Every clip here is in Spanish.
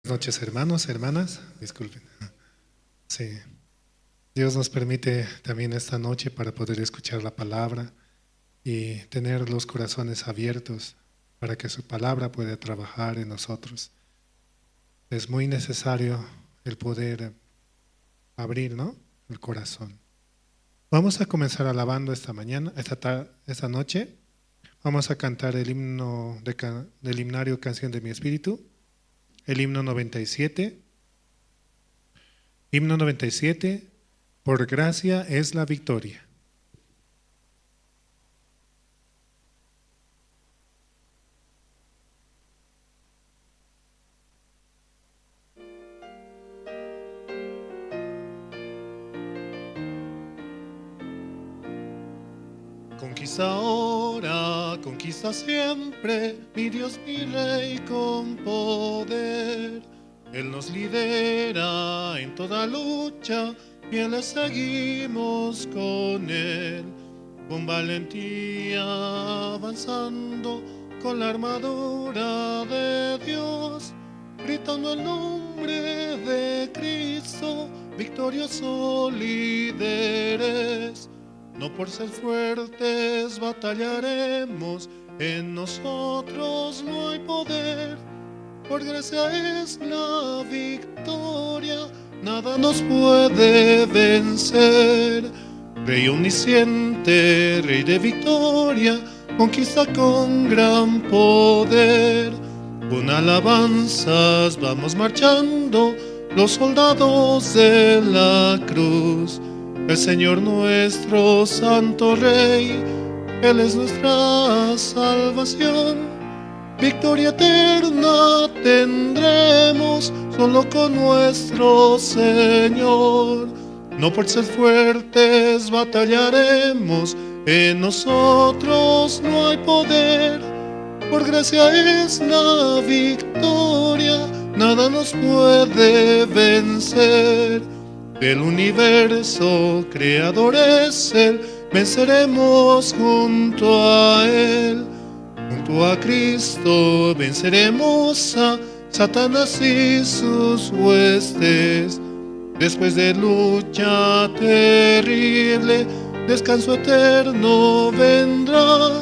Buenas noches, hermanos, hermanas, disculpen. Sí, Dios nos permite también esta noche para poder escuchar la palabra y tener los corazones abiertos para que su palabra pueda trabajar en nosotros. Es muy necesario el poder abrir, ¿no?, el corazón. Vamos a comenzar alabando esta mañana, esta noche. Vamos a cantar el himno del himnario Canción de mi Espíritu. El himno 97. Himno 97. Por gracia es la victoria. Conquista ahora, conquista siempre, mi Dios, mi Rey con poder. Él nos lidera en toda lucha, fieles seguimos con Él. Con valentía avanzando, con la armadura de Dios, gritando el nombre de Cristo, victoriosos líderes. No por ser fuertes batallaremos, en nosotros no hay poder. Por gracia es la victoria, nada nos puede vencer. Rey omnisciente, Rey de victoria, conquista con gran poder. Con alabanzas vamos marchando, los soldados de la cruz. El Señor nuestro Santo Rey, Él es nuestra salvación. Victoria eterna tendremos solo con nuestro Señor. No por ser fuertes batallaremos, en nosotros no hay poder. Por gracia es la victoria, nada nos puede vencer. Del universo creador es Él, venceremos junto a Él. Junto a Cristo venceremos a Satanás y sus huestes. Después de lucha terrible, descanso eterno vendrá.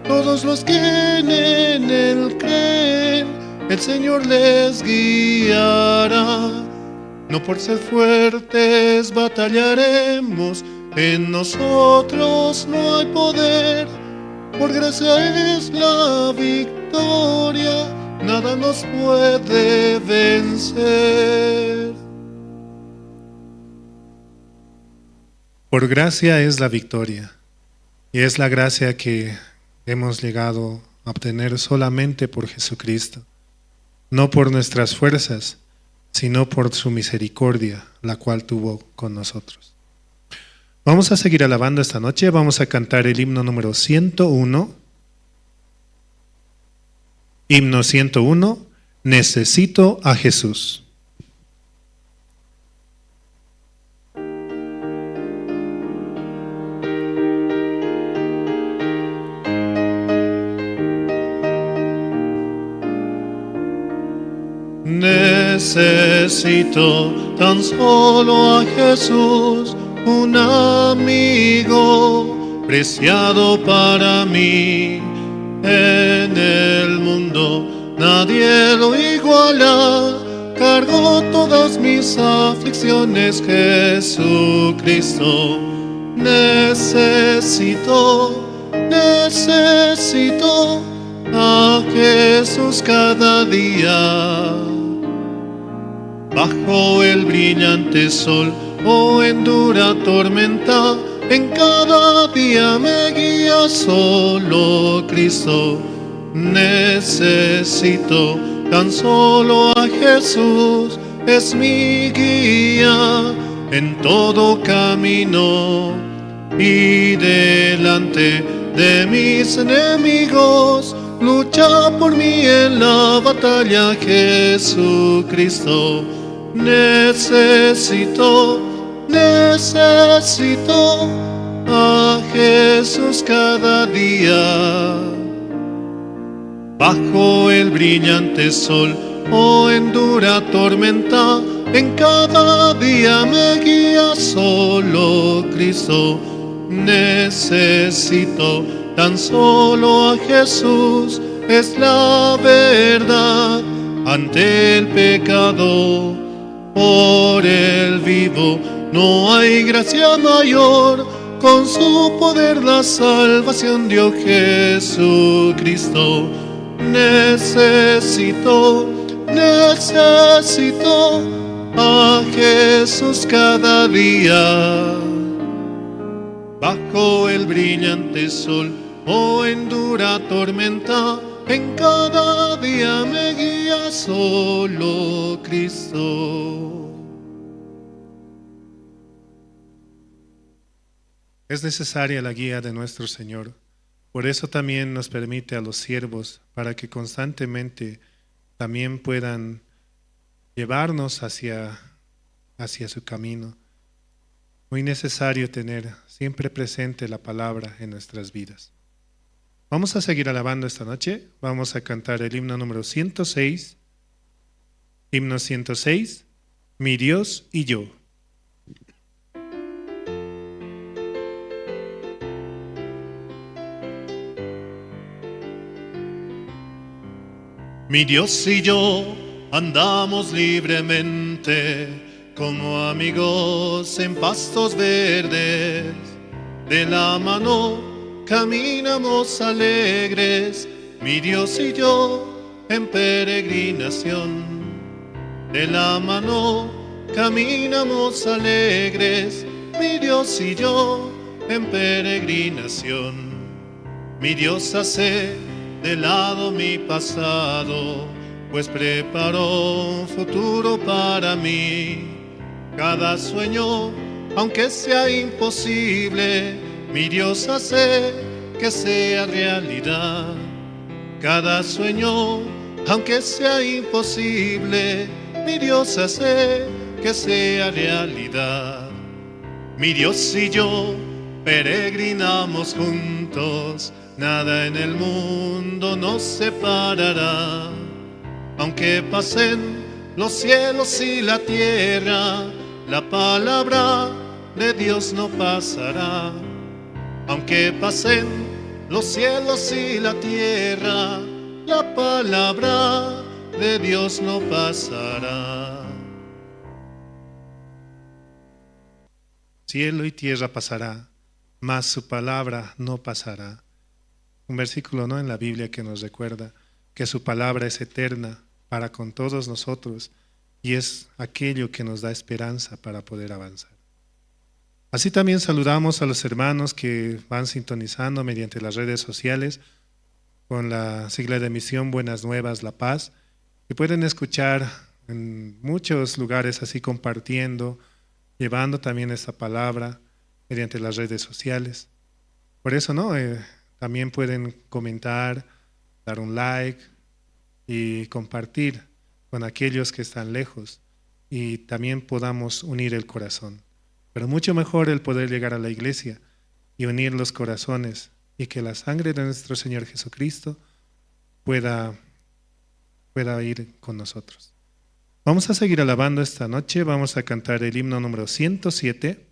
Todos los que en Él creen, el Señor les guiará. No por ser fuertes batallaremos, en nosotros no hay poder. Por gracia es la victoria, nada nos puede vencer. Por gracia es la victoria, y es la gracia que hemos llegado a obtener solamente por Jesucristo, no por nuestras fuerzas, sino por su misericordia, la cual tuvo con nosotros. Vamos a seguir alabando esta noche, vamos a cantar el himno número 101. Himno 101, Necesito a Jesús. Necesito tan solo a Jesús, un amigo preciado para mí. En el mundo nadie lo iguala, cargó todas mis aflicciones, Jesucristo. Necesito a Jesús cada día. Bajo el brillante sol o en dura tormenta, en cada día me guía solo Cristo. Necesito tan solo a Jesús, es mi guía en todo camino. Y delante de mis enemigos, lucha por mí en la batalla, Jesucristo. Necesito a Jesús cada día. Bajo el brillante sol o en dura tormenta, en cada día me guía solo Cristo. Necesito tan solo a Jesús, es la verdad ante el pecado. Por el vivo no hay gracia mayor, con su poder la salvación dio Jesucristo. Necesito a Jesús cada día. Bajo el brillante sol o en dura tormenta, en cada día me guía solo Cristo. Es necesaria la guía de nuestro Señor. Por eso también nos permite a los siervos, para que constantemente también puedan llevarnos hacia su camino. Muy necesario tener siempre presente la palabra en nuestras vidas. Vamos a seguir alabando esta noche. Vamos a cantar el himno número 106. Himno 106, Mi Dios y yo. Mi Dios y yo andamos libremente, como amigos en pastos verdes. De la mano caminamos alegres, mi Dios y yo en peregrinación. De la mano caminamos alegres, mi Dios y yo en peregrinación. Mi Dios hace de lado mi pasado, pues preparó un futuro para mí. Cada sueño, aunque sea imposible, mi Dios hace que sea realidad. Cada sueño, aunque sea imposible, mi Dios hace que sea realidad. Mi Dios y yo peregrinamos juntos, nada en el mundo nos separará. Aunque pasen los cielos y la tierra, la palabra de Dios no pasará. Aunque pasen los cielos y la tierra, la palabra de Dios no pasará. Cielo y tierra pasará, mas su palabra no pasará. Un versículo, ¿no?, en la Biblia que nos recuerda que su palabra es eterna para con todos nosotros y es aquello que nos da esperanza para poder avanzar. Así también saludamos a los hermanos que van sintonizando mediante las redes sociales con la sigla de emisión Buenas Nuevas La Paz, que pueden escuchar en muchos lugares así compartiendo, llevando también esta palabra mediante las redes sociales. Por eso, ¿no?, también pueden comentar, dar un like y compartir con aquellos que están lejos y también podamos unir el corazón. Pero mucho mejor el poder llegar a la iglesia y unir los corazones y que la sangre de nuestro Señor Jesucristo pueda ir con nosotros. Vamos a seguir alabando esta noche, vamos a cantar el himno número 107.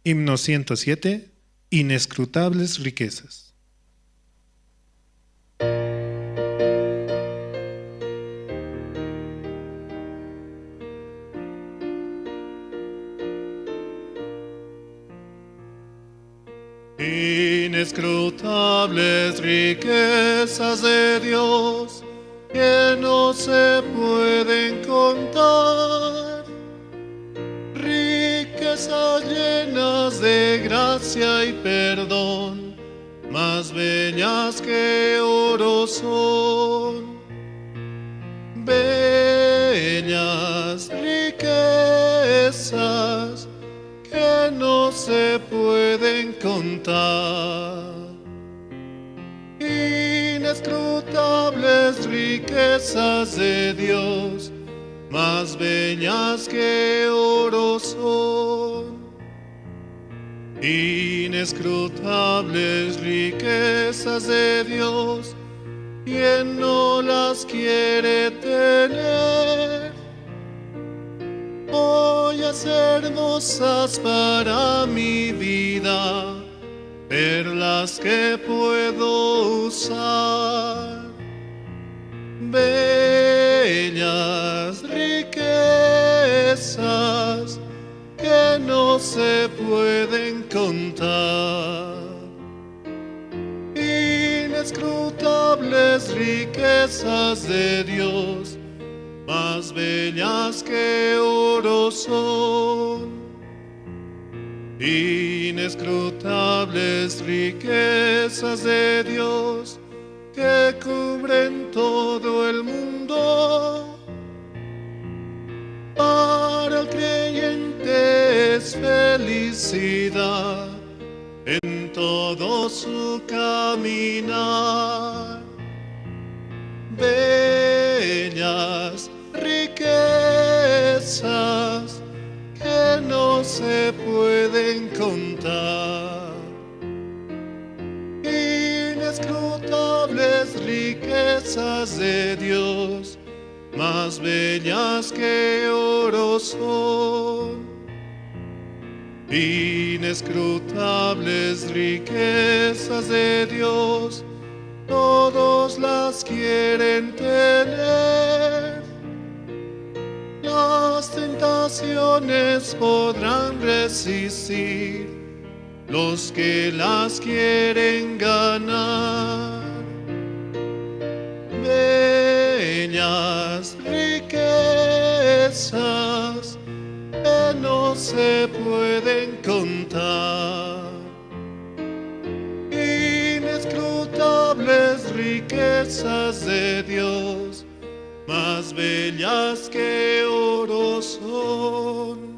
Himno 107, Inescrutables riquezas. Inescrutables riquezas de Dios que no se pueden contar, riquezas llenas de gracia y perdón, más bellas que oro son, bellas riquezas que no se pueden contar. Inescrutables riquezas de Dios, más bellas que oro son. Inescrutables riquezas de Dios quien no las quiere tener. Joyas hermosas para mi vida, perlas que puedo usar, bellas riquezas que no se pueden contar, inescrutables riquezas de Dios, más bellas que oro son. Inescrutables riquezas de Dios que cubren todo el mundo. Para el creyente es felicidad en todo su caminar. Bellas riquezas que no se pueden contar, inescrutables riquezas de Dios, más bellas que oro son. Inescrutables riquezas de Dios, todos las quieren tener. Las tentaciones podrán resistir los que las quieren ganar. Bellas riquezas que no se pueden contar, inescrutables riquezas de Dios, más bellas que oro son.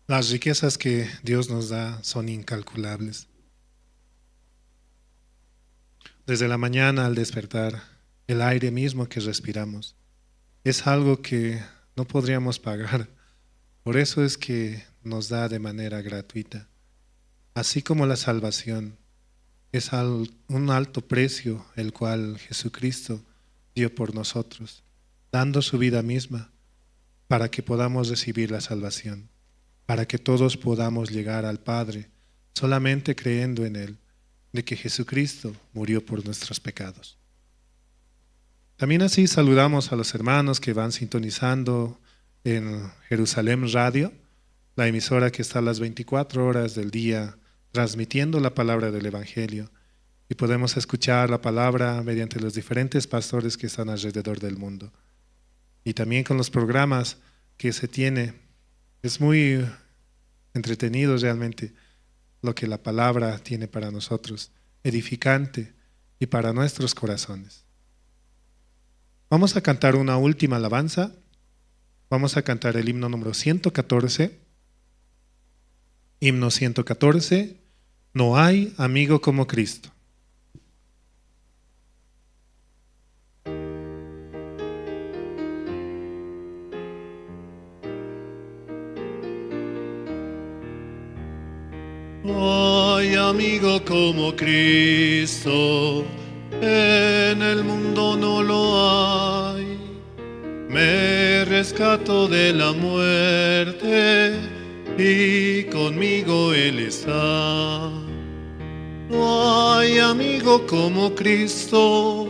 Las riquezas que Dios nos da son incalculables. Desde la mañana al despertar, el aire mismo que respiramos es algo que no podríamos pagar. Por eso es que nos da de manera gratuita. Así como la salvación es un alto precio el cual Jesucristo dio por nosotros, dando su vida misma para que podamos recibir la salvación, para que todos podamos llegar al Padre solamente creyendo en Él, de que Jesucristo murió por nuestros pecados. También así saludamos a los hermanos que van sintonizando en Jerusalén Radio, la emisora que está a las 24 horas del día transmitiendo la palabra del Evangelio, y podemos escuchar la palabra mediante los diferentes pastores que están alrededor del mundo. Y también con los programas que se tiene, es muy entretenido realmente lo que la palabra tiene para nosotros, edificante y para nuestros corazones. Vamos a cantar una última alabanza. Vamos a cantar el himno número 114. Himno 114, no hay amigo como Cristo. No hay amigo como Cristo, en el mundo no lo hay. Me rescató de la muerte y conmigo Él está. No hay amigo como Cristo,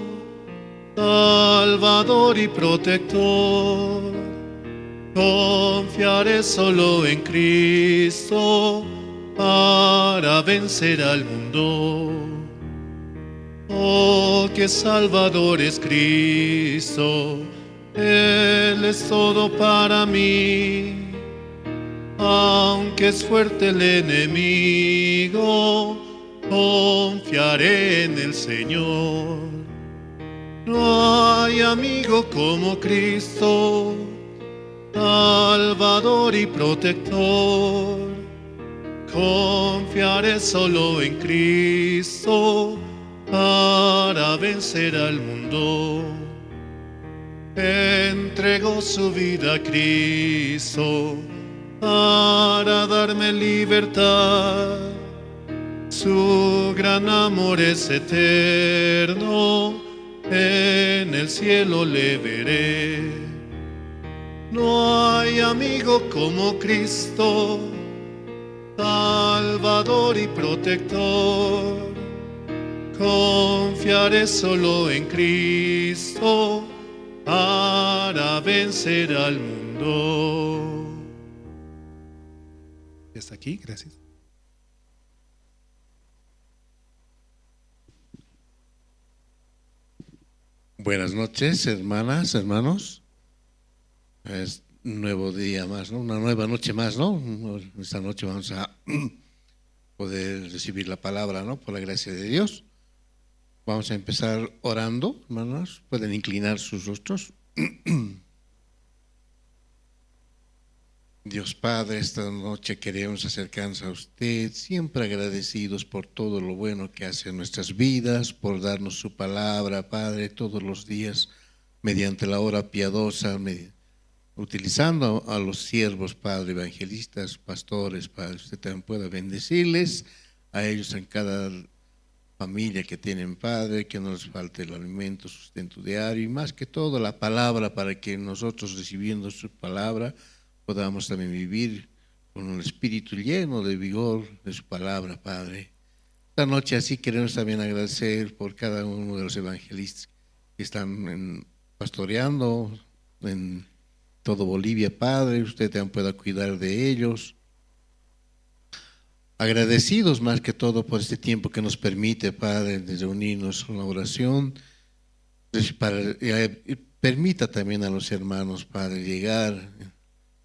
Salvador y protector. Confiaré solo en Cristo para vencer al mundo. Oh, que Salvador es Cristo, Él es todo para mí. Aunque es fuerte el enemigo, confiaré en el Señor. No hay amigo como Cristo, Salvador y protector. Confiaré solo en Cristo para vencer al mundo. Entregó su vida a Cristo para darme libertad. Su gran amor es eterno, en el cielo le veré. No hay amigo como Cristo, Salvador y protector. Confiaré solo en Cristo para vencer al mundo. Hasta aquí, gracias. Buenas noches, hermanas, hermanos. Es un nuevo día más, ¿no? Una nueva noche más, ¿no? Esta noche vamos a poder recibir la palabra, ¿no? Por la gracia de Dios. Vamos a empezar orando, hermanos. Pueden inclinar sus rostros. Dios Padre, esta noche queremos acercarnos a usted, siempre agradecidos por todo lo bueno que hace en nuestras vidas, por darnos su palabra, Padre, todos los días, mediante la hora piadosa, utilizando a los siervos, Padre, evangelistas, pastores, Padre, usted también pueda bendecirles a ellos en cada familia que tienen, Padre, que no les falte el alimento, sustento diario y más que todo la palabra, para que nosotros, recibiendo su palabra, podamos también vivir con un espíritu lleno de vigor de su palabra, Padre. Esta noche así queremos también agradecer por cada uno de los evangelistas que están pastoreando en todo Bolivia, Padre. Usted también pueda cuidar de ellos. Agradecidos más que todo por este tiempo que nos permite, Padre, de reunirnos en la oración. Permita también a los hermanos, Padre, llegar,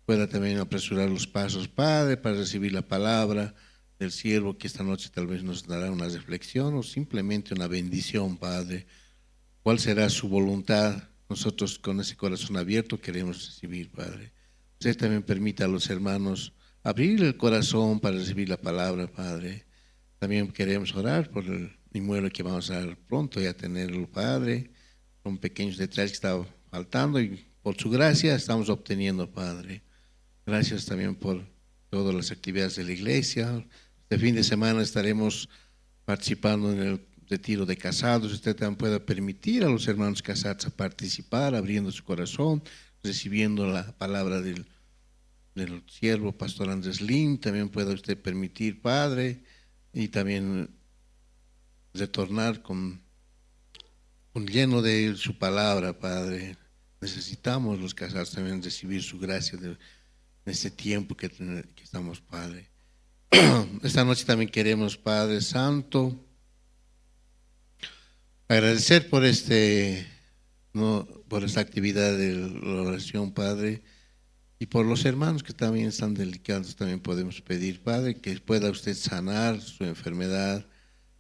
pueda también apresurar los pasos, Padre, para recibir la palabra del siervo que esta noche tal vez nos dará una reflexión o simplemente una bendición, Padre. ¿Cuál será su voluntad? Nosotros con ese corazón abierto queremos recibir, Padre. Usted también permita a los hermanos abrir el corazón para recibir la palabra, Padre. También queremos orar por el niñuelo que vamos a dar pronto ya tenerlo, Padre. Son pequeños detalles que estaban faltando y por su gracia estamos obteniendo, Padre. Gracias también por todas las actividades de la iglesia. Este fin de semana estaremos participando en el retiro de casados. Usted también pueda permitir a los hermanos casados a participar, abriendo su corazón, recibiendo la palabra del siervo pastor Andrés Lim. También pueda usted permitir, Padre, y también retornar con lleno de su palabra, Padre. Necesitamos los casados también recibir su gracia en este tiempo que estamos, Padre. Esta noche también queremos, Padre Santo, agradecer por por esta actividad de la oración, Padre, y por los hermanos que también están delicados. También podemos pedir, Padre, que pueda usted sanar su enfermedad,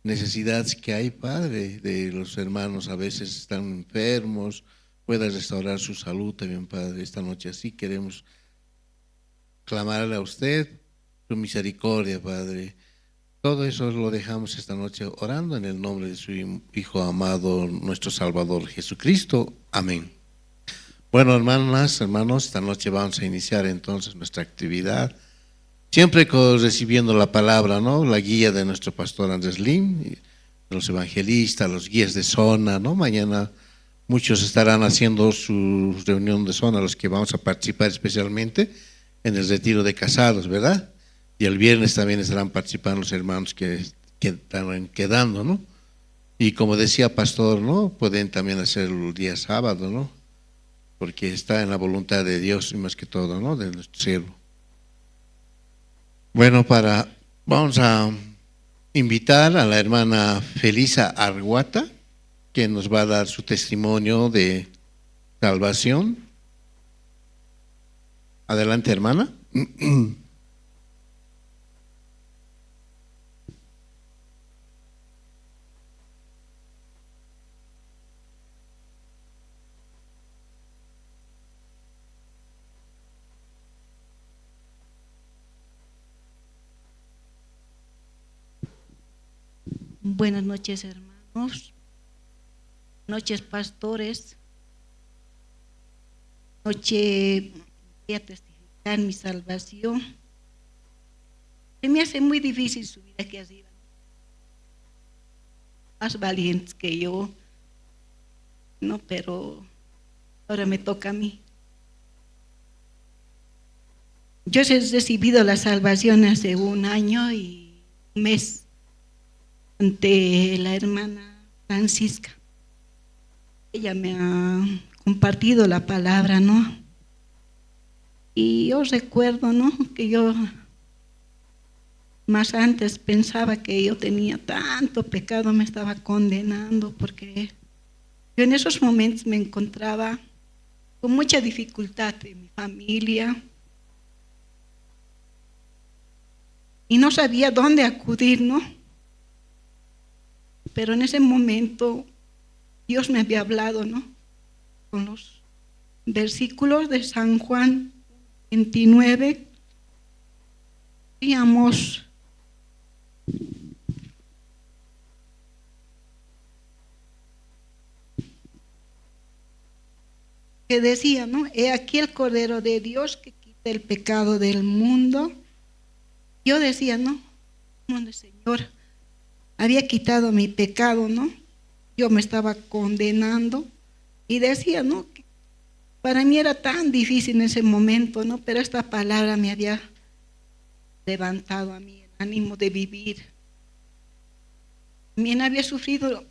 necesidades que hay, Padre, de los hermanos, a veces están enfermos, pueda restaurar su salud también, Padre. Esta noche así queremos clamarle a usted su misericordia, Padre. Todo eso lo dejamos esta noche orando en el nombre de su Hijo amado, nuestro Salvador Jesucristo. Amén. Bueno, hermanas, hermanos, esta noche vamos a iniciar entonces nuestra actividad, siempre recibiendo la palabra, ¿no? La guía de nuestro pastor Andrés Lim, los evangelistas, los guías de zona, ¿no? Mañana muchos estarán haciendo su reunión de zona, los que vamos a participar especialmente en el retiro de casados, ¿verdad? Y el viernes también estarán participando los hermanos que están quedando, ¿no? Y como decía pastor, ¿no? Pueden también hacerlo el día sábado, ¿no? Porque está en la voluntad de Dios y más que todo, ¿no? De nuestro siervo. Bueno, vamos a invitar a la hermana Felisa Arguata, que nos va a dar su testimonio de salvación. Adelante, hermana. Buenas noches, hermanos. Noches, pastores. Noche voy a testificar mi salvación. Se me hace muy difícil subir aquí arriba. más valientes que yo, no, pero ahora me toca a mí. Yo he recibido la salvación hace 1 año y 1 mes ante la hermana Francisca. Ella me ha compartido la palabra, ¿no? Y yo recuerdo, ¿no?, que yo más antes pensaba que yo tenía tanto pecado, me estaba condenando, porque yo en esos momentos me encontraba con mucha dificultad en mi familia y no sabía dónde acudir, ¿no? Pero en ese momento Dios me había hablado, ¿no?, con los versículos de San Juan 29, digamos, que decía, ¿no?, he aquí el Cordero de Dios que quita el pecado del mundo. Yo decía, ¿no?, el Señor había quitado mi pecado, ¿no? Yo me estaba condenando y decía, ¿no?, que para mí era tan difícil en ese momento, ¿no? Pero esta palabra me había levantado a mí el ánimo de vivir. También había sufrido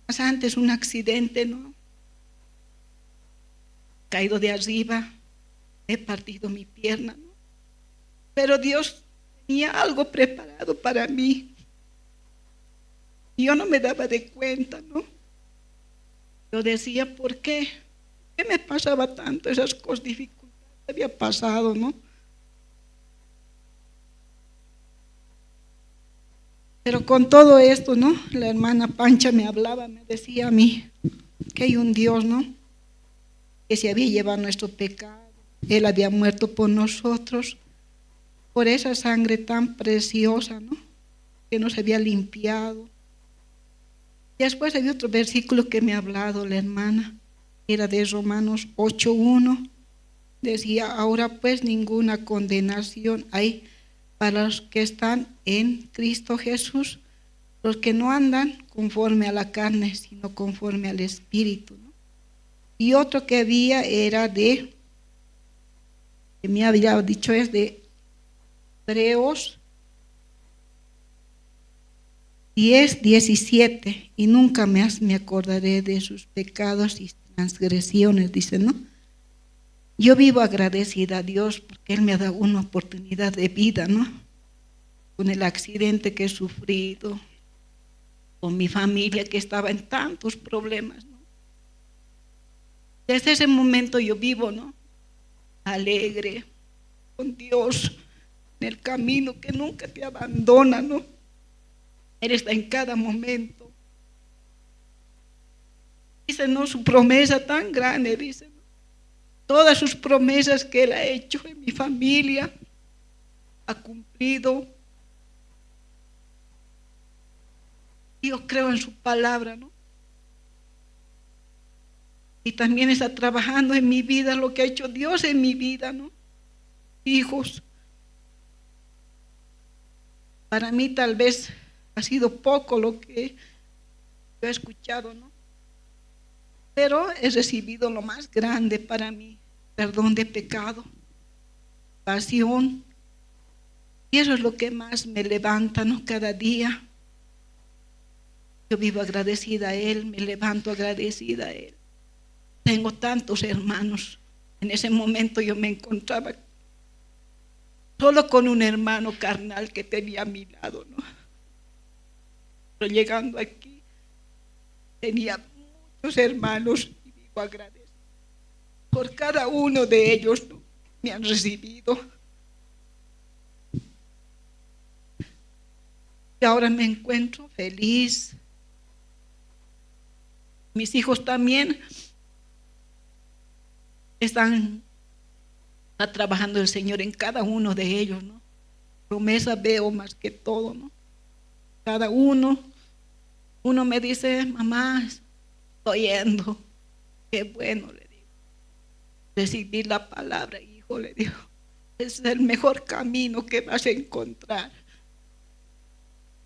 más antes un accidente, ¿no? Caído de arriba, he partido mi pierna, ¿no? Pero Dios tenía algo preparado para mí. Yo no me daba de cuenta, ¿no? Yo decía, ¿por qué? ¿Qué me pasaba tanto? Esas cosas, dificultades había pasado, ¿no? Pero con todo esto, ¿no?, la hermana Pancha me hablaba, me decía a mí que hay un Dios, ¿no?, que se había llevado nuestro pecado. Él había muerto por nosotros, por esa sangre tan preciosa, ¿no?, que nos había limpiado. Y después había otro versículo que me ha hablado la hermana, era de Romanos 8:1. Decía, ahora pues ninguna condenación hay para los que están en Cristo Jesús, los que no andan conforme a la carne, sino conforme al Espíritu, ¿no? Y otro que había era que me había dicho, es de Hebreos 10:17, y nunca más me acordaré de sus pecados y transgresiones, dice, ¿no? Yo vivo agradecida a Dios porque Él me ha dado una oportunidad de vida, ¿no? Con el accidente que he sufrido, con mi familia que estaba en tantos problemas, ¿no? Desde ese momento yo vivo, ¿no?, alegre, con Dios, en el camino que nunca te abandona, ¿no? Él está en cada momento. Dice, ¿no?, su promesa tan grande, dice, ¿no?, todas sus promesas que Él ha hecho en mi familia, ha cumplido. Yo creo en su palabra, ¿no? Y también está trabajando en mi vida lo que ha hecho Dios en mi vida, ¿no? Hijos. Para mí tal vez ha sido poco lo que yo he escuchado, ¿no? Pero he recibido lo más grande para mí, perdón de pecado, pasión. Y eso es lo que más me levanta, ¿no?, cada día. Yo vivo agradecida a Él, me levanto agradecida a Él. Tengo tantos hermanos. En ese momento yo me encontraba solo con un hermano carnal que tenía a mi lado, ¿no? Pero llegando aquí, tenía muchos hermanos y vivo agradecida por cada uno de ellos, ¿no?, me han recibido. Y ahora me encuentro feliz. Mis hijos también están trabajando el Señor en cada uno de ellos, ¿no? Promesa veo más que todo, ¿no? Cada uno me dice, mamá, estoy yendo. Qué bueno, le digo. Recibir la palabra, hijo, le digo. Es el mejor camino que vas a encontrar.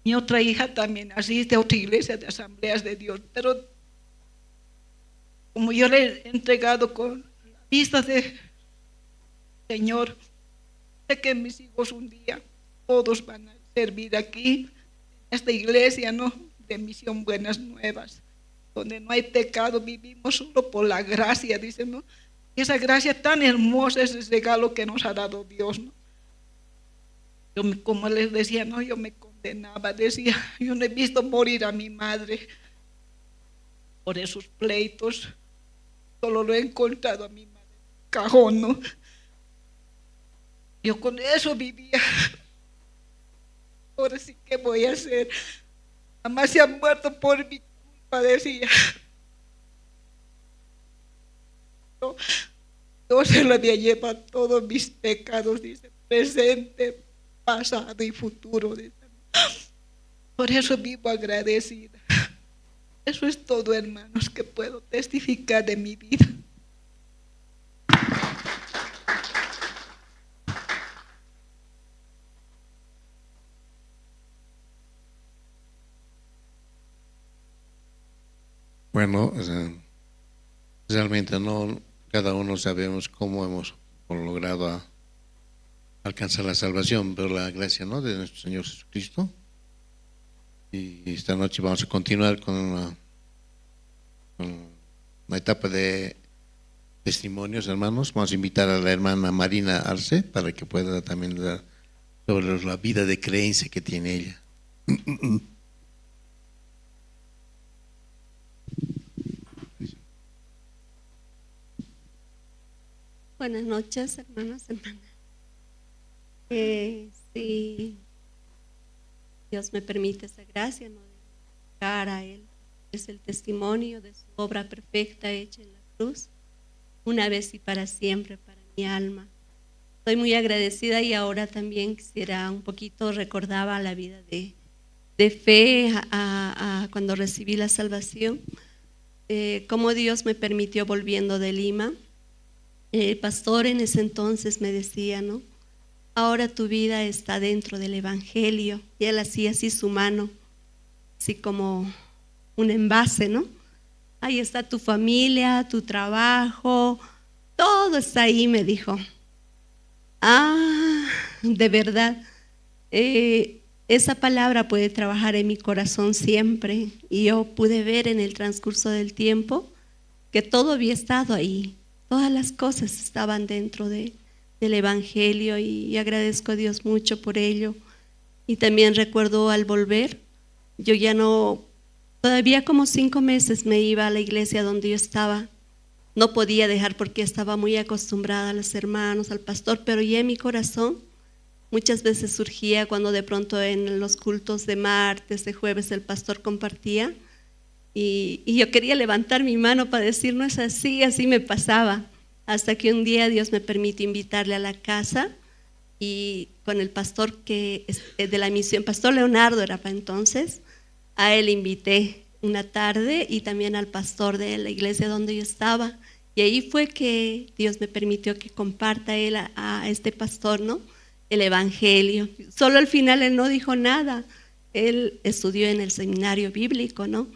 Mi otra hija también asiste a otra iglesia de Asambleas de Dios, pero como yo le he entregado con la vista del Señor, sé que mis hijos un día todos van a servir aquí, en esta iglesia, ¿no?, de Misión Buenas Nuevas, donde no hay pecado, vivimos solo por la gracia, dice, ¿no? Y esa gracia tan hermosa es el regalo que nos ha dado Dios, ¿no? Como les decía, no, yo me condenaba, decía, yo no he visto morir a mi madre por esos pleitos, solo lo he encontrado a mi madre en el cajón, ¿no? Yo con eso vivía. Ahora sí, ¿qué voy a hacer? Mamá se ha muerto por mi culpa, decía. Yo se lo había llevado todos mis pecados, dice, presente, pasado y futuro, dice. Por eso vivo agradecida. Eso es todo, hermanos, que puedo testificar de mi vida. Bueno, realmente no, cada uno sabemos cómo hemos logrado alcanzar la salvación, pero la gracia, ¿no?, de nuestro Señor Jesucristo. Y esta noche vamos a continuar con una etapa de testimonios, hermanos. Vamos a invitar a la hermana Marina Arce para que pueda también dar sobre la vida de creencia que tiene ella. Buenas noches, hermanos, hermanas. Si Dios me permite esa gracia, no, de llegar a Él, es el testimonio de su obra perfecta hecha en la cruz, una vez y para siempre, para mi alma. Estoy muy agradecida y ahora también quisiera un poquito, recordaba la vida de fe cuando recibí la salvación, cómo Dios me permitió volviendo de Lima. El pastor en ese entonces me decía, ¿no?, ahora tu vida está dentro del Evangelio. Y él hacía así su mano, así como un envase, ¿no? Ahí está tu familia, tu trabajo, todo está ahí, me dijo. De verdad, esa palabra puede trabajar en mi corazón siempre. Y yo pude ver en el transcurso del tiempo que todo había estado ahí. Todas las cosas estaban dentro del Evangelio y agradezco a Dios mucho por ello. Y también recuerdo al volver, yo ya no, todavía como 5 meses me iba a la iglesia donde yo estaba. No podía dejar porque estaba muy acostumbrada a los hermanos, al pastor, pero ya en mi corazón muchas veces surgía cuando de pronto en los cultos de martes, de jueves el pastor compartía. Y yo quería levantar mi mano para decir, no es así, así me pasaba. Hasta que un día Dios me permitió invitarle a la casa y con el pastor que de la misión, Pastor Leonardo era para entonces, a él invité una tarde y también al pastor de la iglesia donde yo estaba. Y ahí fue que Dios me permitió que comparta él a este pastor, ¿no?, el Evangelio. Solo al final él no dijo nada, él estudió en el seminario bíblico, ¿no?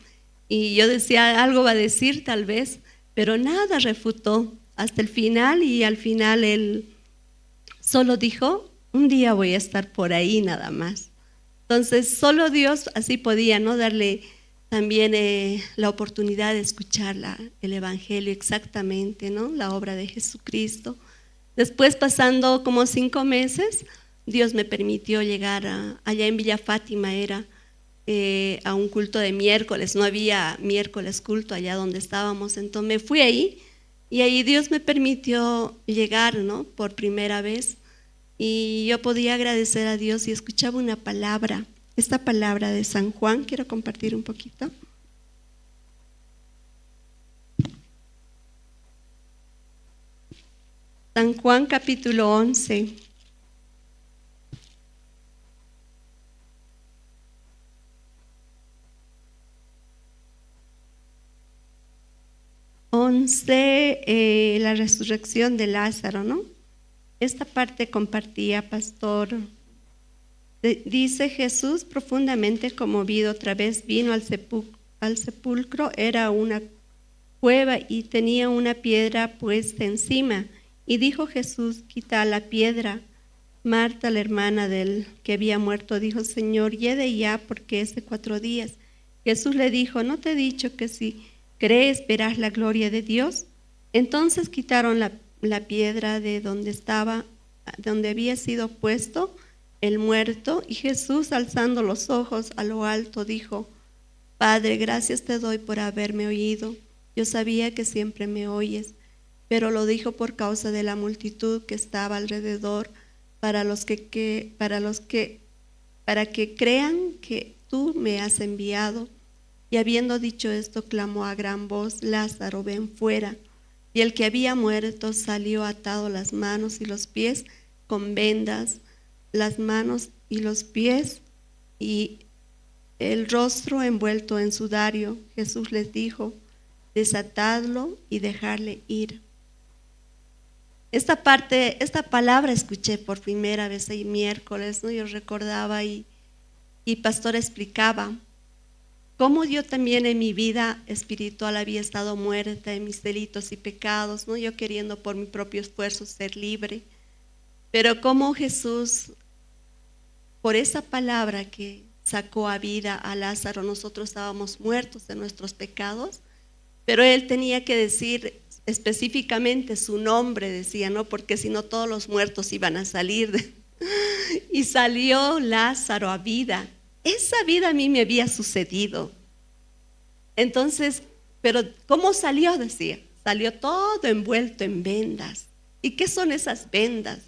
Y yo decía, algo va a decir tal vez, pero nada refutó hasta el final. Y al final él solo dijo, un día voy a estar por ahí nada más. Entonces solo Dios así podía, ¿no?, darle también la oportunidad de escuchar el Evangelio exactamente, ¿no?, la obra de Jesucristo. Después, pasando como 5 meses, Dios me permitió llegar allá en Villa Fátima, era a un culto de miércoles. No había miércoles culto allá donde estábamos, entonces me fui ahí y ahí Dios me permitió llegar, ¿no?, por primera vez, y yo podía agradecer a Dios y escuchaba una palabra, esta palabra de San Juan. Quiero compartir un poquito. San Juan capítulo 11. La resurrección de Lázaro, ¿no? Esta parte compartía Pastor Dice Jesús, profundamente conmovido, otra vez vino al sepulcro. Era una cueva y tenía una piedra puesta encima. Y dijo Jesús: quita la piedra. Marta, la hermana del que había muerto, dijo: Señor, hiede ya, porque es de 4 días. Jesús le dijo: ¿no te he dicho que si crees verás la gloria de Dios? Entonces quitaron la piedra de donde había sido puesto el muerto, y Jesús, alzando los ojos a lo alto, dijo: Padre, gracias te doy por haberme oído. Yo sabía que siempre me oyes, pero lo dijo por causa de la multitud que estaba alrededor, para que crean que tú me has enviado. Y habiendo dicho esto, clamó a gran voz: Lázaro, ven fuera. Y el que había muerto salió atado las manos y los pies con vendas, las manos y los pies y el rostro envuelto en sudario. Jesús les dijo: desatadlo y dejarle ir. Esta palabra escuché por primera vez el miércoles, ¿no? Yo recordaba y pastor explicaba cómo yo también en mi vida espiritual había estado muerta en mis delitos y pecados, ¿no? Yo queriendo por mi propio esfuerzo ser libre, pero cómo Jesús, por esa palabra que sacó a vida a Lázaro, nosotros estábamos muertos de nuestros pecados, pero él tenía que decir específicamente su nombre, decía, ¿no? Porque si no todos los muertos iban a salir. Y salió Lázaro a vida. Esa vida a mí me había sucedido. Entonces, pero ¿cómo salió? Decía, salió todo envuelto en vendas. ¿Y qué son esas vendas?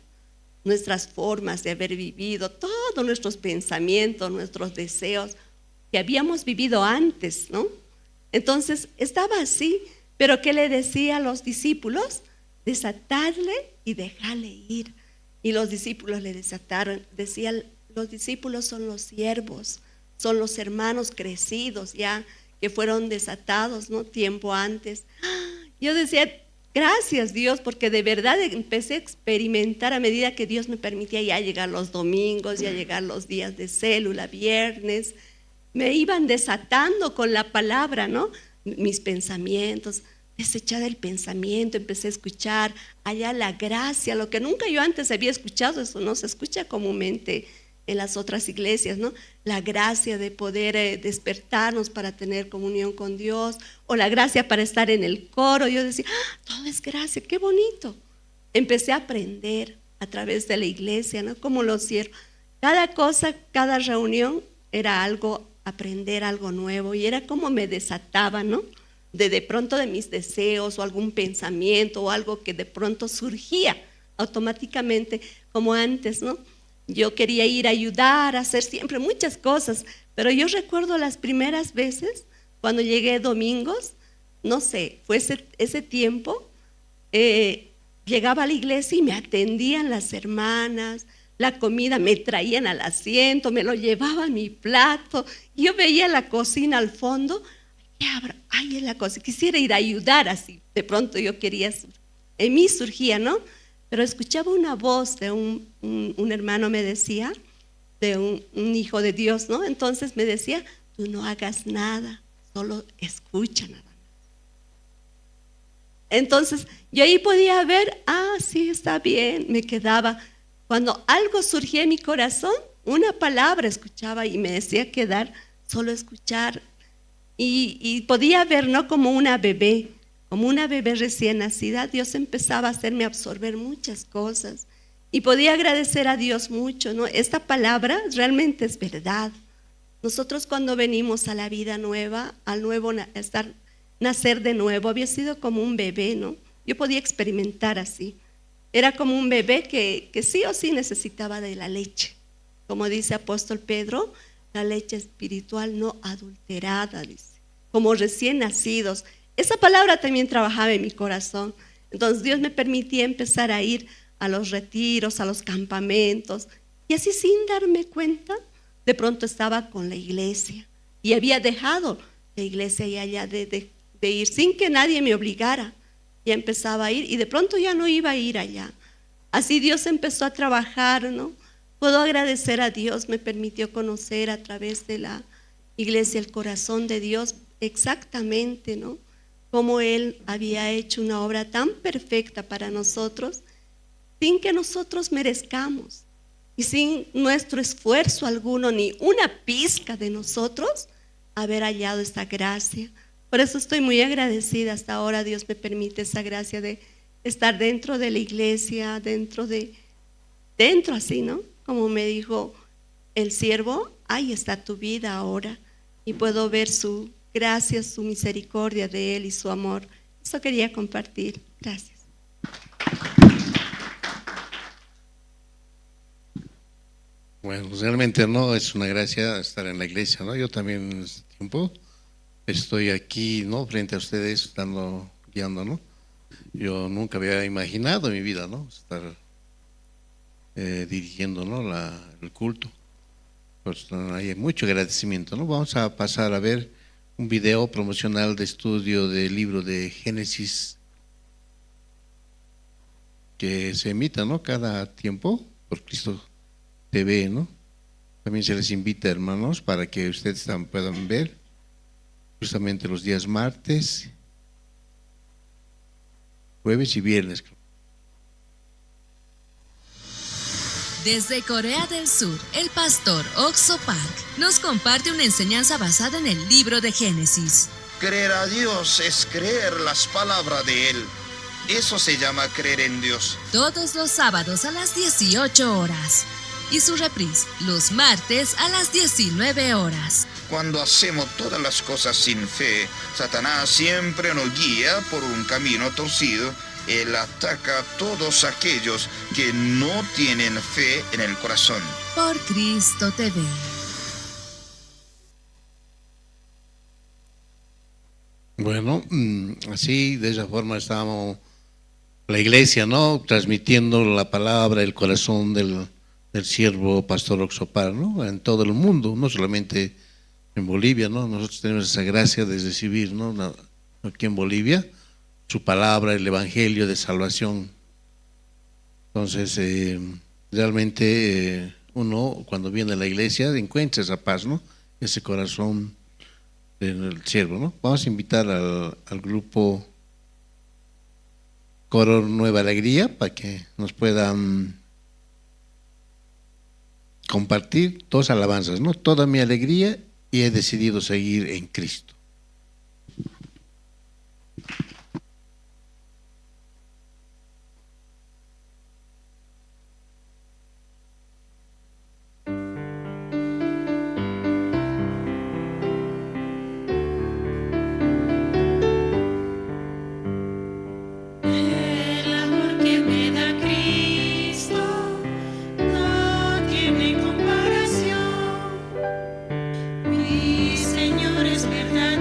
Nuestras formas de haber vivido, todos nuestros pensamientos, nuestros deseos que habíamos vivido antes, ¿no? Entonces, estaba así. Pero ¿qué le decía a los discípulos? Desatadle y dejarle ir. Y los discípulos le desataron. Decían, los discípulos son los siervos, son los hermanos crecidos ya, que fueron desatados, ¿no? Tiempo antes. Yo decía, gracias Dios, porque de verdad empecé a experimentar a medida que Dios me permitía ya llegar los domingos, ya llegar los días de célula, viernes. Me iban desatando con la palabra, ¿no? Mis pensamientos, desechar el pensamiento, empecé a escuchar allá la gracia, lo que nunca yo antes había escuchado. Eso no se escucha comúnmente en las otras iglesias, ¿no? La gracia de poder despertarnos para tener comunión con Dios, o la gracia para estar en el coro. Yo decía, todo es gracia, qué bonito. Empecé a aprender a través de la iglesia, ¿no? Como lo hicieron. Cada cosa, cada reunión era algo, aprender algo nuevo, y era como me desataba, ¿no? De pronto de mis deseos o algún pensamiento o algo que de pronto surgía automáticamente, como antes, ¿no? Yo quería ir a ayudar, a hacer siempre muchas cosas, pero yo recuerdo las primeras veces cuando llegué domingos, no sé, fue ese tiempo, llegaba a la iglesia y me atendían las hermanas, la comida me traían al asiento, me lo llevaban mi plato. Yo veía la cocina al fondo, ay, en la cocina, quisiera ir a ayudar así. De pronto yo quería, en mí surgía, ¿no? Pero escuchaba una voz de un hermano, me decía, de un hijo de Dios, ¿no? Entonces me decía, tú no hagas nada, solo escucha nada más. Entonces yo ahí podía ver, sí, está bien, me quedaba. Cuando algo surgía en mi corazón, una palabra escuchaba y me decía quedar, solo escuchar. Y podía ver, ¿no? Como una bebé recién nacida. Dios empezaba a hacerme absorber muchas cosas. Y podía agradecer a Dios mucho, ¿no? Esta palabra realmente es verdad. Nosotros cuando venimos a la vida nueva, al nuevo nacer de nuevo, había sido como un bebé, ¿no? Yo podía experimentar así. Era como un bebé que sí o sí necesitaba de la leche. Como dice apóstol Pedro, la leche espiritual no adulterada, dice. Como recién nacidos. Esa palabra también trabajaba en mi corazón. Entonces Dios me permitía empezar a ir a los retiros, a los campamentos. Y así sin darme cuenta, de pronto estaba con la iglesia. Y había dejado la iglesia y allá de ir sin que nadie me obligara. Ya empezaba a ir y de pronto ya no iba a ir allá. Así Dios empezó a trabajar, ¿no? Puedo agradecer a Dios, me permitió conocer a través de la iglesia el corazón de Dios exactamente, ¿no? Cómo Él había hecho una obra tan perfecta para nosotros sin que nosotros merezcamos y sin nuestro esfuerzo alguno, ni una pizca de nosotros, haber hallado esta gracia. Por eso estoy muy agradecida. Hasta ahora Dios me permite esa gracia de estar dentro de la iglesia, dentro así, ¿no? Como me dijo el siervo, ahí está tu vida ahora. Y puedo ver su gracia, su misericordia de Él y su amor. Eso quería compartir. Gracias. Bueno, realmente no es una gracia estar en la iglesia, ¿no? Yo también en este tiempo estoy aquí, ¿no? Frente a ustedes, guiando, ¿no? Yo nunca había imaginado en mi vida, ¿no? Estar dirigiendo, ¿no? El culto. Pues hay mucho agradecimiento, ¿no? Vamos a pasar a ver un video promocional de estudio del libro de Génesis que se emita, ¿no? Cada tiempo por Cristo TV, ¿no? También se les invita, hermanos, para que ustedes puedan ver justamente los días martes, jueves y viernes. Desde Corea del Sur, el pastor Okso Park nos comparte una enseñanza basada en el libro de Génesis. Creer a Dios es creer las palabras de Él. Eso se llama creer en Dios. Todos los sábados a las 18 horas. Y su reprise los martes a las 19 horas. Cuando hacemos todas las cosas sin fe, Satanás siempre nos guía por un camino torcido. Él ataca a todos aquellos que no tienen fe en el corazón. Por Cristo TV. Bueno, así, de esa forma estábamos la iglesia, ¿no? Transmitiendo la palabra, el corazón del siervo pastor Okso Park, ¿no? En todo el mundo, no solamente en Bolivia, ¿no? Nosotros tenemos esa gracia de recibir, ¿no? Aquí en Bolivia, su palabra, el evangelio de salvación. Entonces, realmente uno cuando viene a la iglesia encuentra esa paz, ¿no? Ese corazón del siervo, ¿no? Vamos a invitar al grupo Coro Nueva Alegría para que nos puedan compartir dos alabanzas, ¿no? Toda mi alegría y he decidido seguir en Cristo. Mi Señor es verdad.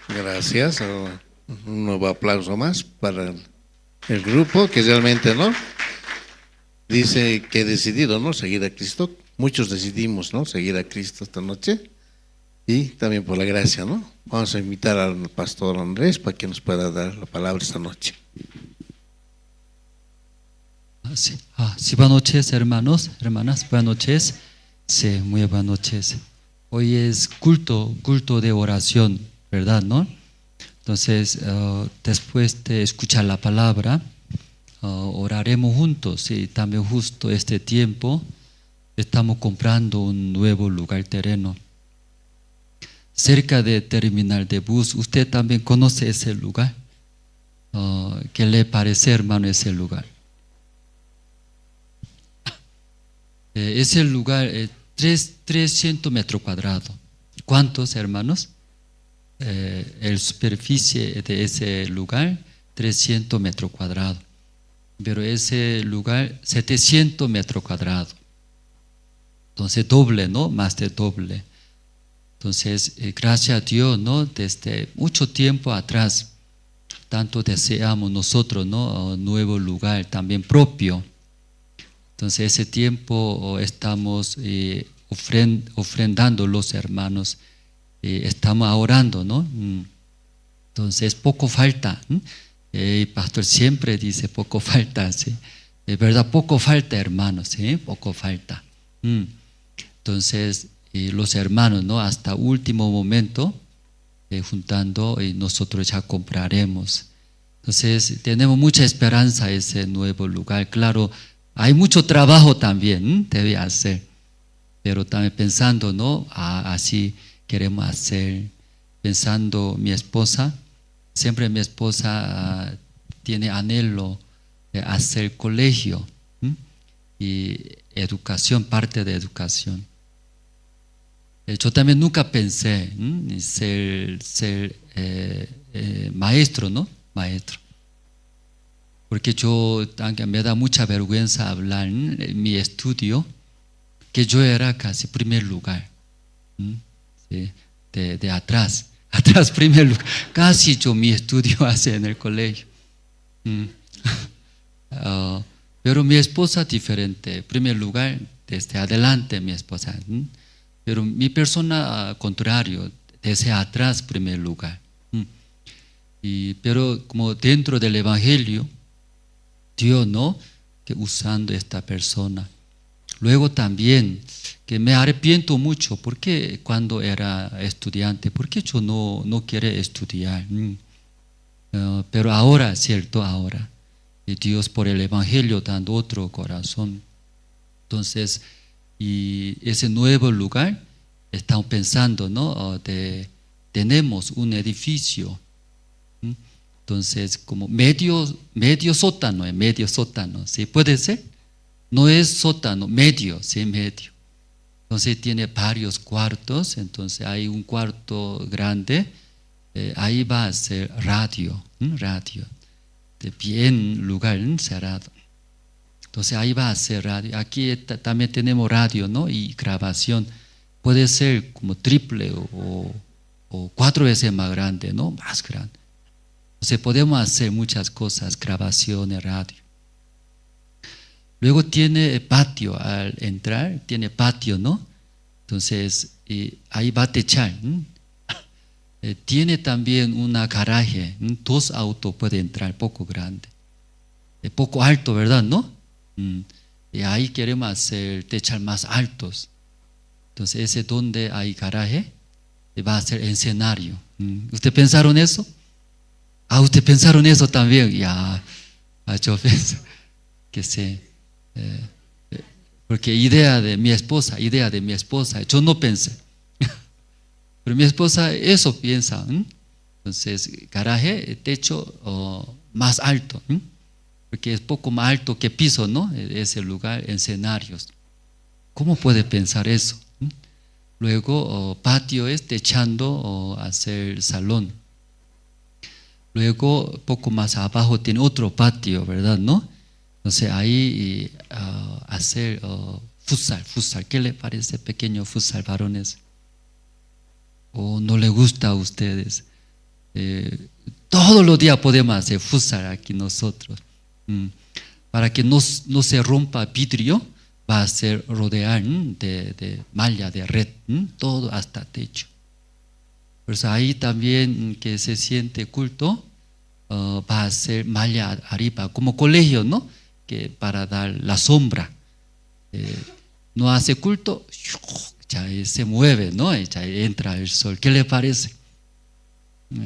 Gracias. Un nuevo aplauso más para el grupo que realmente, ¿no? Dice que he decidido, ¿no? Seguir a Cristo. Muchos decidimos, ¿no? Seguir a Cristo esta noche. Y también por la gracia, ¿no? Vamos a invitar al pastor Andrés para que nos pueda dar la palabra esta noche. Sí, sí, buenas noches, hermanos, hermanas, buenas noches. Sí, muy buenas noches. Hoy es culto de oración, ¿verdad, no? Entonces, después de escuchar la palabra, oraremos juntos. Y también justo este tiempo estamos comprando un nuevo lugar terreno cerca del terminal de bus. ¿Usted también conoce ese lugar? ¿Qué le parece, hermano, ese lugar? Ese lugar es 300 metros cuadrados. ¿Cuántos, hermanos? La superficie de ese lugar, 300 metros cuadrados. Pero ese lugar, 700 metros cuadrados. Entonces, doble, ¿no? Más de doble. Entonces, gracias a Dios, ¿no? Desde mucho tiempo atrás, tanto deseamos nosotros, ¿no? Un nuevo lugar también propio. Entonces, ese tiempo estamos ofrendando los hermanos, estamos orando, ¿no? Entonces, poco falta. El pastor siempre dice poco falta, ¿sí? Es verdad, poco falta, hermanos, ¿sí? Poco falta. Entonces, los hermanos, ¿no? Hasta último momento, juntando, y nosotros ya compraremos. Entonces, tenemos mucha esperanza en ese nuevo lugar. Claro, hay mucho trabajo también, debe hacer, pero también pensando, ¿no? Así queremos hacer. Pensando mi esposa, siempre mi esposa tiene anhelo de hacer colegio y educación, parte de educación. Yo también nunca pensé en ser maestro, ¿no? Maestro. Porque me da mucha vergüenza hablar en mi estudio, que yo era casi primer lugar, ¿sí? de atrás primer lugar, casi yo mi estudio hace en el colegio. Pero mi esposa diferente, primer lugar, desde adelante mi esposa, pero mi persona contrario, desde atrás primer lugar. Pero como dentro del Evangelio, Dios, ¿no? Que usando esta persona. Luego también, que me arrepiento mucho, porque cuando era estudiante, porque yo no quiero estudiar. Pero ahora, cierto, ahora. Y Dios por el Evangelio dando otro corazón. Entonces, y ese nuevo lugar, estamos pensando, ¿no? Tenemos un edificio. Entonces, como medio sótano, ¿sí? ¿Puede ser? No es sótano, medio, sí, medio. Entonces tiene varios cuartos, entonces hay un cuarto grande, ahí va a ser radio, de bien lugar cerrado. Entonces ahí va a ser radio. Aquí también tenemos radio, ¿no? Y grabación. Puede ser como triple o 4 veces más grande, ¿no? Más grande. Entonces podemos hacer muchas cosas, grabaciones, radio. Luego tiene patio, al entrar tiene patio, ¿no? Entonces ahí va a techar. Tiene también una garaje, 2 autos pueden entrar, poco grande. Poco alto, ¿verdad? ¿No? Y ahí queremos hacer techar más altos. Entonces ese donde hay garaje va a ser escenario. ¿Ustedes pensaron eso? ¿Ustedes pensaron eso también? Ya, yo pienso que sí. Porque idea de mi esposa, yo no pensé. Pero mi esposa eso piensa. Entonces, garaje, techo más alto. Porque es poco más alto que piso, ¿no? Ese lugar, escenarios. ¿Cómo puede pensar eso? Luego, patio es techando o hacer salón. Luego, poco más abajo tiene otro patio, ¿verdad? ¿No? Entonces ahí hacer futsal. ¿Qué le parece pequeño futsal, varones? ¿O no le gusta a ustedes? Todos los días podemos hacer futsal aquí nosotros. Para que no se rompa vidrio, va a ser rodear de malla, de red, todo hasta techo. Por eso ahí también que se siente culto, va a ser malla arriba, como colegio, ¿no? Que para dar la sombra. No hace culto, ya se mueve, ¿no? Ya entra el sol. ¿Qué le parece?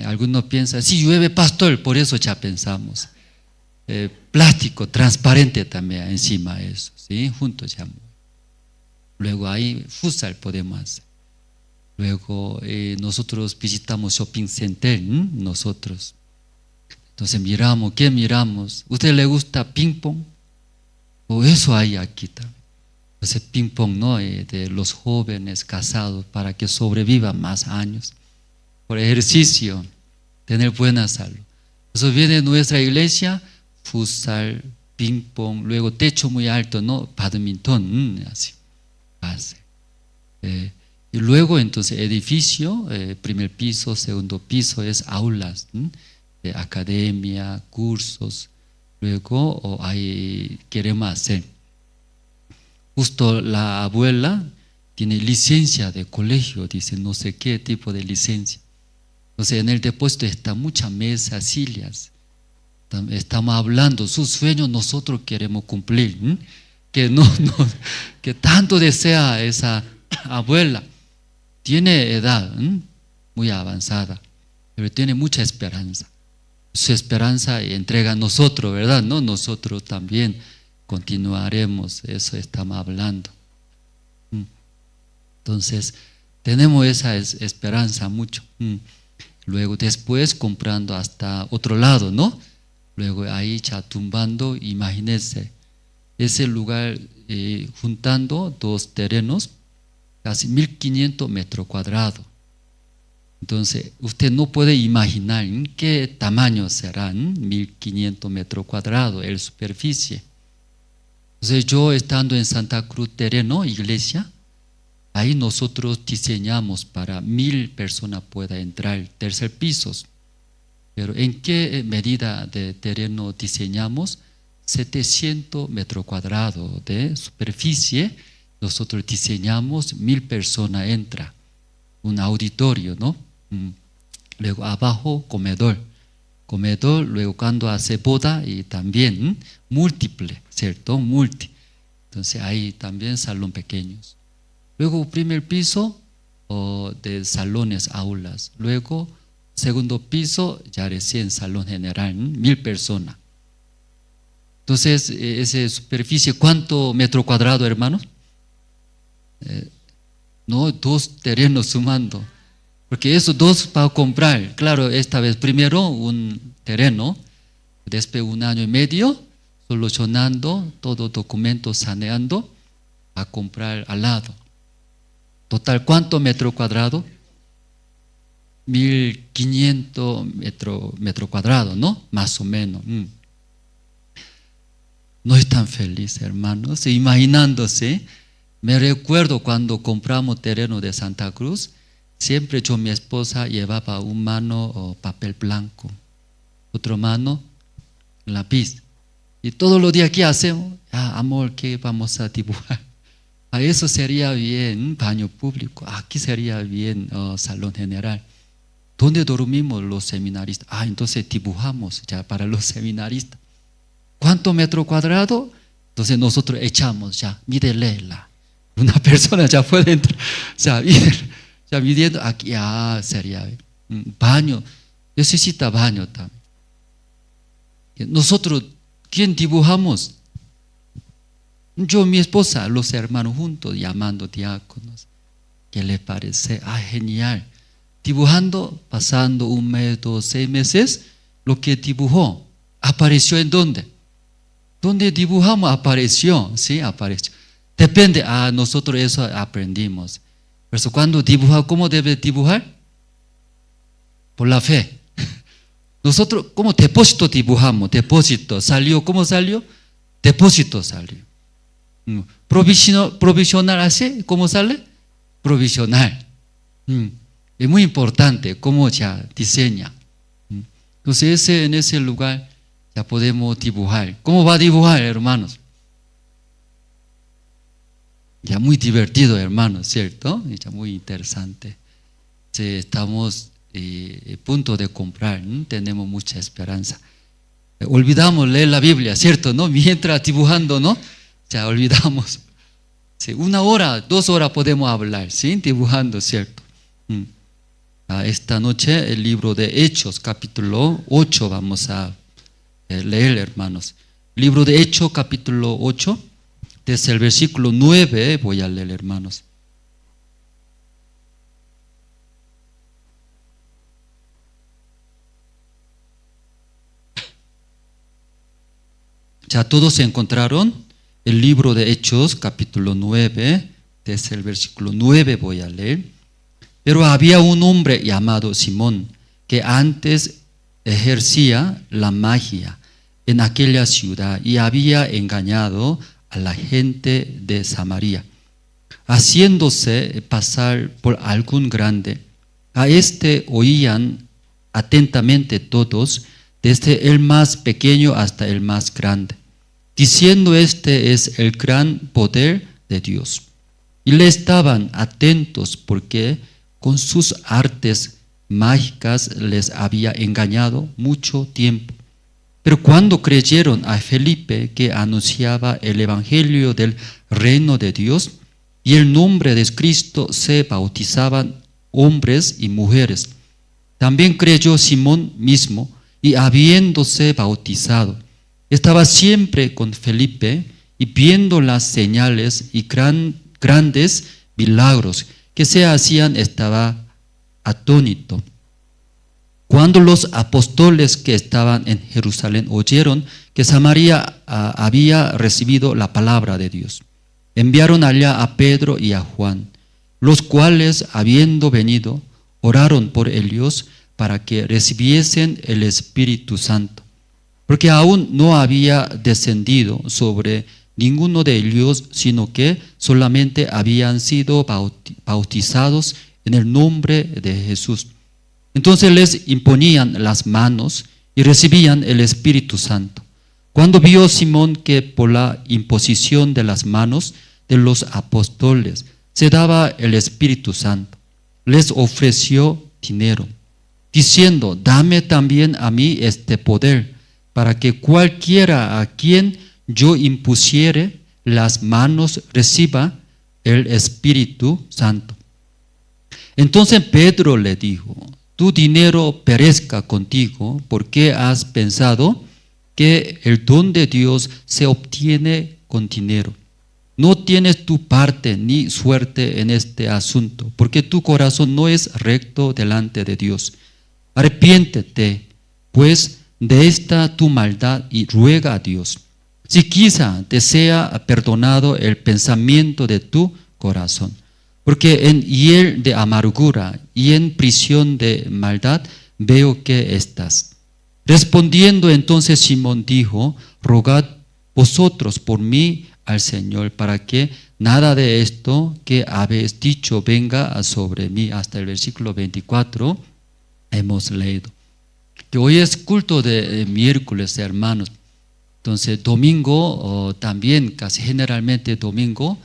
Algunos piensan, si llueve pastor, por eso ya pensamos. Plástico, transparente también encima de eso, ¿sí? Juntos ya. Luego ahí futsal podemos hacer. Luego nosotros visitamos shopping center, nosotros. Entonces miramos, ¿qué miramos? ¿Usted le gusta ping pong? O eso hay aquí también. Ese ping pong, ¿no? De los jóvenes casados para que sobrevivan más años. Por ejercicio, tener buena salud. Eso viene de nuestra iglesia, futsal, ping pong, luego techo muy alto, ¿no? Badminton, así. Y luego entonces edificio, primer piso, segundo piso es aulas, de academia, cursos. Luego ahí queremos hacer. Justo la abuela tiene licencia de colegio, dice no sé qué tipo de licencia. Entonces en el depósito está muchas mesas, sillas. Estamos hablando, sus sueños nosotros queremos cumplir. Que que tanto desea esa abuela. Tiene edad muy avanzada, pero tiene mucha esperanza. Su esperanza entrega a nosotros, ¿verdad? ¿No? Nosotros también continuaremos, eso estamos hablando. Entonces, tenemos esa esperanza mucho. Luego después comprando hasta otro lado, ¿no? Luego ahí ya tumbando, imagínense, ese lugar juntando dos terrenos, casi 1500 metros cuadrados. Entonces, usted no puede imaginar qué tamaño serán 1500 metros cuadrados, la superficie. Entonces, yo estando en Santa Cruz terreno, iglesia, ahí nosotros diseñamos para 1000 personas puedan entrar, tercer piso. Pero ¿en qué medida de terreno diseñamos? 700 metros cuadrados de superficie. Nosotros diseñamos 1000 personas entra, un auditorio, ¿no? Luego abajo comedor, luego cuando hace boda y también múltiple, ¿cierto? Entonces ahí también salón pequeños. Luego primer piso de salones, aulas. Luego segundo piso ya recién salón general, 1000 personas. Entonces esa superficie, ¿cuánto metro cuadrado, hermanos? No, 2 terrenos sumando, porque esos 2 para comprar, claro, esta vez primero un terreno, después 1 año y medio, solucionando todo documento, saneando, a comprar al lado. Total, ¿cuánto metro cuadrado? 1500 metro cuadrado, ¿no? Más o menos. No es tan feliz, hermanos, imaginándose. Me recuerdo cuando compramos terreno de Santa Cruz, siempre yo, mi esposa, llevaba una mano papel blanco, otra mano lápiz. Y todos los días, ¿qué hacemos? Amor, ¿qué vamos a dibujar? A eso sería bien baño público, aquí sería bien salón general. ¿Dónde dormimos los seminaristas? Entonces dibujamos ya para los seminaristas. ¿Cuánto metro cuadrado? Entonces nosotros echamos ya, mídela. Una persona ya puede entrar, ya midiendo aquí, sería baño, necesita baño también. Nosotros, ¿quién dibujamos? Yo, mi esposa, los hermanos juntos, llamando diáconos. ¿Qué le parece? Genial. Dibujando, pasando 1 mes, 2, 6 meses, lo que dibujó, ¿apareció en dónde? ¿Dónde dibujamos? Apareció, sí, apareció. Depende, nosotros eso aprendimos. Por eso cuando dibuja, ¿cómo debe dibujar? Por la fe. Nosotros como depósito dibujamos, depósito, salió, ¿cómo salió? Depósito salió. Provisional hace, ¿cómo sale? Provisional. Es muy importante cómo ya diseña. Entonces en ese lugar ya podemos dibujar. ¿Cómo va a dibujar, hermanos? Ya muy divertido, hermanos, ¿cierto? Ya muy interesante. Sí, estamos a punto de comprar, ¿no? Tenemos mucha esperanza. Olvidamos leer la Biblia, ¿cierto? ¿No? Mientras dibujando, ¿no? Ya olvidamos. Sí, 1 hora, 2 horas podemos hablar, ¿sí? Dibujando, ¿cierto? Esta noche el libro de Hechos, capítulo 8, vamos a leer, hermanos. Libro de Hechos, capítulo 8, desde el versículo 9 voy a leer, hermanos. Ya todos se encontraron el libro de Hechos, capítulo 9, desde el versículo 9 voy a leer. Pero había un hombre llamado Simón, que antes ejercía la magia en aquella ciudad y había engañado a la gente de Samaria, haciéndose pasar por algún grande. A este oían atentamente todos, desde el más pequeño hasta el más grande, diciendo: este es el gran poder de Dios. Y le estaban atentos porque con sus artes mágicas les había engañado mucho tiempo. Pero cuando creyeron a Felipe, que anunciaba el evangelio del reino de Dios, y el nombre de Cristo, se bautizaban hombres y mujeres. También creyó Simón mismo, y habiéndose bautizado, estaba siempre con Felipe, y viendo las señales y grandes milagros que se hacían, estaba atónito. Cuando los apóstoles que estaban en Jerusalén oyeron que Samaria había recibido la palabra de Dios, enviaron allá a Pedro y a Juan, los cuales, habiendo venido, oraron por ellos para que recibiesen el Espíritu Santo, porque aún no había descendido sobre ninguno de ellos, sino que solamente habían sido bautizados en el nombre de Jesús. Entonces les imponían las manos y recibían el Espíritu Santo. Cuando vio Simón que por la imposición de las manos de los apóstoles se daba el Espíritu Santo, les ofreció dinero, diciendo: dame también a mí este poder, para que cualquiera a quien yo impusiere las manos reciba el Espíritu Santo. Entonces Pedro le dijo: tu dinero perezca contigo, porque has pensado que el don de Dios se obtiene con dinero. No tienes tu parte ni suerte en este asunto, porque tu corazón no es recto delante de Dios. Arrepiéntete, pues, de esta tu maldad y ruega a Dios, si quizá te sea perdonado el pensamiento de tu corazón. Porque en hiel de amargura y en prisión de maldad veo que estás. Respondiendo entonces Simón dijo: rogad vosotros por mí al Señor, para que nada de esto que habéis dicho venga sobre mí. Hasta el versículo 24 hemos leído. Que hoy es culto de miércoles, hermanos. Entonces domingo también, casi generalmente domingo,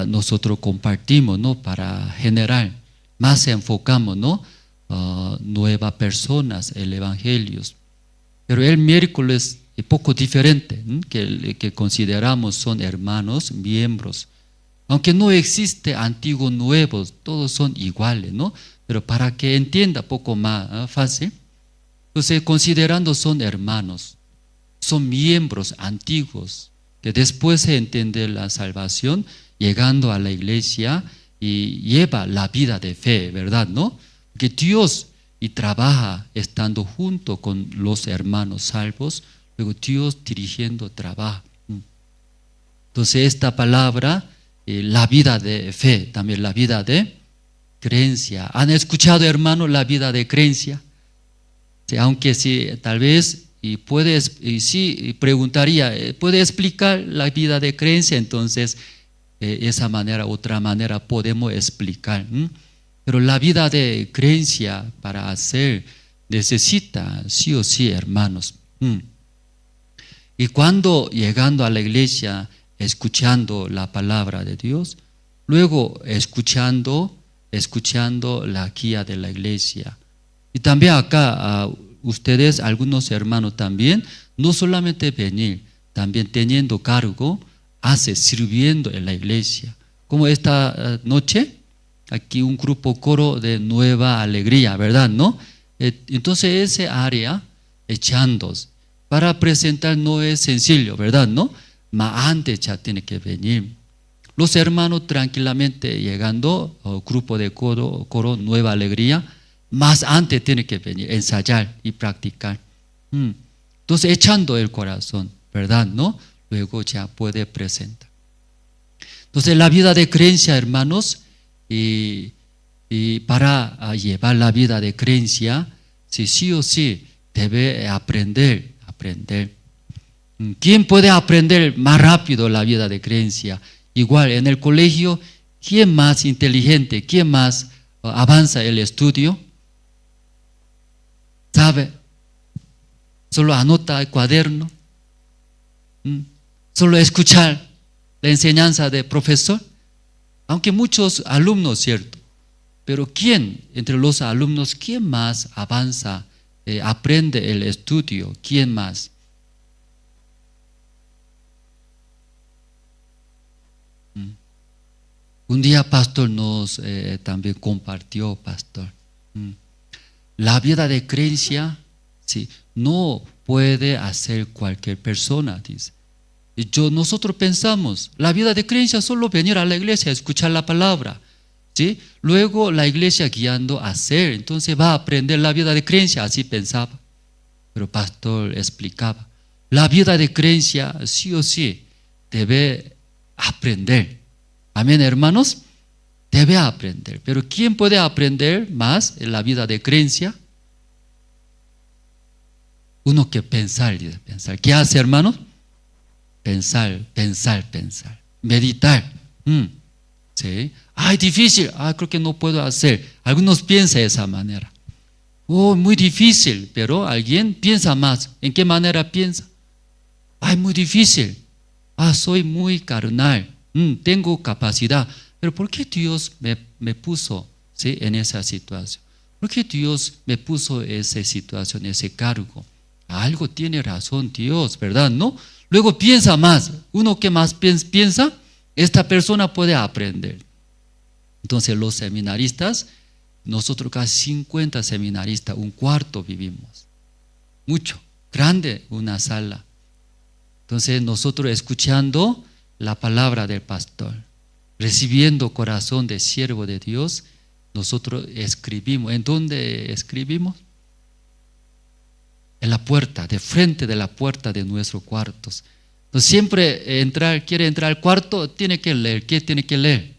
nosotros compartimos, ¿no? Para generar, más enfocamos, ¿no? Nuevas personas, el evangelio. Pero el miércoles es poco diferente, ¿no? que consideramos son hermanos, miembros. Aunque no existe antiguos nuevos, todos son iguales, ¿no? Pero para que entienda poco más fácil, entonces considerando son hermanos, son miembros antiguos, que después se entiende la salvación, llegando a la iglesia y lleva la vida de fe, ¿verdad? ¿No? Que Dios y trabaja estando junto con los hermanos salvos, luego Dios dirigiendo trabaja. Entonces esta palabra, la vida de fe, también la vida de creencia. ¿Han escuchado, hermano, la vida de creencia? Sí, aunque sí, tal vez, sí preguntaría, ¿puede explicar la vida de creencia? Entonces, esa manera, otra manera podemos explicar. Pero la vida de creencia, para hacer, necesita sí o sí, hermanos. Y cuando llegando a la iglesia, escuchando la palabra de Dios, luego escuchando la guía de la iglesia. Y también acá, ustedes, algunos hermanos también, no solamente venir, también teniendo cargo, sirviendo en la iglesia. Como esta noche, aquí un grupo coro de Nueva Alegría, ¿verdad? ¿No? Entonces ese área, echando, para presentar no es sencillo, ¿verdad? ¿No? Mas antes ya tiene que venir. Los hermanos tranquilamente llegando al grupo de coro Nueva Alegría, más antes tiene que venir, ensayar y practicar. Entonces echando el corazón, ¿verdad? ¿No? Luego ya puede presentar. Entonces la vida de creencia, hermanos, y para llevar la vida de creencia, sí o sí debe aprender. ¿Quién puede aprender más rápido la vida de creencia? Igual en el colegio, ¿quién más inteligente? ¿Quién más avanza el estudio? ¿Sabe? Solo anota el cuaderno. Solo escuchar la enseñanza del profesor. Aunque muchos alumnos, ¿cierto? Pero ¿quién entre los alumnos, quién más avanza, aprende el estudio? ¿Quién más? Un día pastor nos también compartió, pastor, la vida de creencia, sí, no puede hacer cualquier persona, dice. Nosotros pensamos, la vida de creencia es solo venir a la iglesia, escuchar la palabra, ¿sí? Luego la iglesia guiando a hacer, entonces va a aprender la vida de creencia, así pensaba. Pero pastor explicaba, la vida de creencia sí o sí debe aprender. Amén, hermanos, debe aprender. Pero ¿quién puede aprender más en la vida de creencia? Uno que pensar. ¿Qué hace, hermanos? Pensar. Meditar. ¿Sí? Ay, difícil. Creo que no puedo hacer. Algunos piensan de esa manera. Muy difícil. Pero alguien piensa más. ¿En qué manera piensa? Ay, muy difícil. Soy muy carnal. Tengo capacidad. Pero ¿por qué Dios me puso, ¿sí?, en esa situación? ¿Por qué Dios me puso esa situación, ese cargo? Algo tiene razón Dios, ¿verdad? ¿No? Luego piensa más. Uno que más piensa, esta persona puede aprender. Entonces los seminaristas, nosotros casi 50 seminaristas, un cuarto vivimos. Mucho, grande una sala. Entonces nosotros escuchando la palabra del pastor, recibiendo corazón de siervo de Dios, nosotros escribimos. ¿En dónde escribimos? En la puerta, de frente de la puerta de nuestros cuartos. Entonces siempre quiere entrar al cuarto, tiene que leer. ¿Qué tiene que leer?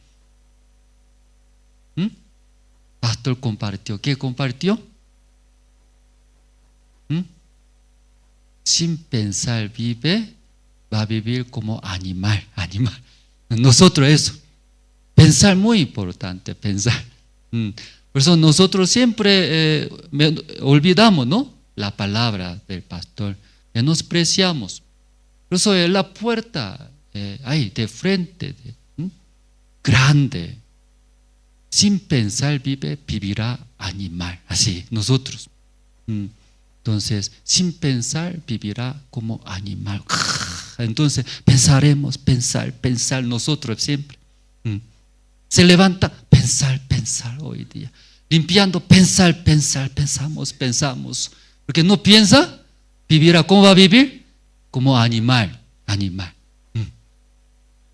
Pastor compartió. ¿Qué compartió? Sin pensar vive, va a vivir como animal. Nosotros eso. Pensar, muy importante, pensar. Por eso nosotros siempre olvidamos, ¿no?, la palabra del pastor. Menospreciamos. Por eso en la puerta, ahí de frente, grande. Sin pensar vivirá animal. Así, nosotros. Entonces, sin pensar vivirá como animal. Entonces, pensaremos, pensar nosotros siempre. Se levanta, pensar hoy día. Limpiando, pensar, pensamos. Porque no piensa, vivirá. ¿Cómo va a vivir? Como animal.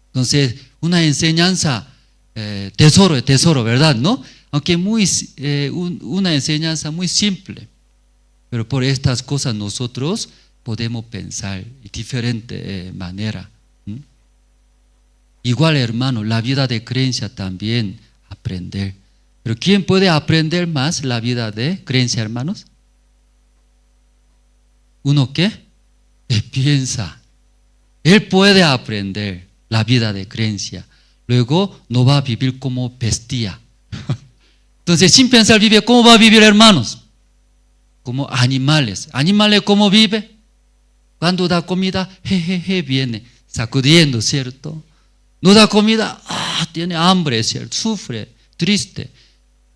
Entonces, una enseñanza, tesoro, ¿verdad? ¿No? Aunque una enseñanza muy simple. Pero por estas cosas nosotros podemos pensar de diferente manera. Igual, hermano, la vida de creencia también aprender. Pero ¿quién puede aprender más la vida de creencia, hermanos? ¿Uno qué? Él piensa. Él puede aprender la vida de creencia. Luego no va a vivir como bestia. Entonces, sin pensar vive, ¿cómo va a vivir, hermanos? como animales. ¿Animales cómo vive? Cuando da comida, jejeje, viene sacudiendo, ¿cierto? No da comida, tiene hambre, ¿cierto? Sufre, triste.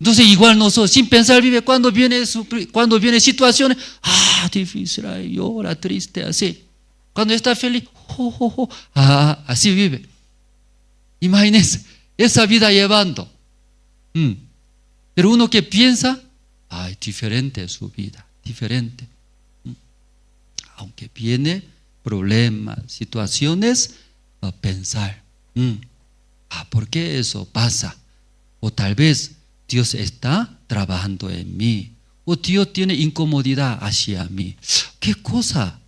Entonces igual nosotros, sin pensar, vive cuando viene situaciones, difícil, llora, triste, así. Cuando está feliz, así vive. Imagínense, esa vida llevando. Pero uno que piensa, diferente es su vida, diferente. Aunque viene problemas, situaciones, a pensar, ¿por qué eso pasa? O tal vez Dios está trabajando en mí, o Dios tiene incomodidad hacia mí. ¿Qué cosa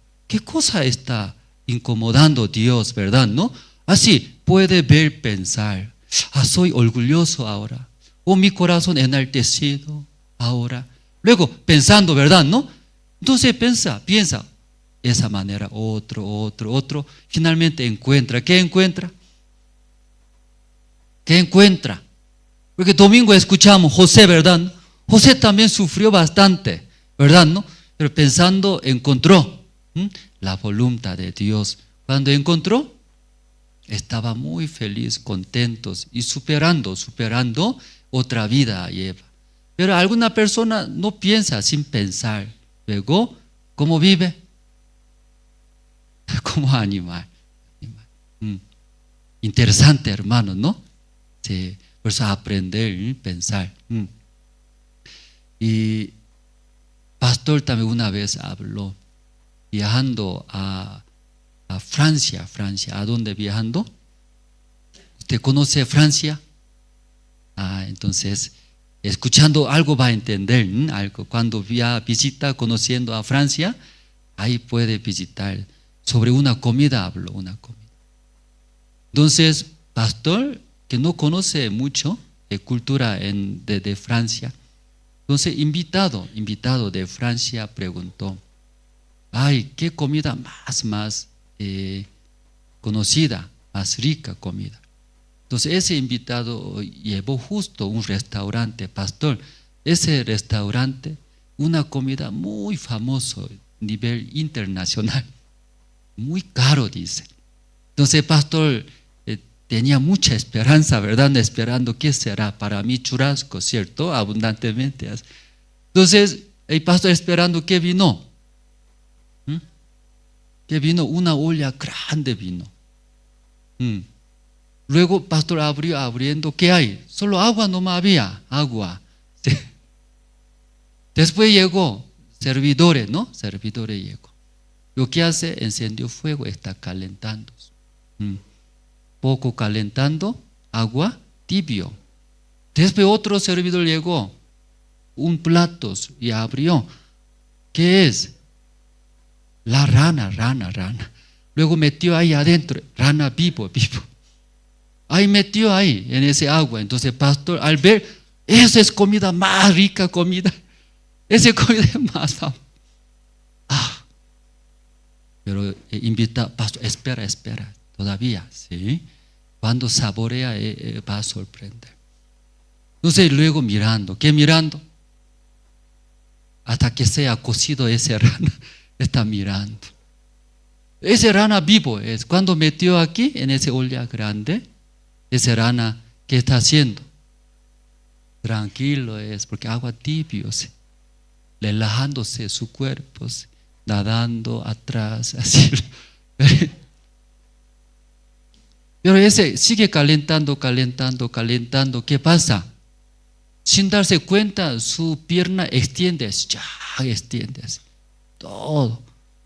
está incomodando Dios, verdad? ¿No? Así puede ver, pensar, soy orgulloso ahora, o mi corazón enaltecido ahora. Luego pensando, ¿verdad? ¿No? Entonces piensa, esa manera, otro, finalmente encuentra. ¿Qué encuentra? Porque domingo escuchamos José, ¿verdad? José también sufrió bastante, ¿verdad? ¿No? Pero pensando, encontró la voluntad de Dios. Cuando encontró, estaba muy feliz, contentos y superando otra vida lleva. Pero alguna persona no piensa sin pensar. Luego, ¿cómo vive? Como animal. Interesante, hermano, ¿no? Sí, por eso aprender y pensar. Y pastor también una vez habló, viajando a Francia. ¿A dónde viajando? ¿Usted conoce Francia? Entonces, escuchando algo va a entender, algo. Cuando visita, conociendo a Francia, ahí puede visitar. Sobre una comida habló, una comida. Entonces, pastor que no conoce mucho de cultura de Francia, entonces invitado de Francia preguntó, ¿qué comida más conocida, más rica comida? Entonces ese invitado llevó justo un restaurante, pastor. Ese restaurante, una comida muy famoso, nivel internacional, muy caro, dice. Entonces pastor tenía mucha esperanza, ¿verdad? Esperando, ¿qué será? Para mí churrasco, ¿cierto? Abundantemente. Entonces el pastor esperando, ¿qué vino? ¿Qué vino? Una olla grande vino. Luego pastor abriendo, ¿qué hay? Solo agua nomás había, agua. Sí. Después llegó servidores, ¿no? Servidores llegó. Lo que hace, encendió fuego, está calentando. Poco calentando, agua tibio. Después otro servidor llegó, un plato y abrió. ¿Qué es? La rana. Luego metió ahí adentro, rana vivo. Ahí metió ahí, en ese agua. Entonces pastor, al ver, esa es comida más rica, comida. Esa comida es más famosa. Pero invita, pastor, espera, todavía, ¿sí? Cuando saborea, va a sorprender. Entonces luego mirando, ¿qué mirando? Hasta que sea cocido ese rana, está mirando. Ese rana vivo es, cuando metió aquí, en ese olla grande, ese rana, ¿qué está haciendo? Tranquilo es, porque agua tibio, ¿sí? Relajándose su cuerpo, ¿sí? Nadando atrás, así. Pero ese sigue calentando. ¿Qué pasa? Sin darse cuenta, su pierna extiende todo,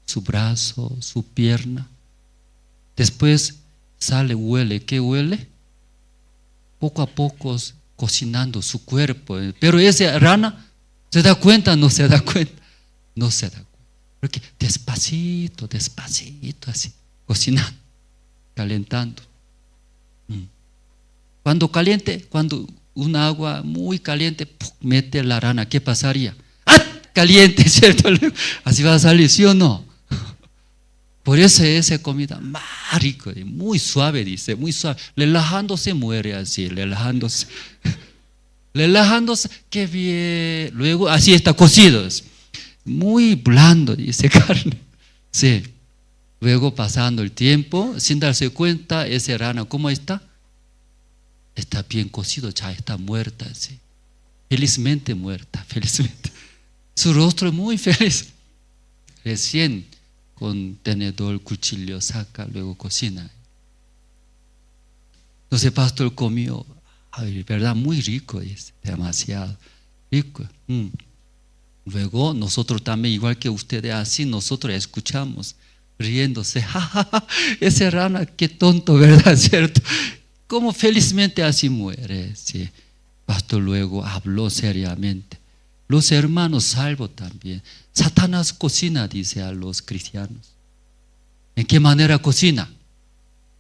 su brazo, su pierna. Después sale, huele. ¿Qué huele? Poco a poco cocinando su cuerpo. Pero esa rana, ¿se da cuenta? No se da cuenta. No se da cuenta. Porque despacito, así, cocinando, calentando. Cuando una agua muy caliente, mete la rana, ¿qué pasaría? Caliente, ¿cierto? Así va a salir, ¿sí o no? Por eso esa comida más rica, muy suave, dice, muy suave. Relajándose muere así, relajándose, qué bien. Luego así está cocido. muy blando, dice carne. Sí. Luego pasando el tiempo, sin darse cuenta, esa rana, ¿cómo está? Está bien cocido, ya está muerta, sí. Felizmente muerta, felizmente. Su rostro es muy feliz. Recién con tenedor, cuchillo saca, luego cocina. Entonces el pastor comió, ay, verdad, muy rico, es demasiado rico. Luego nosotros también, igual que ustedes, así nosotros escuchamos, riéndose, ese rana, qué tonto, ¿verdad? ¿Cierto? Como felizmente así muere. Sí. Pastor luego habló seriamente. Los hermanos salvos también. Satanás cocina, dice a los cristianos. ¿En qué manera cocina?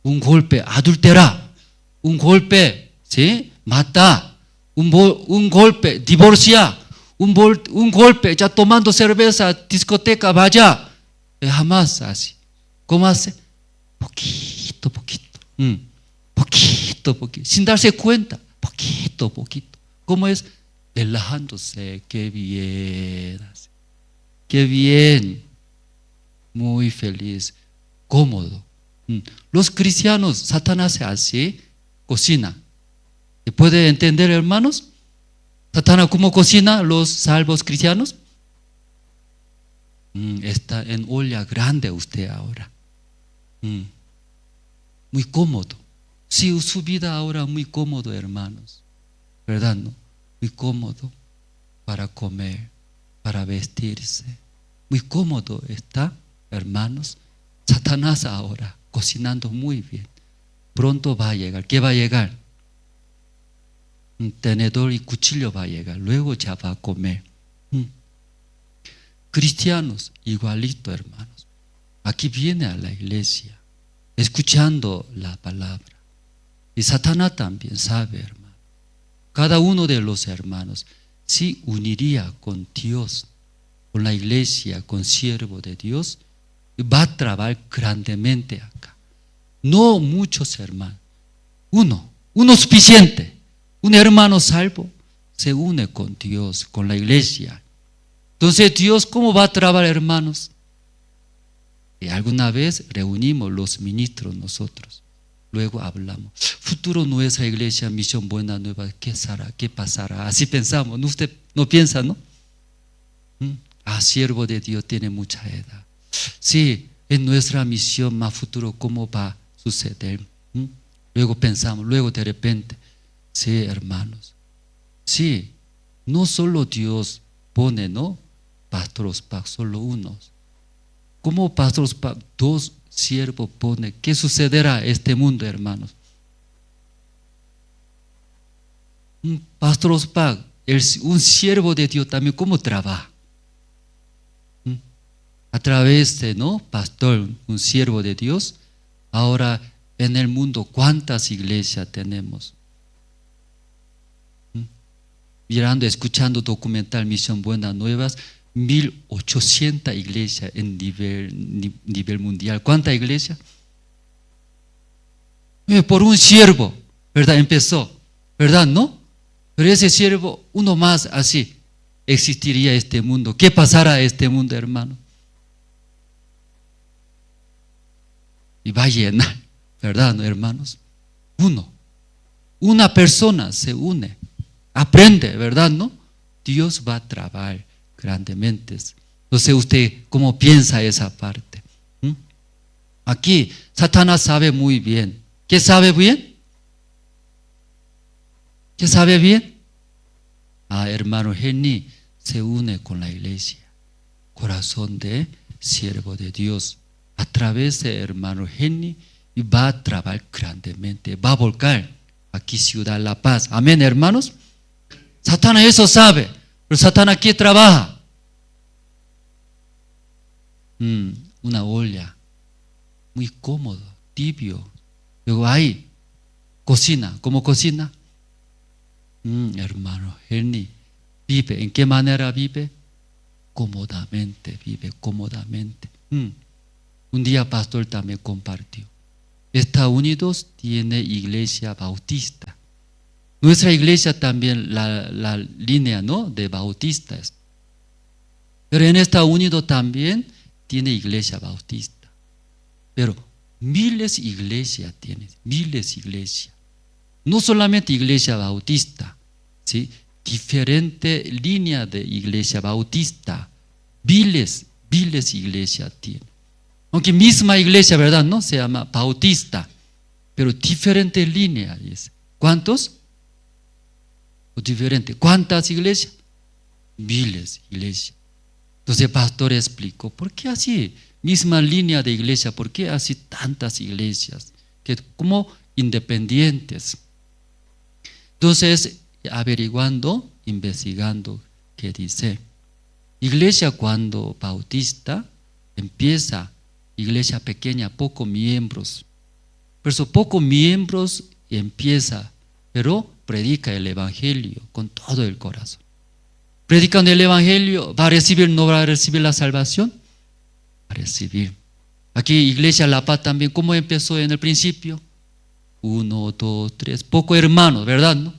Un golpe, adultera. Un golpe, ¿sí? Mata. Un golpe, divorcia. Un golpe, ya tomando cerveza, discoteca, vaya. Jamás así. ¿Cómo hace? Poquito, poquito. Poquito. Sin darse cuenta. Poquito. ¿Cómo es? Relajándose. Qué bien. Qué bien. Muy feliz. Cómodo. Los cristianos, Satanás así cocina. ¿Se puede entender, hermanos? Satanás, ¿cómo cocina los salvos cristianos? Está en olla grande usted ahora. Muy cómodo. Sí, su vida ahora muy cómodo, hermanos. ¿Verdad, no? Muy cómodo para comer, para vestirse. Muy cómodo está, hermanos. Satanás ahora cocinando muy bien. Pronto va a llegar. ¿Qué va a llegar? Un tenedor y cuchillo va a llegar. Luego ya va a comer. Cristianos, igualito, hermanos. Aquí viene a la iglesia, escuchando la palabra. Y Satanás también sabe, hermano. Cada uno de los hermanos si uniría con Dios, con la iglesia, con siervo de Dios, va a trabajar grandemente acá. No muchos hermanos. Uno suficiente. Un hermano salvo se une con Dios, con la iglesia. Entonces Dios, ¿cómo va a trabajar, hermanos? Y alguna vez reunimos los ministros nosotros. Luego hablamos. Futuro nuestra iglesia, Misión Buena Nueva, ¿qué será? ¿Qué pasará? Así pensamos. ¿No? Usted no piensa, ¿no? Siervo de Dios tiene mucha edad. Sí, en nuestra misión más futuro, ¿cómo va a suceder? Luego pensamos, luego de repente, sí, hermanos. Sí, no solo Dios pone, ¿no? Pastores solo unos. ¿Cómo pastores dos siervos pone? ¿Qué sucederá en este mundo, hermanos? Un pastor, un siervo de Dios también, ¿cómo trabaja? A través de, ¿no? Pastor, un siervo de Dios. Ahora en el mundo, ¿cuántas iglesias tenemos? Mirando, escuchando documental Misión Buenas Nuevas, 1800 iglesias en nivel mundial. ¿Cuántas iglesias? Por un siervo, ¿verdad? Empezó, ¿verdad? ¿No? Pero ese siervo, uno más así, existiría este mundo. ¿Qué pasará a este mundo, hermano? Y va a llenar, ¿verdad, no, hermanos? Una persona se une, aprende, ¿verdad, no? Dios va a trabajar grandemente. No sé usted cómo piensa esa parte. Aquí Satanás sabe muy bien. ¿Qué sabe bien? ¿Qué sabe bien? Hermano Henry se une con la iglesia. Corazón de siervo de Dios. A través de hermano Henry va a trabajar grandemente. Va a volcar aquí Ciudad La Paz. Amén, hermanos. Satanás eso sabe. Pero Satanás ¿qué trabaja? Una olla muy cómodo, tibio. Luego ahí cocina. ¿Cómo cocina? Hermano Henry vive. ¿En qué manera vive? Cómodamente, vive cómodamente. Un día pastor también compartió. Estados Unidos tiene iglesia bautista. Nuestra iglesia también la línea, ¿no? De bautistas. Pero en Estados Unidos también tiene iglesia bautista. Pero miles de iglesias tiene, miles de iglesias. No solamente iglesia bautista, ¿sí? Diferente línea de iglesia bautista. Miles de iglesias tiene. Aunque misma iglesia, ¿verdad? No se llama bautista, pero diferente línea. ¿Cuántos? O diferente. ¿Cuántas iglesias? Miles de iglesias. Entonces el pastor explicó, ¿por qué así? Misma línea de iglesia, ¿por qué así tantas iglesias? Que como independientes. Entonces, averiguando, investigando, ¿qué dice? Iglesia cuando bautista empieza, iglesia pequeña, pocos miembros. Por eso pocos miembros empieza, pero predica el evangelio con todo el corazón. Predicando el evangelio, ¿va a recibir, no va a recibir la salvación? Va a recibir. Aquí Iglesia La Paz también, ¿cómo empezó en el principio? 1, 2, 3, pocos hermanos, ¿verdad? ¿No?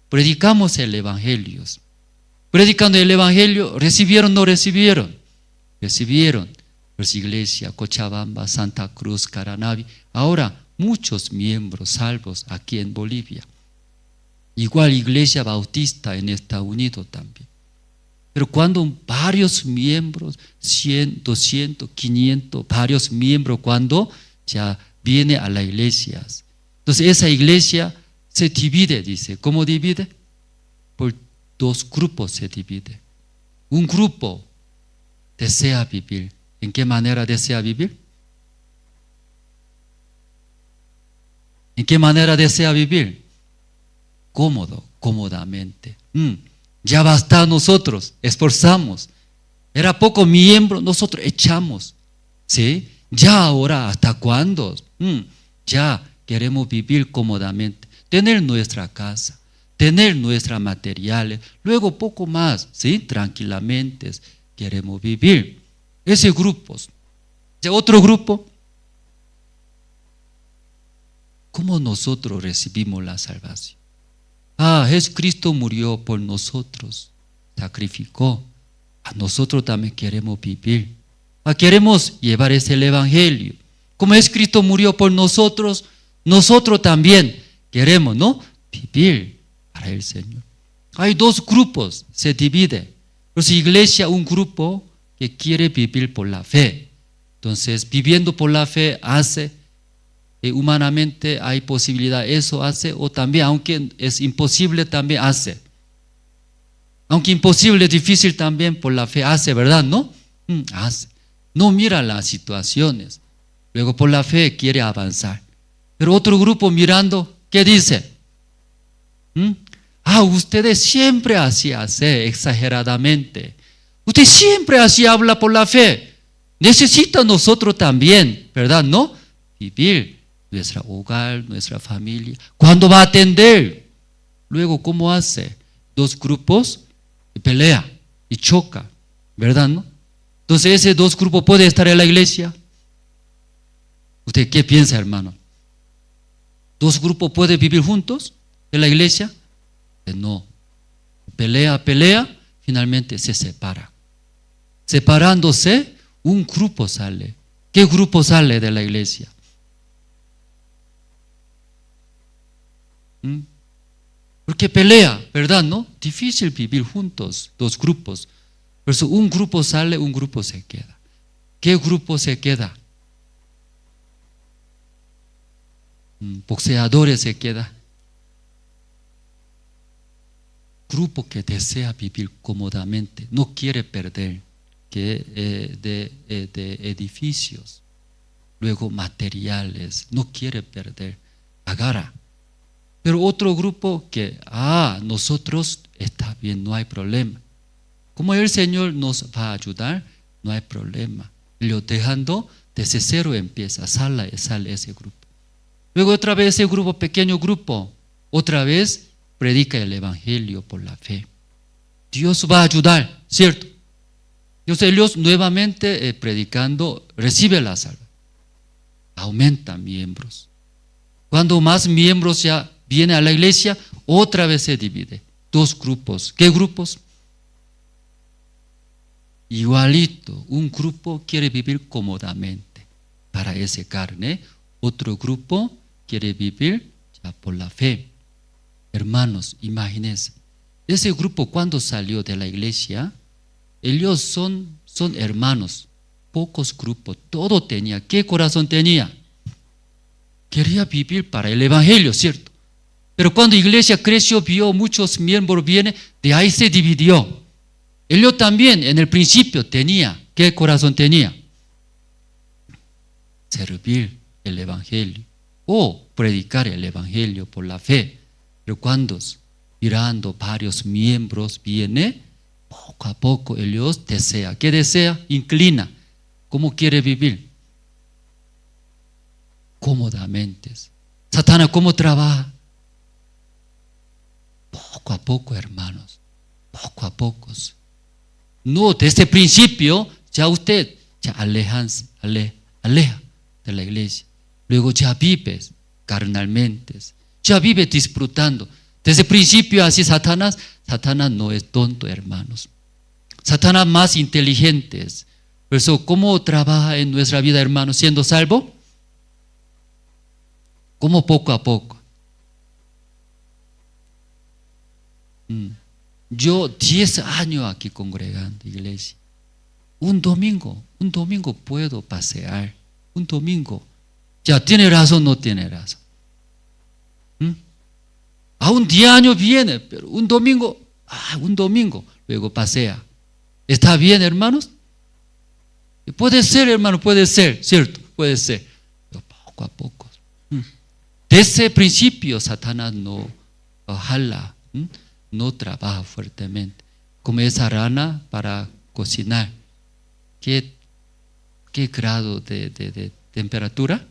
Predicamos el evangelio. Predicando el evangelio, ¿recibieron o no recibieron? Recibieron. Pues Iglesia Cochabamba, Santa Cruz, Caranavi, ahora muchos miembros salvos aquí en Bolivia. Igual Iglesia Bautista en Estados Unidos también. Pero cuando varios miembros, 100, 200, 500, varios miembros, cuando ya viene a la iglesia. Entonces esa iglesia se divide, dice. ¿Cómo divide? Por dos grupos se divide. Un grupo desea vivir. ¿En qué manera desea vivir? ¿En qué manera desea vivir? Cómodamente. Ya basta nosotros, esforzamos. Era poco miembro, nosotros echamos. ¿Sí? Ya ahora, ¿hasta cuándo? Ya queremos vivir cómodamente, tener nuestra casa, tener nuestros materiales, luego poco más, ¿sí? Tranquilamente queremos vivir. Ese grupo. Otro grupo, ¿cómo nosotros recibimos la salvación? Jesucristo murió por nosotros, sacrificó. A nosotros también queremos vivir. Queremos llevar ese evangelio. Como Jesucristo murió por nosotros, nosotros también queremos, ¿no? Vivir para el Señor. Hay dos grupos, se divide. Pues iglesia, un grupo que quiere vivir por la fe. Entonces, viviendo por la fe hace. Humanamente hay posibilidad, eso hace, o también, aunque es imposible, también hace. Aunque imposible, difícil también, por la fe hace, ¿verdad? ¿No? Hace. No mira las situaciones. Luego por la fe quiere avanzar. Pero otro grupo mirando, ¿qué dice? Ustedes siempre así hacen, exageradamente. Usted siempre así habla por la fe. Necesita nosotros también, ¿verdad? ¿No? Vivir nuestro hogar, nuestra familia. ¿Cuándo va a atender? Luego, ¿cómo hace? Dos grupos pelea y choca, ¿verdad? ¿No? Entonces, ¿ese dos grupos puede estar en la iglesia? ¿Usted qué piensa, hermano? ¿Dos grupos pueden vivir juntos en la iglesia? No. Pelea, finalmente se separa. Separándose, un grupo sale. ¿Qué grupo sale de la iglesia? Porque pelea, ¿verdad? ¿No? Difícil vivir juntos, dos grupos. Por eso un grupo sale, un grupo se queda. ¿Qué grupo se queda? Boxeadores se queda. Grupo que desea vivir cómodamente, no quiere perder, que de edificios, luego materiales, no quiere perder, agarra. Pero otro grupo que, nosotros está bien, no hay problema. Como el Señor nos va a ayudar, no hay problema. Lo dejando, desde cero empieza, sale ese grupo. Luego otra vez ese grupo, pequeño grupo, otra vez predica el evangelio por la fe. Dios va a ayudar, ¿cierto? Dios nuevamente predicando, recibe la salvación. Aumenta miembros. Cuando más miembros ya viene a la iglesia, otra vez se divide. Dos grupos. ¿Qué grupos? igualito. Un grupo quiere vivir cómodamente para esa carne, otro grupo quiere vivir ya por la fe. Hermanos, imagínense, ese grupo cuando salió de la iglesia, ellos son hermanos, pocos grupos, todo tenía. ¿Qué corazón tenía? Quería vivir para el evangelio, ¿cierto? Pero cuando la iglesia creció, vio muchos miembros vienen, de ahí se dividió. Ellos también en el principio tenía, ¿qué corazón tenía? Servir el evangelio o predicar el evangelio por la fe. Pero cuando mirando varios miembros viene, poco a poco ellos desea. ¿Qué desea? Inclina. ¿Cómo quiere vivir? Cómodamente. Satanás, ¿cómo trabaja? Poco a poco, hermanos. Poco a poco. No, desde el principio, ya usted ya aleja de la iglesia. Luego ya vives carnalmente. Ya vive disfrutando. Desde el principio así Satanás no es tonto, hermanos. Satanás más inteligente. Por eso, ¿cómo trabaja en nuestra vida, hermanos, siendo salvo? ¿Cómo poco a poco? Yo 10 años aquí congregando iglesia. Un domingo puedo pasear. Un domingo. Ya tiene razón, no tiene razón. Aún 10 años viene, pero un domingo, luego pasea. ¿Está bien, hermanos? Puede ser, hermano, puede ser, ¿cierto? Puede ser. Pero poco a poco. Desde el principio, Satanás no jala, no trabaja fuertemente. Como esa rana para cocinar. ¿Qué grado de temperatura?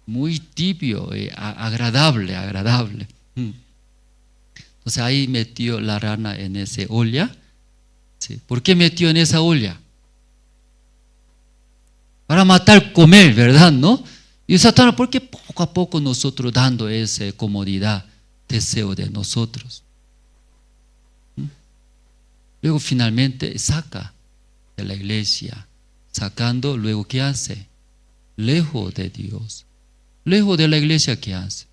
Muy tibio, agradable. Entonces ahí metió la rana en esa olla. ¿Sí? ¿Por qué metió en esa olla? Para matar, comer, ¿verdad? ¿No? Y Satanás, ¿por qué poco a poco nosotros dando esa comodidad, deseo de nosotros? Luego finalmente saca de la iglesia, sacando, luego ¿qué hace? Lejos de Dios. Lejos de la iglesia, ¿qué hace?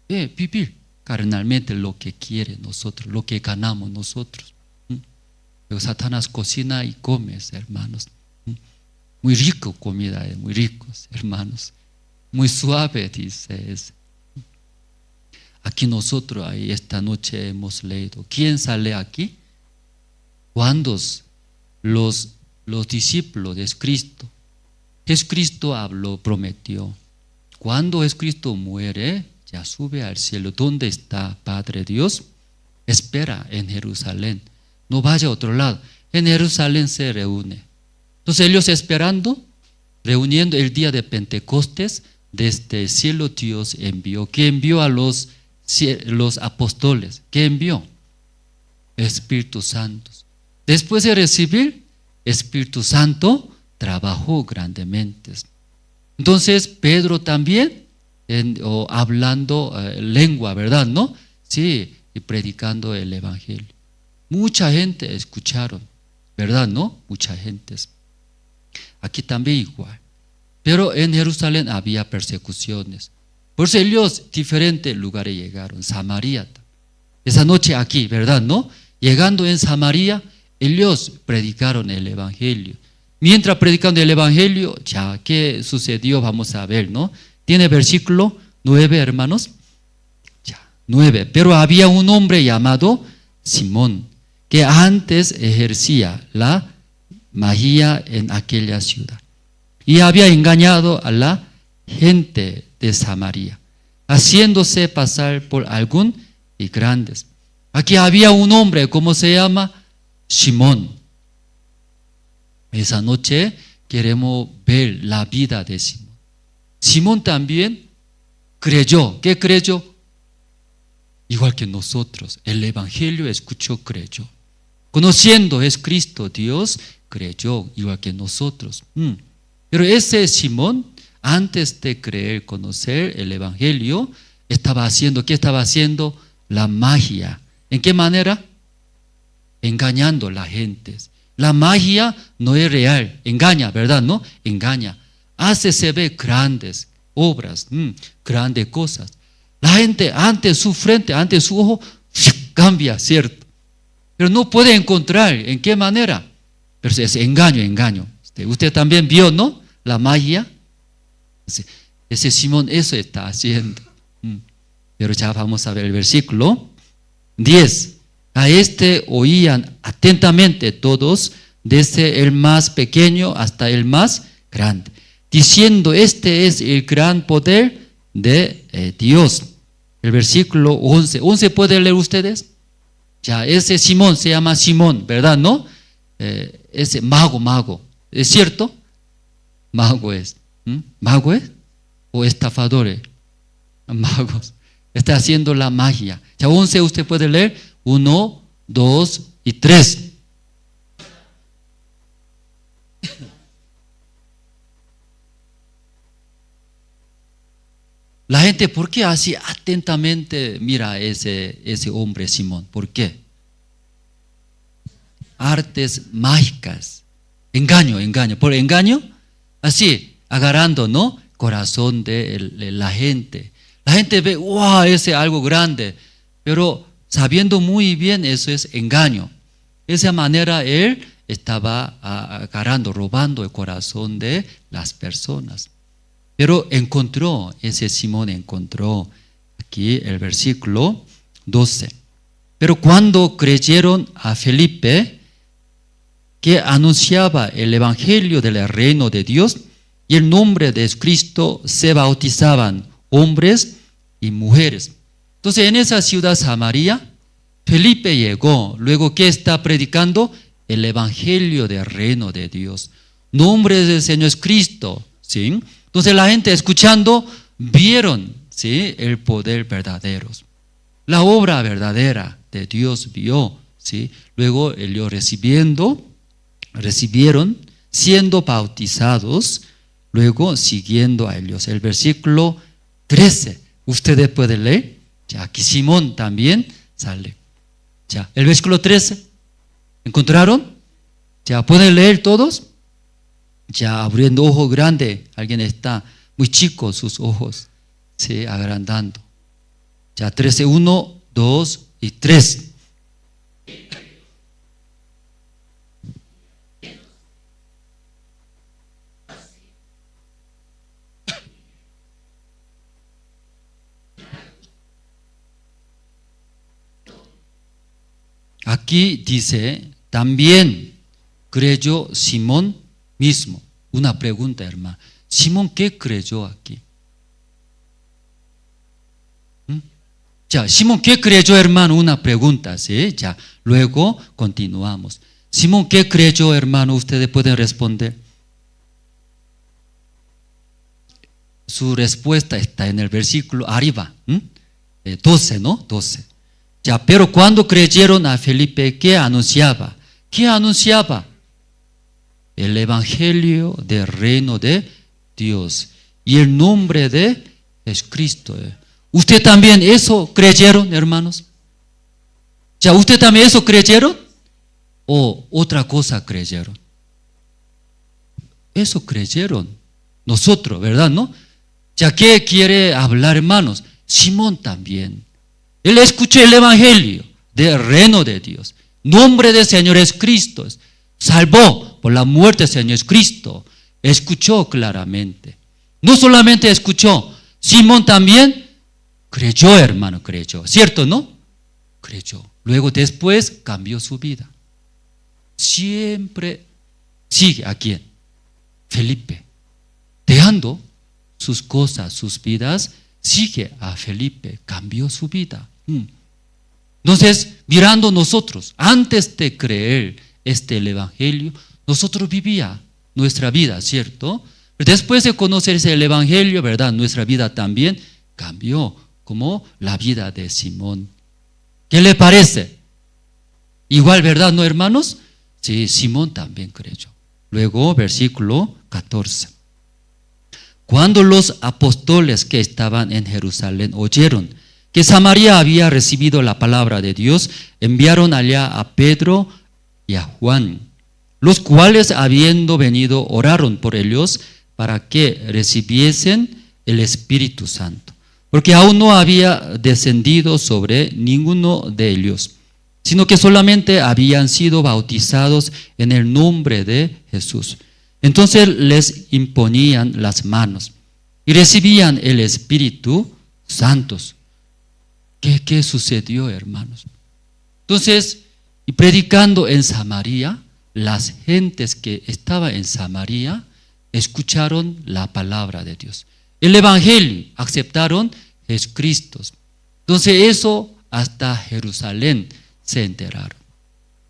Vivir carnalmente lo que quiere nosotros, lo que ganamos nosotros. Luego Satanás cocina y come, hermanos. Muy rico comida, muy ricos, hermanos. Muy suave, dice. Aquí nosotros, ahí esta noche hemos leído. ¿Quién sale aquí? Cuando los discípulos de Cristo. Jesucristo habló, prometió. Cuando Jesucristo muere, ya sube al cielo. ¿Dónde está Padre Dios? Espera en Jerusalén. No vaya a otro lado. En Jerusalén se reúne. Entonces ellos esperando, reuniendo el día de Pentecostés, desde el cielo Dios envió. ¿Qué envió a los apóstoles? ¿Qué envió? Espíritu Santo. Después de recibir Espíritu Santo, trabajó grandemente. Entonces Pedro también, hablando lengua, ¿verdad? ¿No? Sí, y predicando el evangelio. Mucha gente escucharon, ¿verdad? ¿No? Mucha gente. Aquí también igual. Pero en Jerusalén había persecuciones. Por eso ellos diferentes lugares llegaron. Samaria. Esa noche aquí, ¿verdad? ¿No? Llegando en Samaria, ellos predicaron el evangelio. Mientras predicando el evangelio, ya, ¿qué sucedió? Vamos a ver, ¿no? Tiene versículo 9, hermanos. Ya, 9. Pero había un hombre llamado Simón, que antes ejercía la magia en aquella ciudad. Y había engañado a la gente de Samaria, haciéndose pasar por algún y grandes. Aquí había un hombre, ¿cómo se llama? Simón. Esa noche queremos ver la vida de Simón. Simón también creyó. ¿Qué creyó? Igual que nosotros. El evangelio escuchó, creyó. Conociendo es Cristo, Dios, creyó igual que nosotros. Pero ese Simón, antes de creer, conocer el evangelio, estaba haciendo, ¿qué estaba haciendo? La magia. ¿En qué manera? engañando a la gente. La magia no es real, engaña, ¿verdad? ¿No? Engaña. Hace se ve grandes obras, grandes cosas. La gente ante su frente, ante su ojo, cambia, ¿cierto? Pero no puede encontrar en qué manera. Pero es engaño, engaño. Usted también vio, ¿no? La magia. Ese Simón eso está haciendo. Pero ya vamos a ver el versículo 10. A este oían atentamente todos, desde el más pequeño hasta el más grande, diciendo: este es el gran poder de Dios. El versículo 11. ¿11 pueden leer ustedes? Ya, ese Simón se llama Simón, ¿verdad? ¿No? Ese mago. ¿Es cierto? Mago es. ¿Mago es? ¿O estafadores? Magos. Está haciendo la magia. Ya, 11 usted puede leer. 1, 2 y 3. La gente, ¿por qué así atentamente mira a ese hombre Simón? ¿Por qué? Artes mágicas. Engaño. Por engaño, así, agarrando, ¿no? Corazón de la gente. La gente ve, wow, ese es algo grande. Pero sabiendo muy bien eso es engaño. De esa manera él estaba agarrando, robando el corazón de las personas. Pero ese Simón encontró aquí el versículo 12. Pero cuando creyeron a Felipe, que anunciaba el evangelio del reino de Dios y el nombre de Cristo, se bautizaban hombres y mujeres. Entonces en esa ciudad Samaria, Felipe llegó. Luego, ¿qué está predicando? El evangelio del reino de Dios. Nombre del Señor es Cristo, ¿sí? Entonces la gente escuchando vieron, ¿sí?, el poder verdadero. La obra verdadera de Dios vio, ¿sí? Luego ellos recibieron, siendo bautizados, luego siguiendo a ellos. El versículo 13, ustedes pueden leer. Ya, aquí Simón también sale. Ya, el versículo 13, ¿encontraron? Ya, ¿pueden leer todos? Ya, abriendo ojo grande, alguien está muy chico sus ojos, ¿sí?, agrandando. Ya, 13, 1, 2 y 3. Aquí dice, también creyó Simón mismo. Una pregunta, hermano. Simón, ¿qué creyó aquí? Ya, Simón, ¿qué creyó, hermano? Una pregunta, ¿sí? Ya, luego continuamos. Simón, ¿qué creyó, hermano? Ustedes pueden responder. Su respuesta está en el versículo arriba, 12, ¿no? 12. Ya, pero cuando creyeron a Felipe, ¿qué anunciaba? ¿Qué anunciaba? El evangelio del reino de Dios y el nombre de Jesucristo. ¿Usted también eso creyeron, hermanos? ¿Ya usted también eso creyeron? ¿O otra cosa creyeron? Eso creyeron nosotros, ¿verdad? ¿No? ¿Ya qué quiere hablar, hermanos? Simón también. Él escuchó el evangelio del reino de Dios. Nombre del Señor es Cristo. Salvó por la muerte del Señor es Cristo. Escuchó claramente. No solamente escuchó, Simón también creyó, hermano, creyó. ¿Cierto, no? Creyó. Luego después cambió su vida. Siempre sigue a quién? Felipe. Dejando sus cosas, sus vidas, sigue a Felipe. Cambió su vida. Entonces, mirando nosotros, antes de creer el evangelio, nosotros vivía nuestra vida, ¿cierto? Pero después de conocer el evangelio, ¿verdad? Nuestra vida también cambió, como la vida de Simón. ¿Qué le parece? Igual, ¿verdad, no, hermanos? Sí, Simón también creyó. Luego, versículo 14. Cuando los apóstoles que estaban en Jerusalén oyeron que Samaria había recibido la palabra de Dios, enviaron allá a Pedro y a Juan, los cuales, habiendo venido, oraron por ellos para que recibiesen el Espíritu Santo, porque aún no había descendido sobre ninguno de ellos, sino que solamente habían sido bautizados en el nombre de Jesús. Entonces les imponían las manos y recibían el Espíritu Santo. ¿Qué sucedió, hermanos? Entonces, y predicando en Samaria, las gentes que estaban en Samaria escucharon la palabra de Dios. El Evangelio, aceptaron Jesucristo. Entonces eso hasta Jerusalén se enteraron.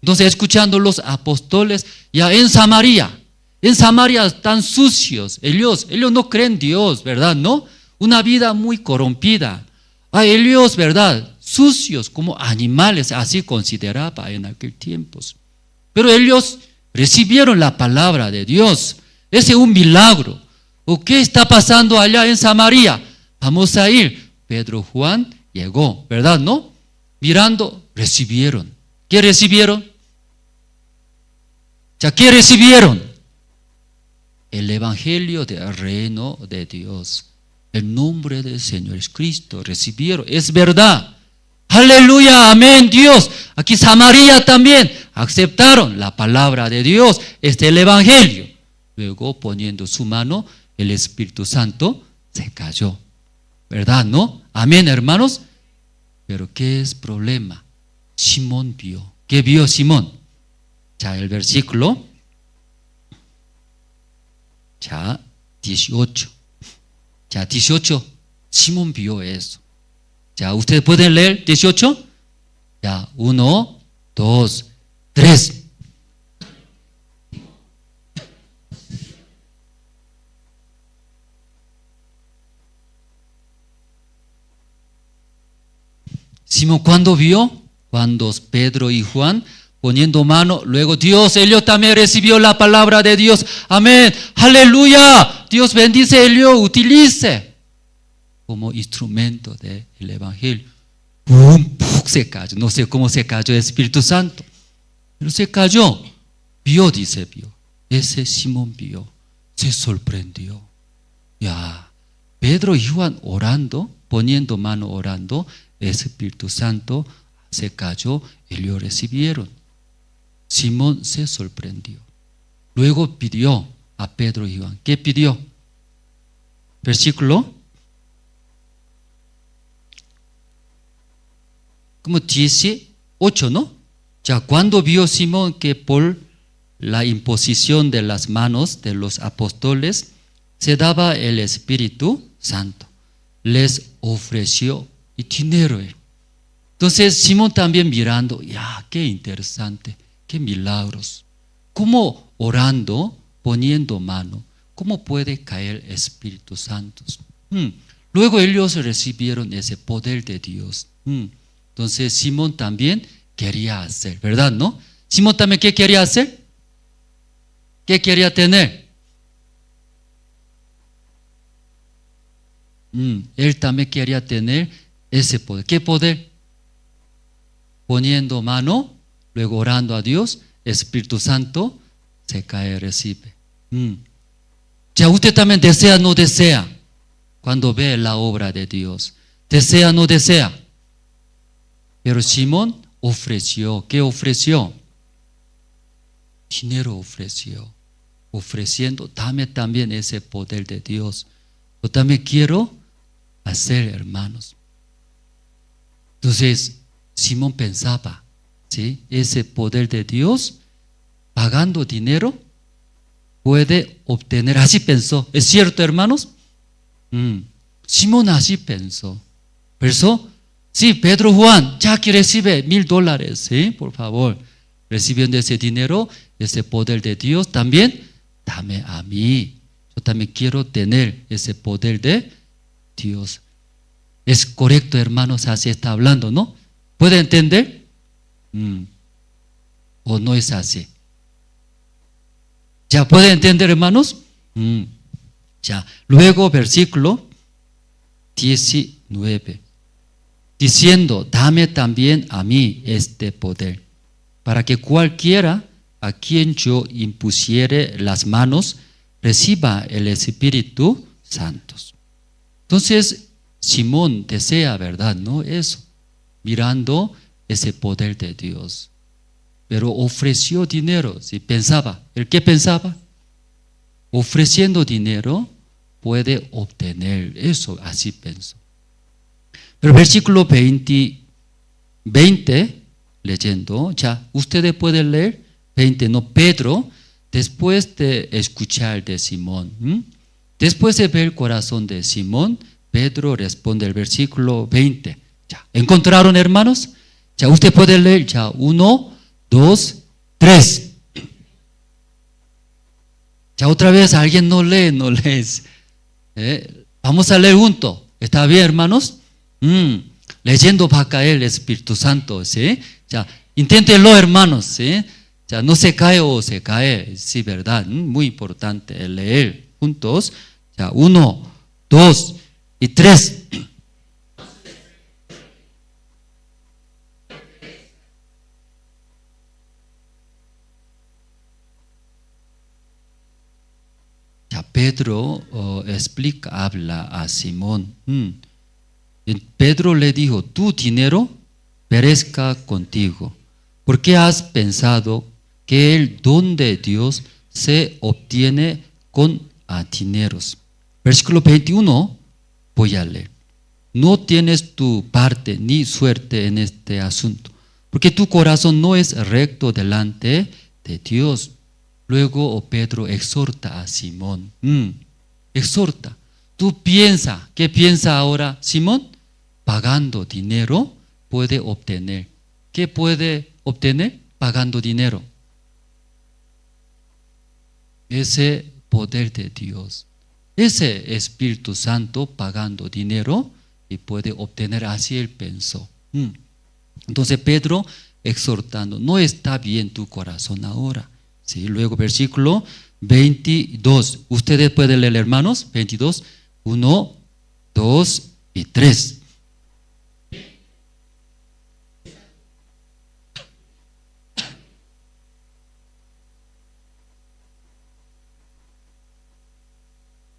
Entonces escuchando los apóstoles ya en Samaria están sucios, ellos no creen Dios, ¿verdad? ¿No? Una vida muy corrompida. Ellos, ¿verdad? Sucios como animales, así consideraba en aquel tiempo. Pero ellos recibieron la palabra de Dios. Ese es un milagro. ¿O qué está pasando allá en Samaria? Vamos a ir. Pedro, Juan llegó, ¿verdad? ¿No? Mirando, recibieron. ¿Qué recibieron? ¿Qué recibieron? El Evangelio del reino de Dios. El nombre del Señor es Cristo. Recibieron. Es verdad. Aleluya, amén, Dios. Aquí Samaria también aceptaron la palabra de Dios. Este es el Evangelio. Luego poniendo su mano, el Espíritu Santo se cayó. ¿Verdad, no? Amén, hermanos. Pero ¿qué es problema? Simón vio. ¿Qué vio Simón? El versículo 18. 18. Simón vio eso. ¿Ustedes pueden leer 18? 1, 2, 3. Simón, ¿cuándo vio? Cuando Pedro y Juan poniendo mano, luego Dios, ellos también recibió la palabra de Dios. Amén, aleluya. Dios bendice, ellos utilice como instrumento del Evangelio. ¡Pum! Se cayó. No sé cómo se cayó el Espíritu Santo, pero se cayó. Vio, dice, vio. Ese Simón vio, se sorprendió. Pedro y Juan orando, poniendo mano orando, el Espíritu Santo se cayó, ellos recibieron. Simón se sorprendió. Luego pidió a Pedro y Juan. ¿Qué pidió? Versículo como 18, ¿no? Cuando vio Simón que por la imposición de las manos de los apóstoles se daba el Espíritu Santo, les ofreció y dinero. Entonces Simón también mirando, qué interesante, qué milagros. ¿Cómo orando, poniendo mano, cómo puede caer el Espíritu Santo? Luego ellos recibieron ese poder de Dios. Entonces Simón también quería hacer, ¿verdad? ¿No? Simón también, ¿qué quería hacer? ¿Qué quería tener? Él también quería tener ese poder. ¿Qué poder? Poniendo mano, luego orando a Dios, Espíritu Santo se cae, recibe. Usted también desea, no desea, cuando ve la obra de Dios. Desea, no desea. Pero Simón ofreció. ¿Qué ofreció? Dinero ofreció. Ofreciendo, dame también ese poder de Dios. Yo también quiero hacer, hermanos. Entonces, Simón pensaba, ¿sí? Ese poder de Dios, pagando dinero, puede obtener. Así pensó. ¿Es cierto, hermanos? Simón así pensó. Pensó, sí, Pedro, Juan, que recibe $1,000, ¿sí? Por favor, recibiendo ese dinero, ese poder de Dios, también dame a mí. Yo también quiero tener ese poder de Dios. Es correcto, hermanos, así está hablando, ¿no? ¿Puede entender? ¿O no es así? ¿Puede entender, hermanos? Luego versículo 19. diciendo, dame también a mí este poder, para que cualquiera a quien yo impusiere las manos reciba el Espíritu Santo. Entonces, Simón desea, ¿verdad? ¿No? Eso, mirando ese poder de Dios. Pero ofreció dinero, ¿sí? Pensaba, ¿el qué pensaba? Ofreciendo dinero puede obtener eso, así pensó. Pero versículo 20, leyendo, ya, ustedes pueden leer, 20, no, Pedro, después de escuchar de Simón, después de ver el corazón de Simón, Pedro responde el versículo 20. Ya, ¿encontraron, hermanos? Ya, usted puede leer, ya, 1, 2, 3. Ya otra vez alguien no lee. Vamos a leer juntos. ¿Está bien, hermanos? Leyendo va a caer el Espíritu Santo, ¿sí? Ya, inténtenlo, hermanos, ¿sí? Ya, no se cae o se cae, sí, ¿verdad? Muy importante leer juntos. Ya, 1, 2 y 3. Ya, Pedro habla a Simón. Pedro le dijo, tu dinero perezca contigo, porque has pensado que el don de Dios se obtiene con dineros. Versículo 21, voy a leer. No tienes tu parte ni suerte en este asunto, porque tu corazón no es recto delante de Dios. Luego Pedro exhorta a Simón. Exhorta. Tú piensa, ¿qué piensa ahora Simón? Pagando dinero puede obtener. ¿Qué puede obtener? Pagando dinero. Ese poder de Dios, ese Espíritu Santo pagando dinero y puede obtener, así él pensó. Entonces Pedro exhortando, no está bien tu corazón ahora. ¿Sí? Luego versículo 22, ustedes pueden leer, hermanos, 22, 1, 2 y 3.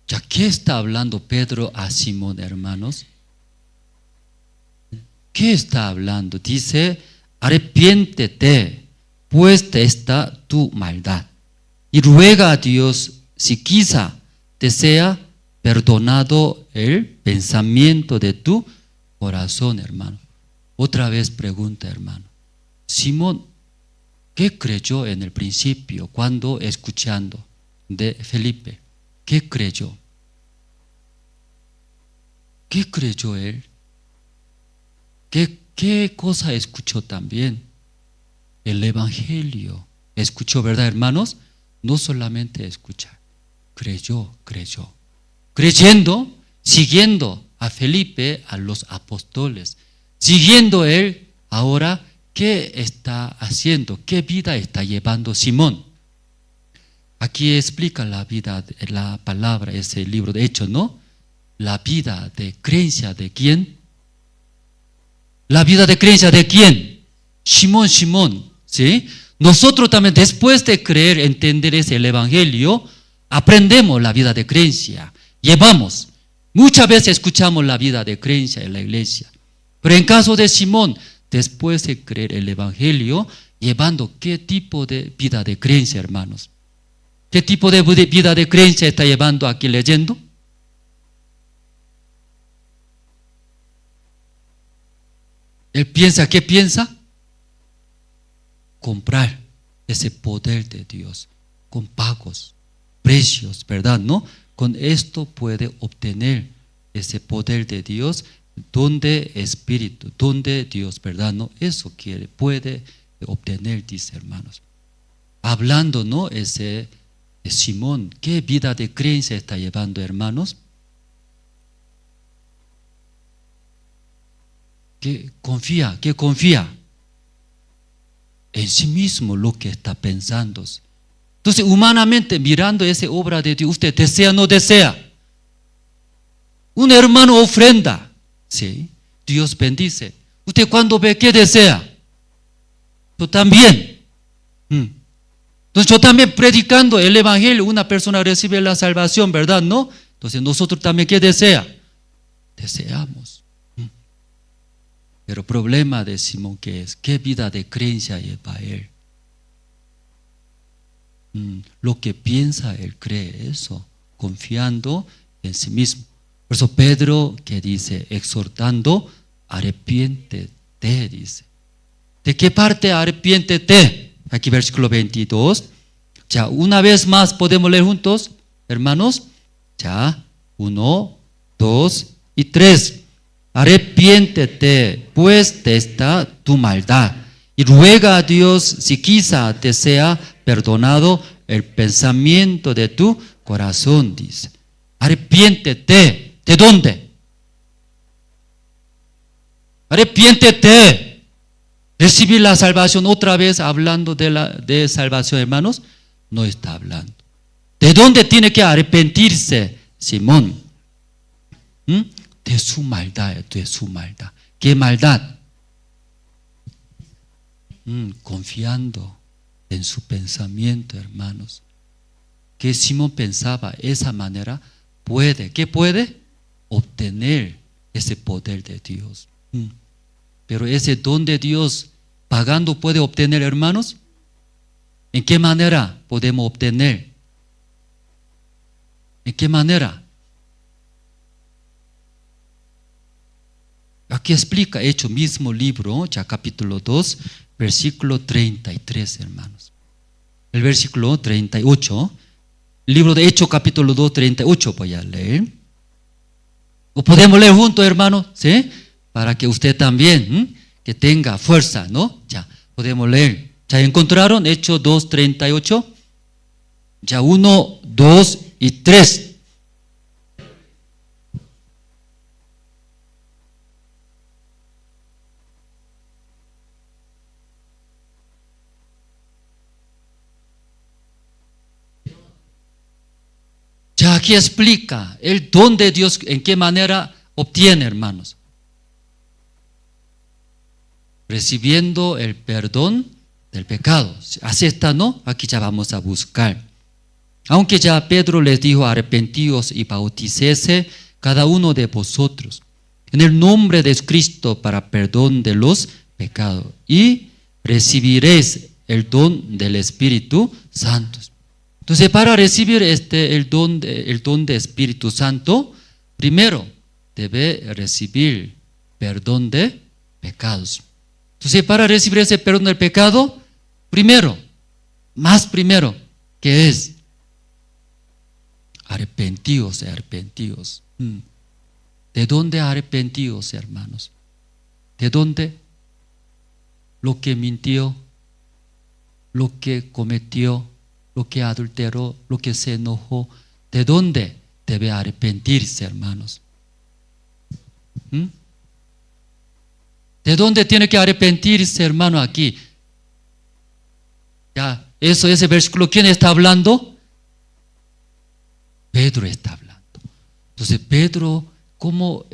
¿Ya qué está hablando Pedro a Simón, hermanos? ¿Qué está hablando? Dice, arrepiéntete, pues está tu maldad, y ruega a Dios si quizá te sea perdonado el pensamiento de tu corazón, hermano. Otra vez pregunta, hermano. Simón, ¿qué creyó en el principio cuando escuchando de Felipe? ¿Qué creyó? ¿Qué creyó él? ¿Qué cosa escuchó también? El Evangelio. Escuchó, ¿verdad, hermanos? No solamente escuchar, creyó. Creyendo, siguiendo a Felipe, a los apóstoles. Siguiendo él, ahora, ¿qué está haciendo? ¿Qué vida está llevando Simón? Aquí explica la vida, la palabra, ese libro de Hechos, ¿no? La vida de creencia de quién? La vida de creencia de quién? Simón, ¿sí? Nosotros también, después de creer, entender ese el Evangelio, aprendemos la vida de creencia, llevamos. Muchas veces escuchamos la vida de creencia en la iglesia, pero en caso de Simón, después de creer el Evangelio, llevando ¿qué tipo de vida de creencia, hermanos? ¿Qué tipo de vida de creencia está llevando aquí leyendo? Él piensa, ¿qué piensa? Comprar ese poder de Dios con pagos, precios, ¿verdad? ¿No? Con esto puede obtener ese poder de Dios, donde Espíritu, donde Dios, ¿verdad? ¿No? Eso puede obtener, dice, hermanos. Hablando, ¿no? Ese Simón, ¿qué vida de creencia está llevando, hermanos? ¿Qué confía en sí mismo lo que está pensando. Entonces, humanamente, mirando esa obra de Dios, ¿usted desea o no desea? Un hermano ofrenda, ¿sí? Dios bendice. Usted cuando ve, ¿qué desea? Yo también. Entonces yo también predicando el evangelio, una persona recibe la salvación, ¿verdad? ¿No? Entonces nosotros también, ¿qué desea? Deseamos. Pero el problema de Simón, ¿qué es? ¿Qué vida de creencia lleva él? Lo que piensa, él cree eso, confiando en sí mismo. Por eso Pedro, que dice, exhortando, arrepiéntete, dice. ¿De qué parte arrepiéntete? Aquí versículo 22. Ya, una vez más podemos leer juntos, hermanos. Ya, 1, 2 y 3. Arrepiéntete, pues, de esta tu maldad, y ruega a Dios si quizá te sea perdonado el pensamiento de tu corazón, dice. Arrepiéntete. ¿De dónde? Arrepiéntete. Recibir la salvación otra vez, hablando de salvación, hermanos, no está hablando. ¿De dónde tiene que arrepentirse Simón? De su maldad, de su maldad. ¿Qué maldad? Confiando en su pensamiento, hermanos. Que Simón pensaba esa manera, puede, ¿qué puede? Obtener ese poder de Dios. Pero ese don de Dios, pagando, puede obtener, hermanos. ¿En qué manera podemos obtener? ¿En qué manera? Aquí explica, Hechos, mismo libro, ya capítulo 2, versículo 33, hermanos. El versículo 38, libro de Hechos, capítulo 2, 38, voy a leer. O podemos leer juntos, hermanos, ¿sí? Para que usted también, que tenga fuerza, ¿no? Ya, podemos leer. ¿Ya encontraron? Hechos 2, 38. Ya 1, 2 y 3. Ya aquí explica el don de Dios, en qué manera obtiene, hermanos. Recibiendo el perdón del pecado. Así está, ¿no? Aquí ya vamos a buscar. Aunque ya Pedro les dijo, arrepentíos y bauticése cada uno de vosotros en el nombre de Cristo para perdón de los pecados, y recibiréis el don del Espíritu Santo. Entonces, para recibir el don de Espíritu Santo, primero debe recibir perdón de pecados. Entonces, para recibir ese perdón del pecado, primero, ¿qué es? Arrepentidos. ¿De dónde arrepentidos, hermanos? ¿De dónde? Lo que mintió, lo que cometió, lo que adulteró, lo que se enojó. ¿De dónde debe arrepentirse, hermanos? ¿De dónde tiene que arrepentirse, hermano, aquí? Ya, ese versículo, ¿quién está hablando? Pedro está hablando. Entonces, Pedro, ¿cómo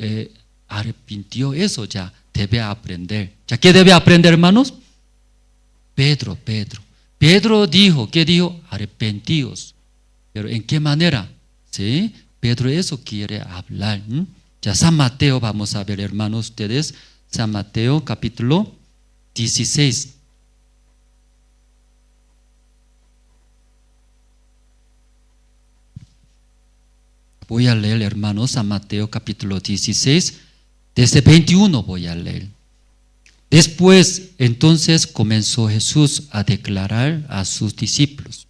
arrepintió eso? Ya, debe aprender. ¿Ya qué debe aprender, hermanos? Pedro dijo, ¿qué dijo? Arrepentíos. Pero ¿en qué manera? ¿Sí? Pedro eso quiere hablar. Ya San Mateo, vamos a ver, hermanos, ustedes. San Mateo, capítulo 16. Voy a leer, hermanos, San Mateo, capítulo 16. Desde 21 voy a leer. Después, entonces, comenzó Jesús a declarar a sus discípulos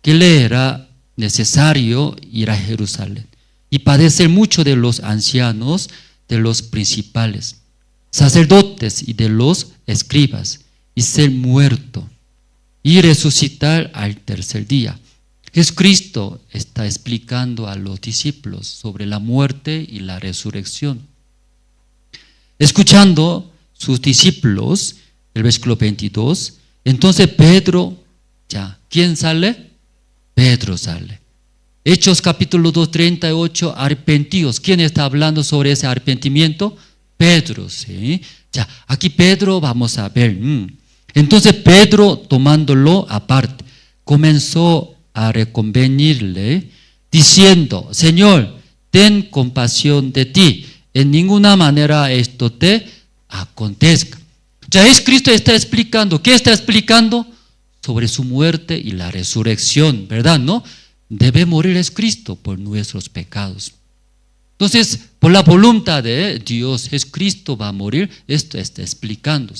que le era necesario ir a Jerusalén y padecer mucho de los ancianos, de los principales, sacerdotes y de los escribas, y ser muerto y resucitar al tercer día. Jesucristo está explicando a los discípulos sobre la muerte y la resurrección. Escuchando sus discípulos, el versículo 22, entonces Pedro, ya, ¿quién sale? Pedro sale. Hechos capítulo 2, 38, arrepentidos. ¿Quién está hablando sobre ese arrepentimiento? Pedro, ¿sí? Ya, aquí Pedro vamos a ver. Entonces Pedro, tomándolo aparte, comenzó a reconvenirle, diciendo: Señor, ten compasión de ti, en ninguna manera esto te acontezca. Ya es Cristo está explicando. ¿Qué está explicando? Sobre su muerte y la resurrección, ¿verdad? ¿No? Debe morir es Cristo por nuestros pecados. Entonces, por la voluntad de Dios, Jesucristo va a morir. Esto está explicando.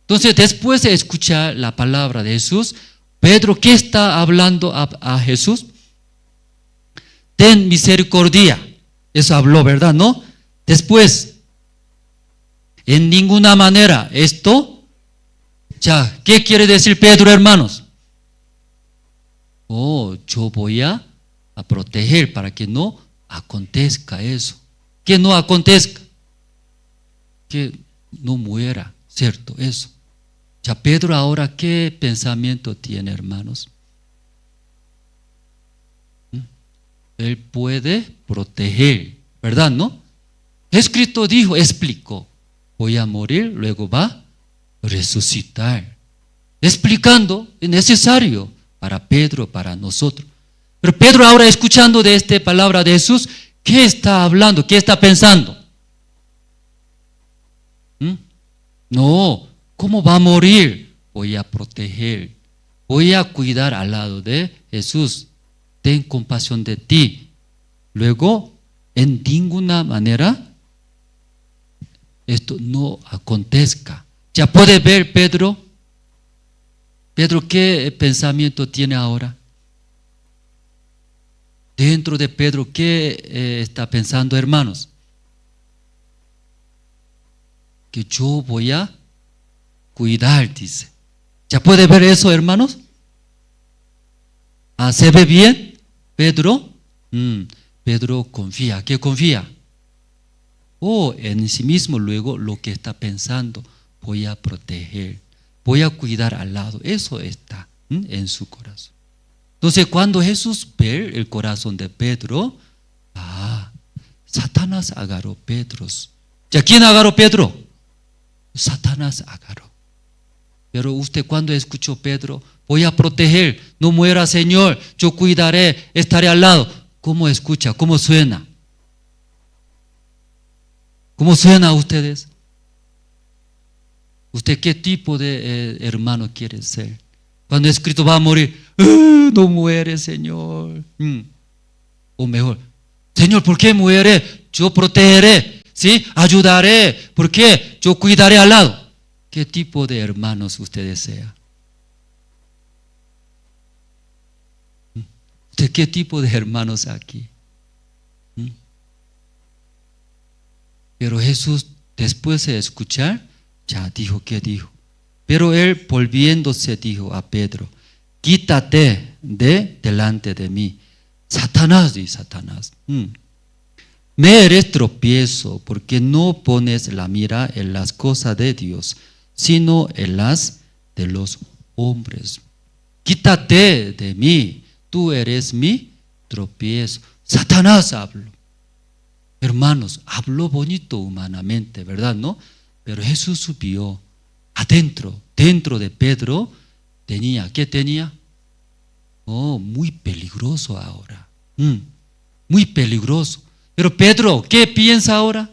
Entonces, después de escuchar la palabra de Jesús, Pedro, ¿qué está hablando a Jesús? Ten misericordia. Eso habló, ¿verdad? ¿No? Después, en ninguna manera esto. Ya, ¿qué quiere decir Pedro, hermanos? Yo voy a proteger para que no acontezca eso. Que no acontezca. Que no muera, ¿cierto? Eso. Ya Pedro ahora, ¿qué pensamiento tiene, hermanos? Él puede proteger, ¿verdad? ¿No? Jesucristo dijo, explicó: voy a morir, luego va a resucitar. Explicando, es necesario para Pedro, para nosotros. Pero Pedro ahora, escuchando de esta palabra de Jesús, ¿qué está hablando? ¿Qué está pensando? No, ¿cómo va a morir? Voy a proteger, voy a cuidar al lado de Jesús. Ten compasión de ti. Luego, en ninguna manera esto no acontezca. Ya puede ver Pedro. Pedro, ¿qué pensamiento tiene ahora? Dentro de Pedro, ¿qué está pensando, hermanos? Que yo voy a cuidar, dice. ¿Ya puede ver eso, hermanos? ¿Se ve bien, Pedro? Pedro confía. ¿Qué confía? En sí mismo, luego lo que está pensando: voy a proteger, voy a cuidar al lado. Eso está en su corazón. Entonces, cuando Jesús ve el corazón de Pedro, Satanás agarró a Pedro. ¿Ya quién agarró a Pedro? Satanás agarró. Pero usted, cuando escuchó Pedro: voy a proteger, no muera, Señor, yo cuidaré, estaré al lado. ¿Cómo escucha? ¿Cómo suena? ¿Cómo suena a ustedes? ¿Usted qué tipo de hermano quiere ser? Cuando es escrito va a morir, no muere, Señor. O mejor, Señor, ¿por qué muere? Yo protegeré, ¿sí? Ayudaré. ¿Por qué? Yo cuidaré al lado. ¿Qué tipo de hermanos usted desea? ¿Usted qué tipo de hermanos aquí? Pero Jesús, después de escuchar, ya dijo, ¿qué dijo? Pero él, volviéndose, dijo a Pedro: quítate de delante de mí, Satanás, dice Satanás. Me eres tropiezo, porque no pones la mira en las cosas de Dios, sino en las de los hombres. Quítate de mí, tú eres mi tropiezo. Satanás habló. Hermanos, habló bonito humanamente, ¿verdad? ¿No? Pero Jesús subió adentro, dentro de Pedro, ¿qué tenía? Muy peligroso ahora. Muy peligroso. Pero Pedro, ¿qué piensa ahora?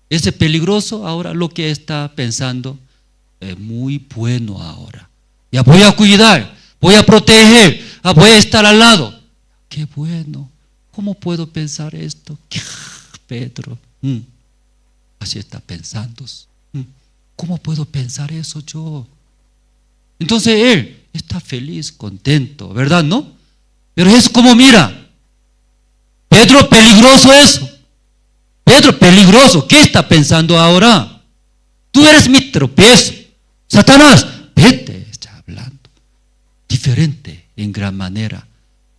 Ese peligroso ahora, lo que está pensando es muy bueno ahora. Ya voy a cuidar, voy a proteger, voy a estar al lado. Qué bueno. ¿Cómo puedo pensar esto? Pedro, así está pensando. ¿Cómo puedo pensar eso yo? Entonces él está feliz, contento, ¿verdad? ¿No? Pero es como mira, Pedro, peligroso eso. Pedro, peligroso. ¿Qué está pensando ahora? Tú eres mi tropiezo. Satanás, vete, está hablando. Diferente en gran manera.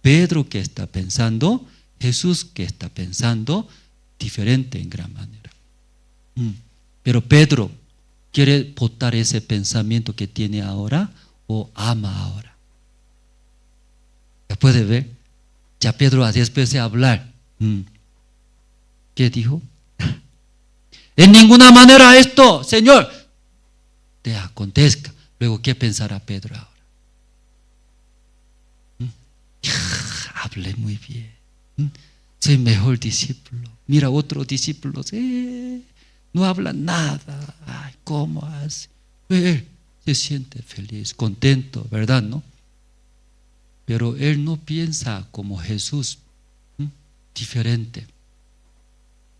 Pedro, ¿qué está pensando? Jesús, ¿qué está pensando? Diferente en gran manera. Pero Pedro quiere botar ese pensamiento que tiene ahora o ama ahora. ¿Ya puede ver? Ya Pedro, después de hablar, ¿qué dijo? En ninguna manera esto, Señor, te acontezca. Luego, ¿qué pensará Pedro ahora? Hablé muy bien. Soy mejor discípulo. Mira, otros discípulos no hablan nada. Ay, ¿cómo hace? Él se siente feliz, contento, ¿verdad? ¿No? Pero él no piensa como Jesús, diferente.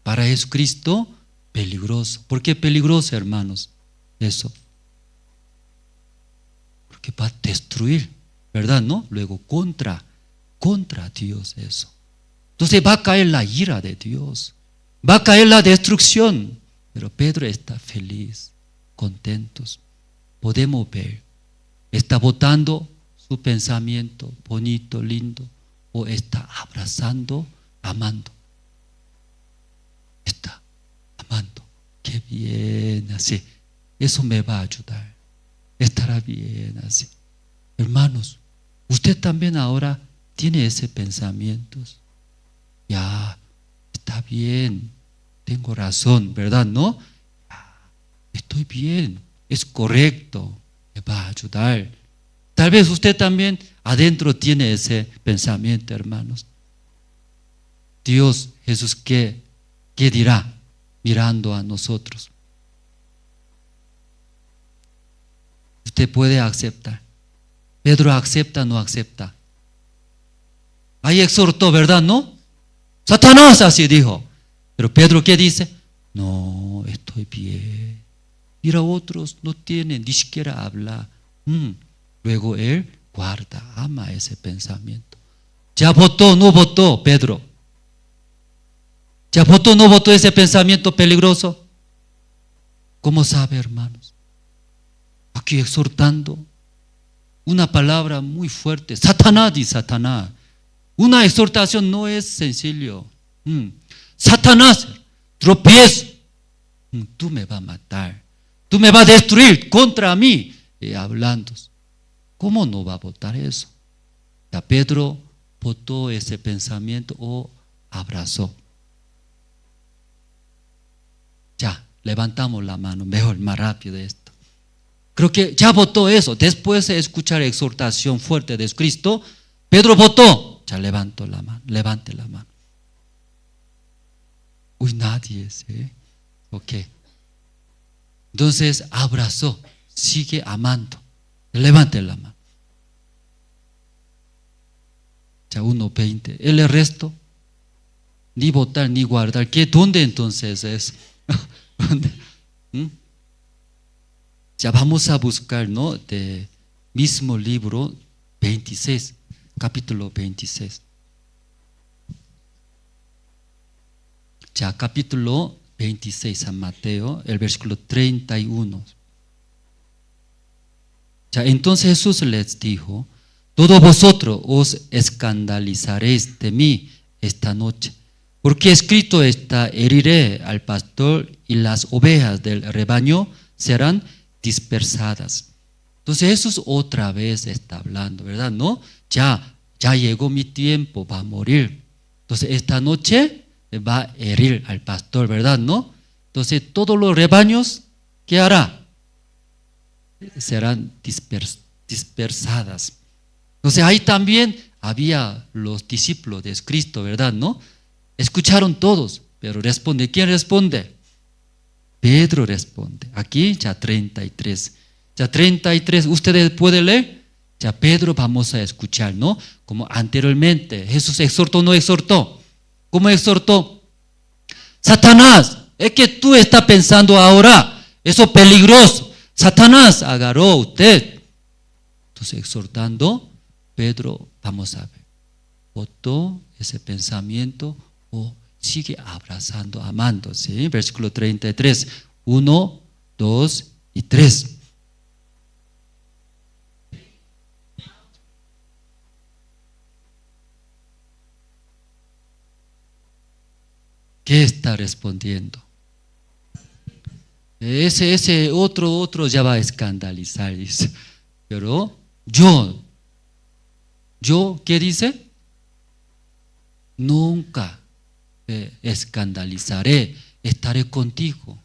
Para Jesucristo, peligroso. ¿Por qué peligroso, hermanos? Eso. Porque va a destruir, ¿verdad? ¿No? Luego contra Dios eso. Entonces va a caer la ira de Dios, va a caer la destrucción. Pero Pedro está feliz, contentos. Podemos ver, está botando su pensamiento bonito, lindo, o está abrazando, amando. Está amando. Qué bien así. Eso me va a ayudar. Estará bien así. Hermanos, usted también ahora tiene ese pensamiento. Ya, está bien, tengo razón, ¿verdad? ¿No? Ya, estoy bien, es correcto, me va a ayudar. Tal vez usted también adentro tiene ese pensamiento, hermanos. Dios, Jesús, ¿qué dirá mirando a nosotros? Usted puede aceptar. Pedro acepta, no acepta. Ahí exhortó, ¿verdad? ¿No? Satanás así dijo. Pero Pedro, ¿qué dice? No, estoy bien. Mira, otros no tienen, ni siquiera habla. Luego él guarda, ama ese pensamiento. ¿Ya votó, no votó, Pedro? ¿Ya votó, no votó ese pensamiento peligroso? ¿Cómo sabe, hermanos? Aquí exhortando una palabra muy fuerte. Satanás y Satanás. Una exhortación no es sencillo. Satanás, tropiezo. Tú me vas a matar. Tú me vas a destruir contra mí. Hablando. ¿Cómo no va a votar eso? Ya Pedro votó ese pensamiento o abrazó. Ya, levantamos la mano. Mejor, más rápido esto. Creo que ya votó eso. Después de escuchar exhortación fuerte de Cristo, Pedro votó. Ya levantó la mano. Levante la mano. Uy, nadie es. Ok. Entonces abrazó. Sigue amando. Levante la mano. Ya 1:20. El resto, ni votar ni guardar. ¿Dónde entonces es? ¿Dónde? Ya vamos a buscar, ¿no? De mismo libro 26, capítulo 26. Ya capítulo 26 San Mateo, el versículo 31. Ya entonces Jesús les dijo: todos vosotros os escandalizaréis de mí esta noche, porque escrito está: heriré al pastor y las ovejas del rebaño serán dispersadas. Entonces Jesús otra vez está hablando, ¿verdad? ¿No? Ya llegó mi tiempo, va a morir. Entonces esta noche va a herir al pastor, ¿verdad? ¿No? Entonces todos los rebaños, ¿qué hará? Serán dispersadas. Entonces ahí también había los discípulos de Cristo, ¿verdad? ¿No? Escucharon todos, pero responde. ¿Quién responde? Pedro responde. Aquí ya 33. Ya 33, ustedes pueden leer. Ya Pedro vamos a escuchar, ¿no? Como anteriormente, Jesús exhortó o no exhortó. ¿Cómo exhortó? Satanás, es que tú estás pensando ahora, eso es peligroso. Satanás agarró a usted. Entonces exhortando, Pedro, vamos a ver, votó ese pensamiento o sigue abrazando, amando. ¿Sí? Versículo 33, 1, 2 y 3. ¿Qué está respondiendo? Ese otro ya va a escandalizar, dice. Pero yo, ¿qué dice? Nunca escandalizaré estaré contigo,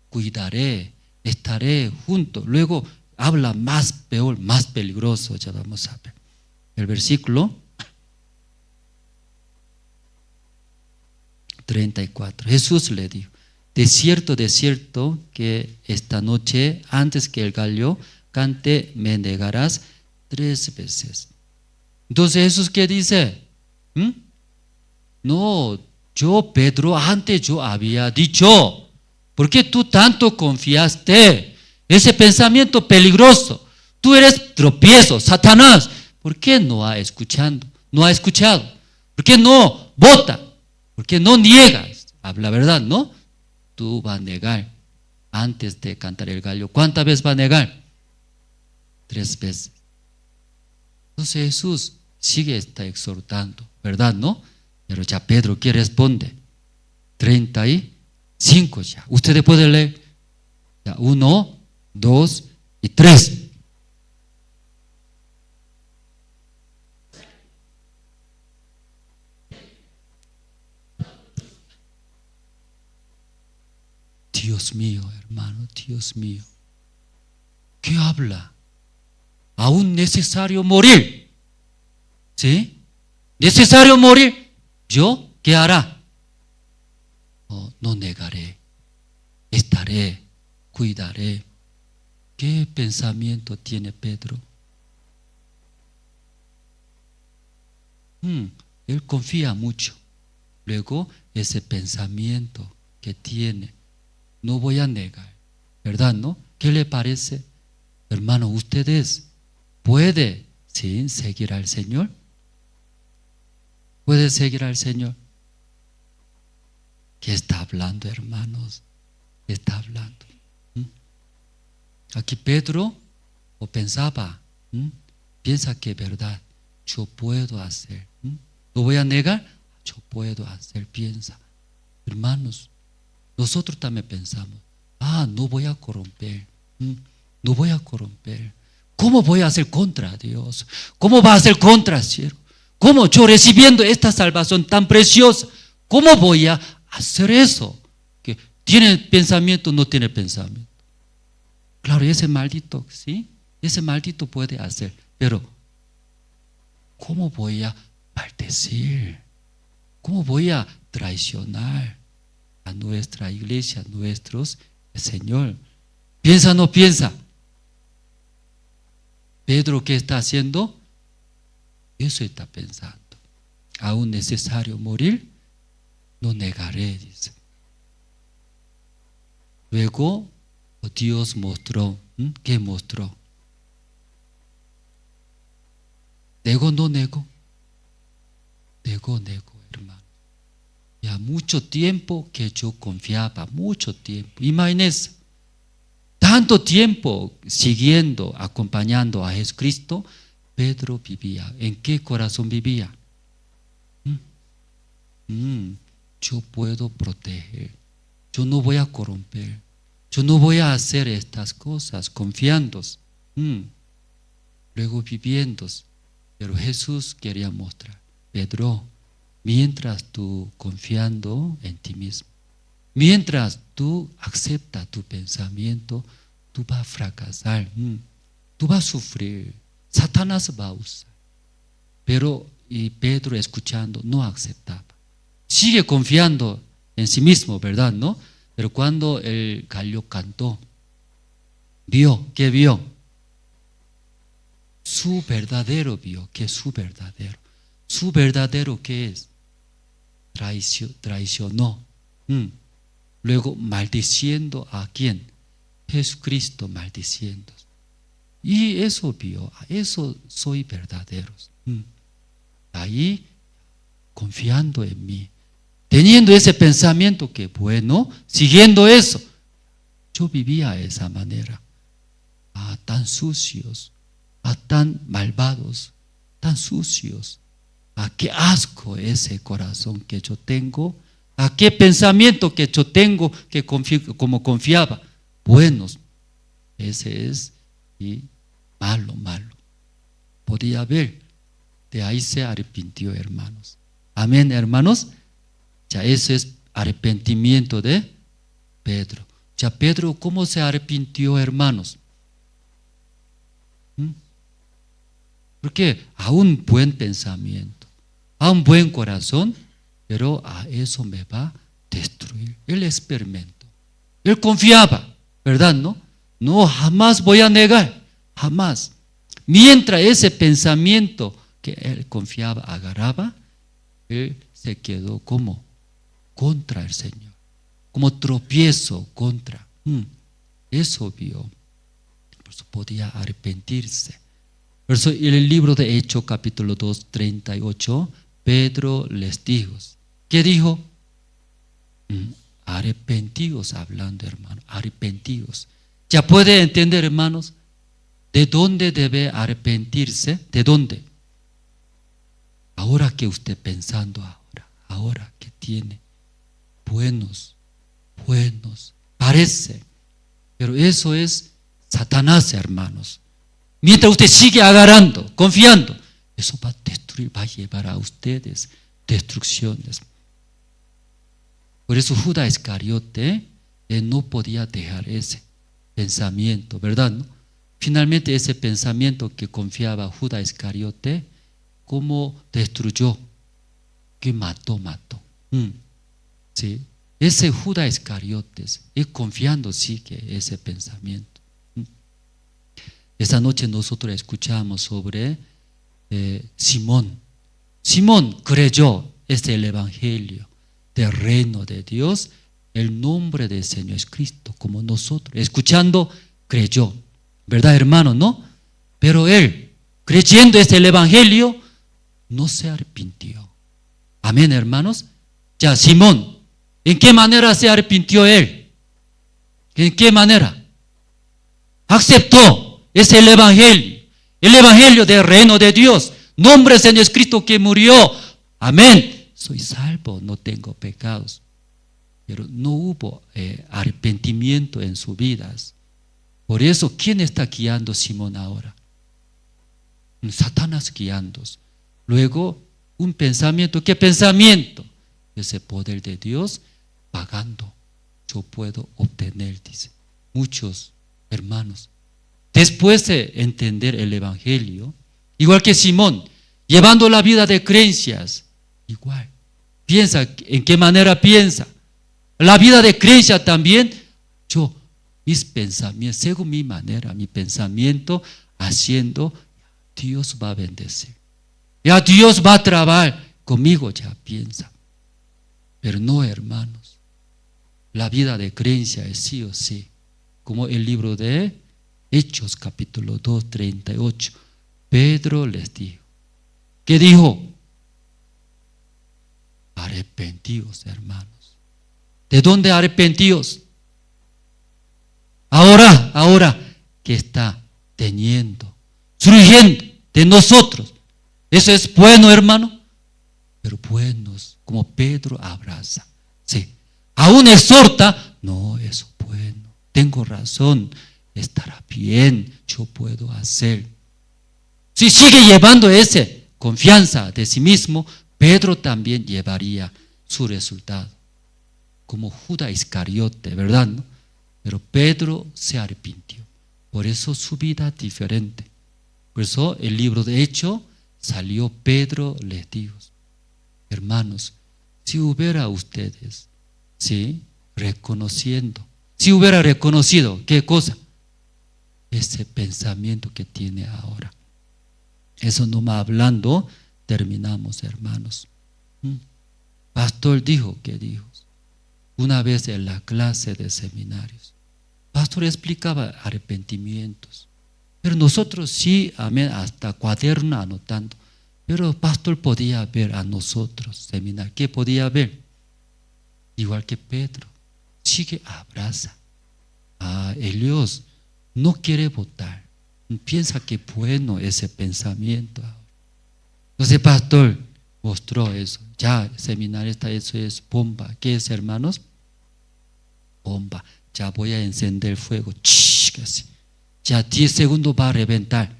cuidaré, estaré junto. Luego habla más peor, más peligroso, ya vamos a ver. El versículo 34. Jesús le dijo: de cierto, que esta noche, antes que el gallo cante, me negarás 3 veces. Entonces Jesús, ¿qué dice? No, Pedro, antes yo había dicho. ¿Por qué tú tanto confiaste? Ese pensamiento peligroso. Tú eres tropiezo, Satanás. ¿Por qué no ha escuchado? ¿Por qué no vota? ¿Por qué no niegas? Habla verdad, ¿no? Tú vas a negar antes de cantar el gallo. ¿Cuántas veces va a negar? 3 veces. Entonces Jesús está exhortando, ¿verdad, no? Pero ya Pedro, ¿qué responde? 35 ya. Ustedes pueden leer. Ya, 1, 2 y 3. Dios mío, hermano, Dios mío. ¿Qué habla? Aún necesario morir. ¿Sí? Necesario morir. ¿Yo qué hará? No negaré. Estaré, cuidaré. ¿Qué pensamiento tiene Pedro? Él confía mucho. Luego, ese pensamiento que tiene, no voy a negar, ¿verdad, no? ¿Qué le parece? Hermano, ¿ustedes pueden seguir al Señor? ¿Puede seguir al Señor? ¿Qué está hablando, hermanos? ¿Qué está hablando? Aquí Pedro pensaba, piensa que es verdad, yo puedo hacer. ¿Lo voy a negar? Yo puedo hacer, piensa. Hermanos, nosotros también pensamos, no voy a corromper, no voy a corromper. ¿Cómo voy a hacer contra Dios? ¿Cómo va a hacer contra el cielo? ¿Cómo yo recibiendo esta salvación tan preciosa? ¿Cómo voy a hacer eso? Que tiene pensamiento, no tiene pensamiento. Claro, ese maldito, ¿sí? Ese maldito puede hacer, pero ¿cómo voy a maldecir? ¿Cómo voy a traicionar a nuestra iglesia, a nuestros Señor? ¿Piensa o no piensa? Pedro, ¿qué está haciendo? Eso está pensando. Aún necesario morir, no negaré, dice. Luego Dios mostró. ¿Qué mostró? ¿Nego no nego? Nego, hermano. Ya mucho tiempo que yo confiaba, mucho tiempo. Imagínense, tanto tiempo siguiendo, acompañando a Jesucristo, Pedro vivía. ¿En qué corazón vivía? Yo puedo proteger. Yo no voy a corromper. Yo no voy a hacer estas cosas confiando. Luego viviendo. Pero Jesús quería mostrar, Pedro, mientras tú confiando en ti mismo, mientras tú aceptas tu pensamiento, tú vas a fracasar, tú vas a sufrir, Satanás va a usar. Pero y Pedro, escuchando, no aceptaba. Sigue confiando en sí mismo, ¿verdad? ¿No? Pero cuando el gallo cantó, ¿qué vio? Su verdadero vio. ¿Qué es su verdadero? ¿Su verdadero qué es? Traicionó. Luego maldiciendo ¿a quién? Jesucristo maldiciendo. Y eso vio, eso soy verdaderos. Ahí, confiando en mí, teniendo ese pensamiento que bueno, siguiendo eso, yo vivía de esa manera. Tan sucios, tan malvados, tan sucios. Qué asco ese corazón que yo tengo, qué pensamiento que yo tengo que como confiaba. Buenos, ese es y malo. Podía ver, de ahí se arrepintió, hermanos. Amén, hermanos. Ya ese es arrepentimiento de Pedro. Ya Pedro, ¿cómo se arrepintió, hermanos? Porque a un buen pensamiento, a un buen corazón, pero a eso me va a destruir. Él experimentó, él confiaba, ¿verdad? No, jamás voy a negar, jamás. Mientras ese pensamiento que él confiaba agarraba, él se quedó como contra el Señor, como tropiezo contra. Eso vio, por eso podía arrepentirse. Por eso en el libro de Hechos, capítulo 2, 38, Pedro les dijo, ¿qué dijo? Arrepentidos, hablando, hermano, arrepentidos. Ya puede entender, hermanos, de dónde debe arrepentirse, de dónde. Ahora que usted pensando ahora que tiene buenos, parece, pero eso es Satanás, hermanos. Mientras usted sigue agarrando, confiando, eso va a destruir, va a llevar a ustedes destrucciones. Por eso Judas Iscariote, él no podía dejar ese pensamiento, ¿verdad? Finalmente ese pensamiento que confiaba Judas Iscariote, ¿cómo destruyó? Que mató. ¿Sí? Ese Judas Iscariote, él confiando sigue ese pensamiento. Esta noche nosotros escuchamos sobre Simón. Simón creyó el evangelio del reino de Dios, el nombre del Señor es Cristo, como nosotros. Escuchando, creyó. ¿Verdad, hermano? ¿No? Pero él, creyendo el evangelio, no se arrepintió. Amén, hermanos. Ya, Simón, ¿en qué manera se arrepintió él? ¿En qué manera? Aceptó. Es el evangelio del reino de Dios, nombre del Señor Cristo que murió. Amén. Soy salvo, no tengo pecados. Pero no hubo arrepentimiento en sus vidas. Por eso, ¿quién está guiando a Simón ahora? Satanás guiando. Luego, un pensamiento. ¿Qué pensamiento? Ese poder de Dios pagando. Yo puedo obtener, dice. Muchos hermanos. Después de entender el evangelio, igual que Simón, llevando la vida de creencias, igual. Piensa, ¿en qué manera piensa? La vida de creencia también, mis pensamientos, según mi manera, mi pensamiento, haciendo, Dios va a bendecir. Ya Dios va a trabajar conmigo, ya piensa. Pero no, hermanos. La vida de creencia es sí o sí. Como el libro de Hechos, capítulo 2, 38. Pedro les dijo. ¿Qué dijo? Arrepentidos, hermanos. ¿De dónde arrepentidos? Ahora que está teniendo, surgiendo de nosotros. Eso es bueno, hermano. Pero buenos, como Pedro abraza. Sí. Aún exhorta. No, eso es bueno. Tengo razón. Estará bien. Yo puedo hacer. Si sigue llevando esa confianza de sí mismo, Pedro también llevaría su resultado. Como Judas Iscariote, ¿verdad? ¿No? Pero Pedro se arrepintió. Por eso su vida es diferente. Por eso el libro de Hechos salió Pedro, les dijo, hermanos, si hubiera ustedes, ¿sí? Reconociendo, si hubiera reconocido, ¿qué cosa? Ese pensamiento que tiene ahora. Eso no más hablando, terminamos, hermanos. Pastor dijo, ¿qué dijo? Una vez en la clase de seminarios, pastor explicaba arrepentimientos. Pero nosotros sí, amén, hasta cuaderno anotando. Pero pastor podía ver a nosotros, seminar. ¿Qué podía ver? Igual que Pedro. Sigue, abraza. Elios no quiere votar. Piensa que bueno ese pensamiento. Entonces, pastor mostró eso. Ya, seminario está, eso es bomba. ¿Qué es, hermanos? Bomba. Ya voy a encender fuego. Casi. Ya 10 segundos va a reventar.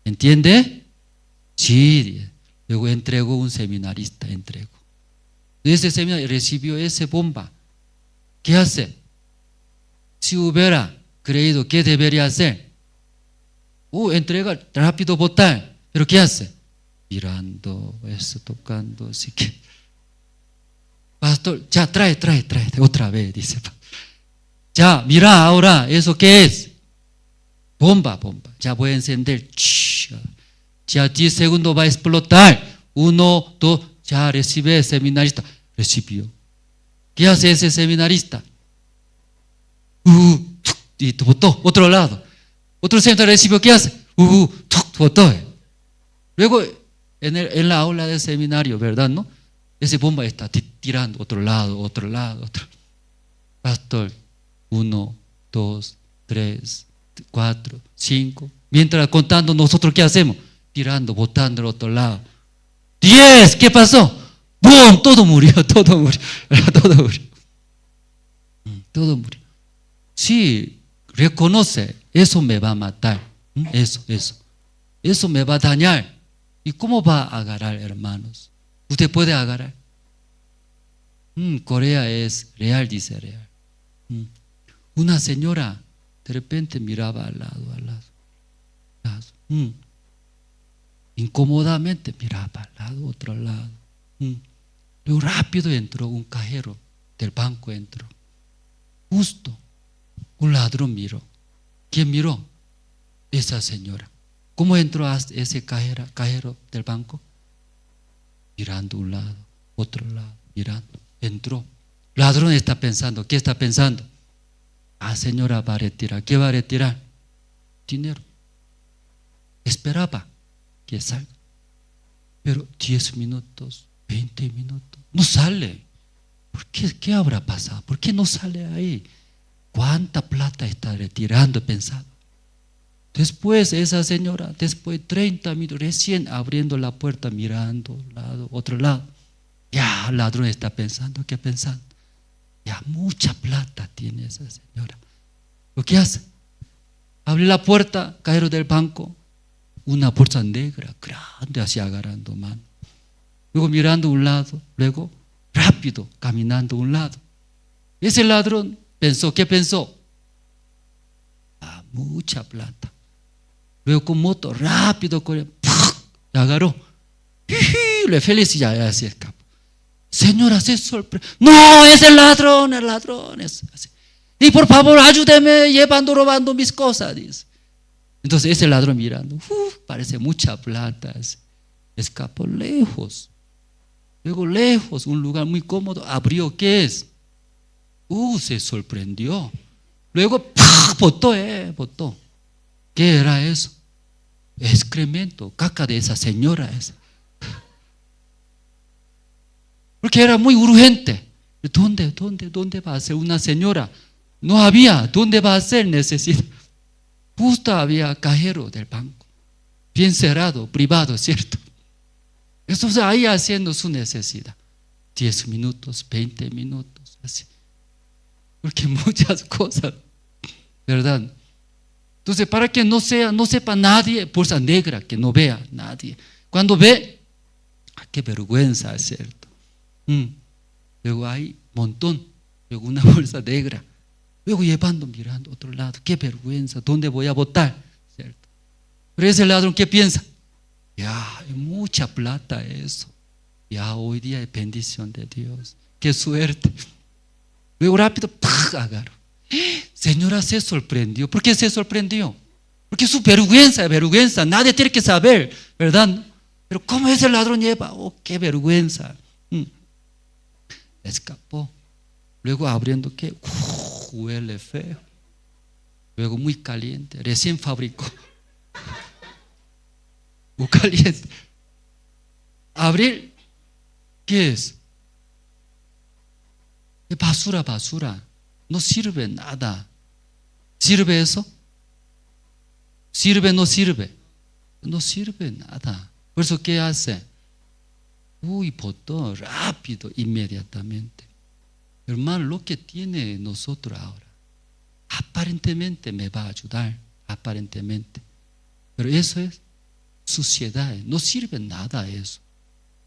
¿Entiende? Sí. Luego entregó un seminarista, entregó. Ese seminario recibió esa bomba. ¿Qué hace? Si hubiera creído, ¿qué debería hacer? Entrega, rápido botar. ¿Pero qué hace? Mirando, eso, tocando, así que. Pastor, ya trae, otra vez, dice. Ya, mira ahora, ¿eso qué es? Bomba. Ya voy a encender. Ya 10 segundos va a explotar. 1, 2, ya recibe el seminarista. Recibió. ¿Qué hace ese seminarista? Y botó, otro lado. Otro seminarista recibió, ¿qué hace? Botó. Luego, en la aula del seminario, ¿verdad? ¿No? Ese bomba está tirando otro lado. Pastor, 1, 2, 3, 4, 5. Mientras contando, nosotros ¿qué hacemos? Tirando, botando al otro lado. 10, ¿qué pasó? ¡Bum! Todo murió. Sí, reconoce, eso me va a matar. Eso me va a dañar. ¿Y cómo va a agarrar, hermanos? ¿Usted puede agarrar? Corea es real, dice real. Una señora de repente miraba al lado. Incómodamente miraba al lado, otro lado. Luego rápido entró un cajero del banco, entró. Justo, un ladrón miró. ¿Quién miró? Esa señora. ¿Cómo entró a ese cajero del banco? Mirando un lado, otro lado, mirando. Entró. El ladrón está pensando. ¿Qué está pensando? Señora va a retirar. ¿Qué va a retirar? Dinero. Esperaba que salga. Pero 10 minutos, 20 minutos, no sale. ¿Por qué? ¿Qué habrá pasado? ¿Por qué no sale ahí? ¿Cuánta plata está retirando? Pensaba. Después esa señora, después de 30 minutos, recién abriendo la puerta, mirando un lado, otro lado. Ya el ladrón está pensando, ¿qué pensando? Ya mucha plata tiene esa señora. ¿Lo que hace? Abre la puerta, cajero del banco, una bolsa negra, grande, así agarrando mano. Luego mirando un lado, luego rápido, caminando un lado. Ese ladrón pensó, ¿qué pensó? Mucha plata. Luego con moto, rápido, agarró. Le felicidad, ya se escapó. Señora, se sorprendió. No, es el ladrón. Es así. Y por favor, ayúdeme, robando mis cosas, dice. Entonces ese ladrón mirando, parece mucha plata. Escapó lejos. Luego lejos, un lugar muy cómodo, abrió, ¿qué es? Se sorprendió. Luego, botó. ¿Qué era eso? Excremento, caca de esa señora esa. Porque era muy urgente. ¿Dónde va a ser una señora? No había, ¿dónde va a ser necesidad? Justo había cajero del banco, bien cerrado, privado, ¿cierto? Entonces ahí haciendo su necesidad. 10 minutos, 20 minutos, así. Porque muchas cosas, ¿verdad? Entonces, para que no sepa nadie, bolsa negra, que no vea nadie. Cuando ve, qué vergüenza, es cierto. Luego hay un montón, luego una bolsa negra. Luego mirando a otro lado, qué vergüenza, ¿dónde voy a botar? ¿Cierto? Pero ese ladrón, ¿qué piensa? Ya, hay mucha plata eso. Ya hoy día es bendición de Dios. Qué suerte. Luego rápido, agarro. Señora se sorprendió. ¿Por qué se sorprendió? Porque su vergüenza. Nadie tiene que saber, ¿verdad? Pero ¿cómo ese ladrón lleva? Qué vergüenza. Escapó. Luego abriendo, ¿qué? Huele feo. Luego muy caliente. Recién fabricó. Muy caliente. Abrir, ¿qué es? Es basura. No sirve nada. ¿Sirve eso? ¿Sirve o no sirve? No sirve nada. Por eso, ¿qué hace? Botó rápido, inmediatamente. Hermano, lo que tiene nosotros ahora, aparentemente me va a ayudar, aparentemente. Pero eso es suciedad, no sirve nada eso.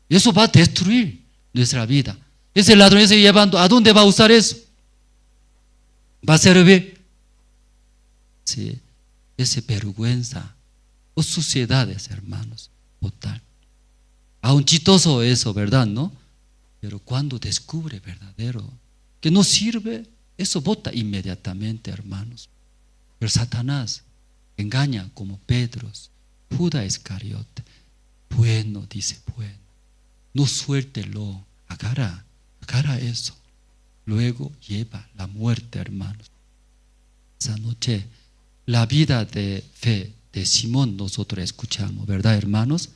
Eso va a destruir nuestra vida. Ese ladrón está llevando, ¿a dónde va a usar eso? ¿Va a servir? Sí, esa vergüenza o suciedades, hermanos, botar. Aún chistoso eso, ¿verdad? ¿No? Pero cuando descubre verdadero, que no sirve, eso bota inmediatamente, hermanos. Pero Satanás engaña como Pedro, Judas Iscariote. Bueno, dice, bueno, no suéltelo, agarra eso. Luego lleva la muerte, hermanos. Esa noche, la vida de fe de Simón nosotros escuchamos, ¿verdad, hermanos?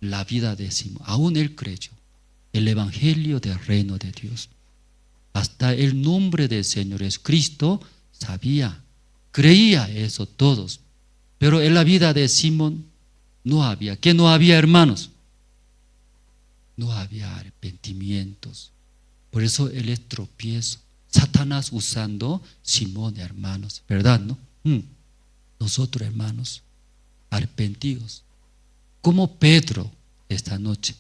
La vida de Simón, aún él creyó el evangelio del reino de Dios. Hasta el nombre del Señor Jesucristo sabía, creía eso todos. Pero en la vida de Simón no había, ¿qué no había, hermanos? No había arrepentimientos. Por eso él es tropiezo. Satanás usando Simón, hermanos, ¿verdad, no? Nosotros, hermanos, arrepentidos, como Pedro esta noche.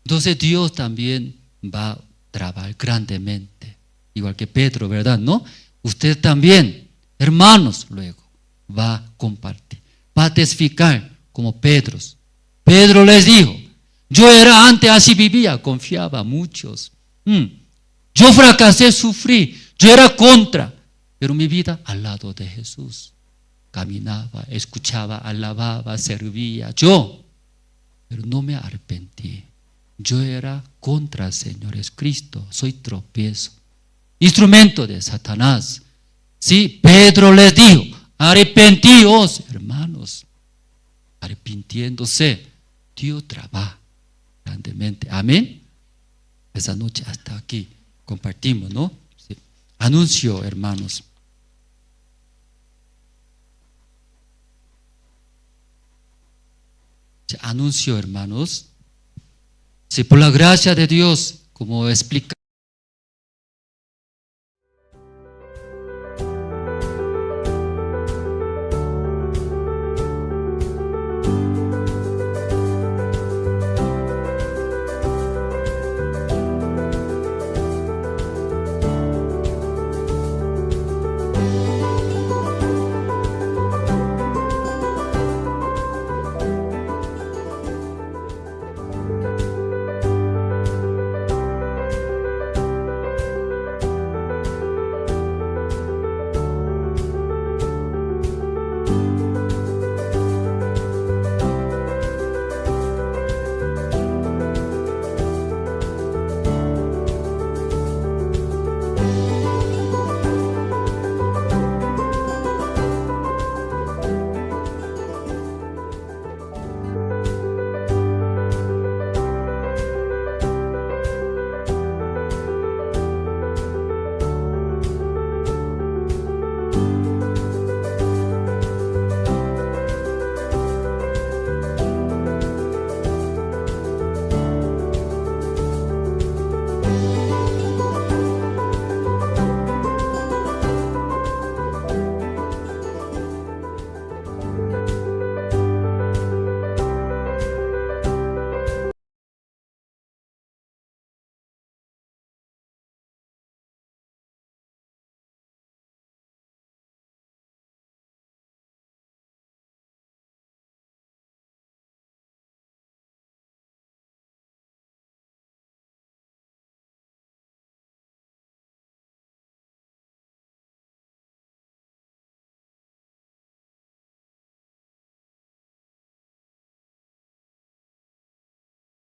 Entonces Dios también va a trabajar grandemente, igual que Pedro, ¿verdad, no? Usted también, hermanos, luego va a compartir, va a testificar como Pedro. Pedro les dijo, yo era antes así vivía, confiaba muchos. Yo fracasé, sufrí, yo era contra, pero mi vida al lado de Jesús. Caminaba, escuchaba, alababa, servía, pero no me arrepentí. Yo era contra el Señor Jesucristo, soy tropiezo, instrumento de Satanás. Sí, Pedro les dijo, arrepentíos, hermanos. Arrepintiéndose, Dios trabaja grandemente. Amén. Esa noche hasta aquí compartimos, ¿no? Sí. Anuncio, hermanos. Anuncio, hermanos. Si por la gracia de Dios, como explica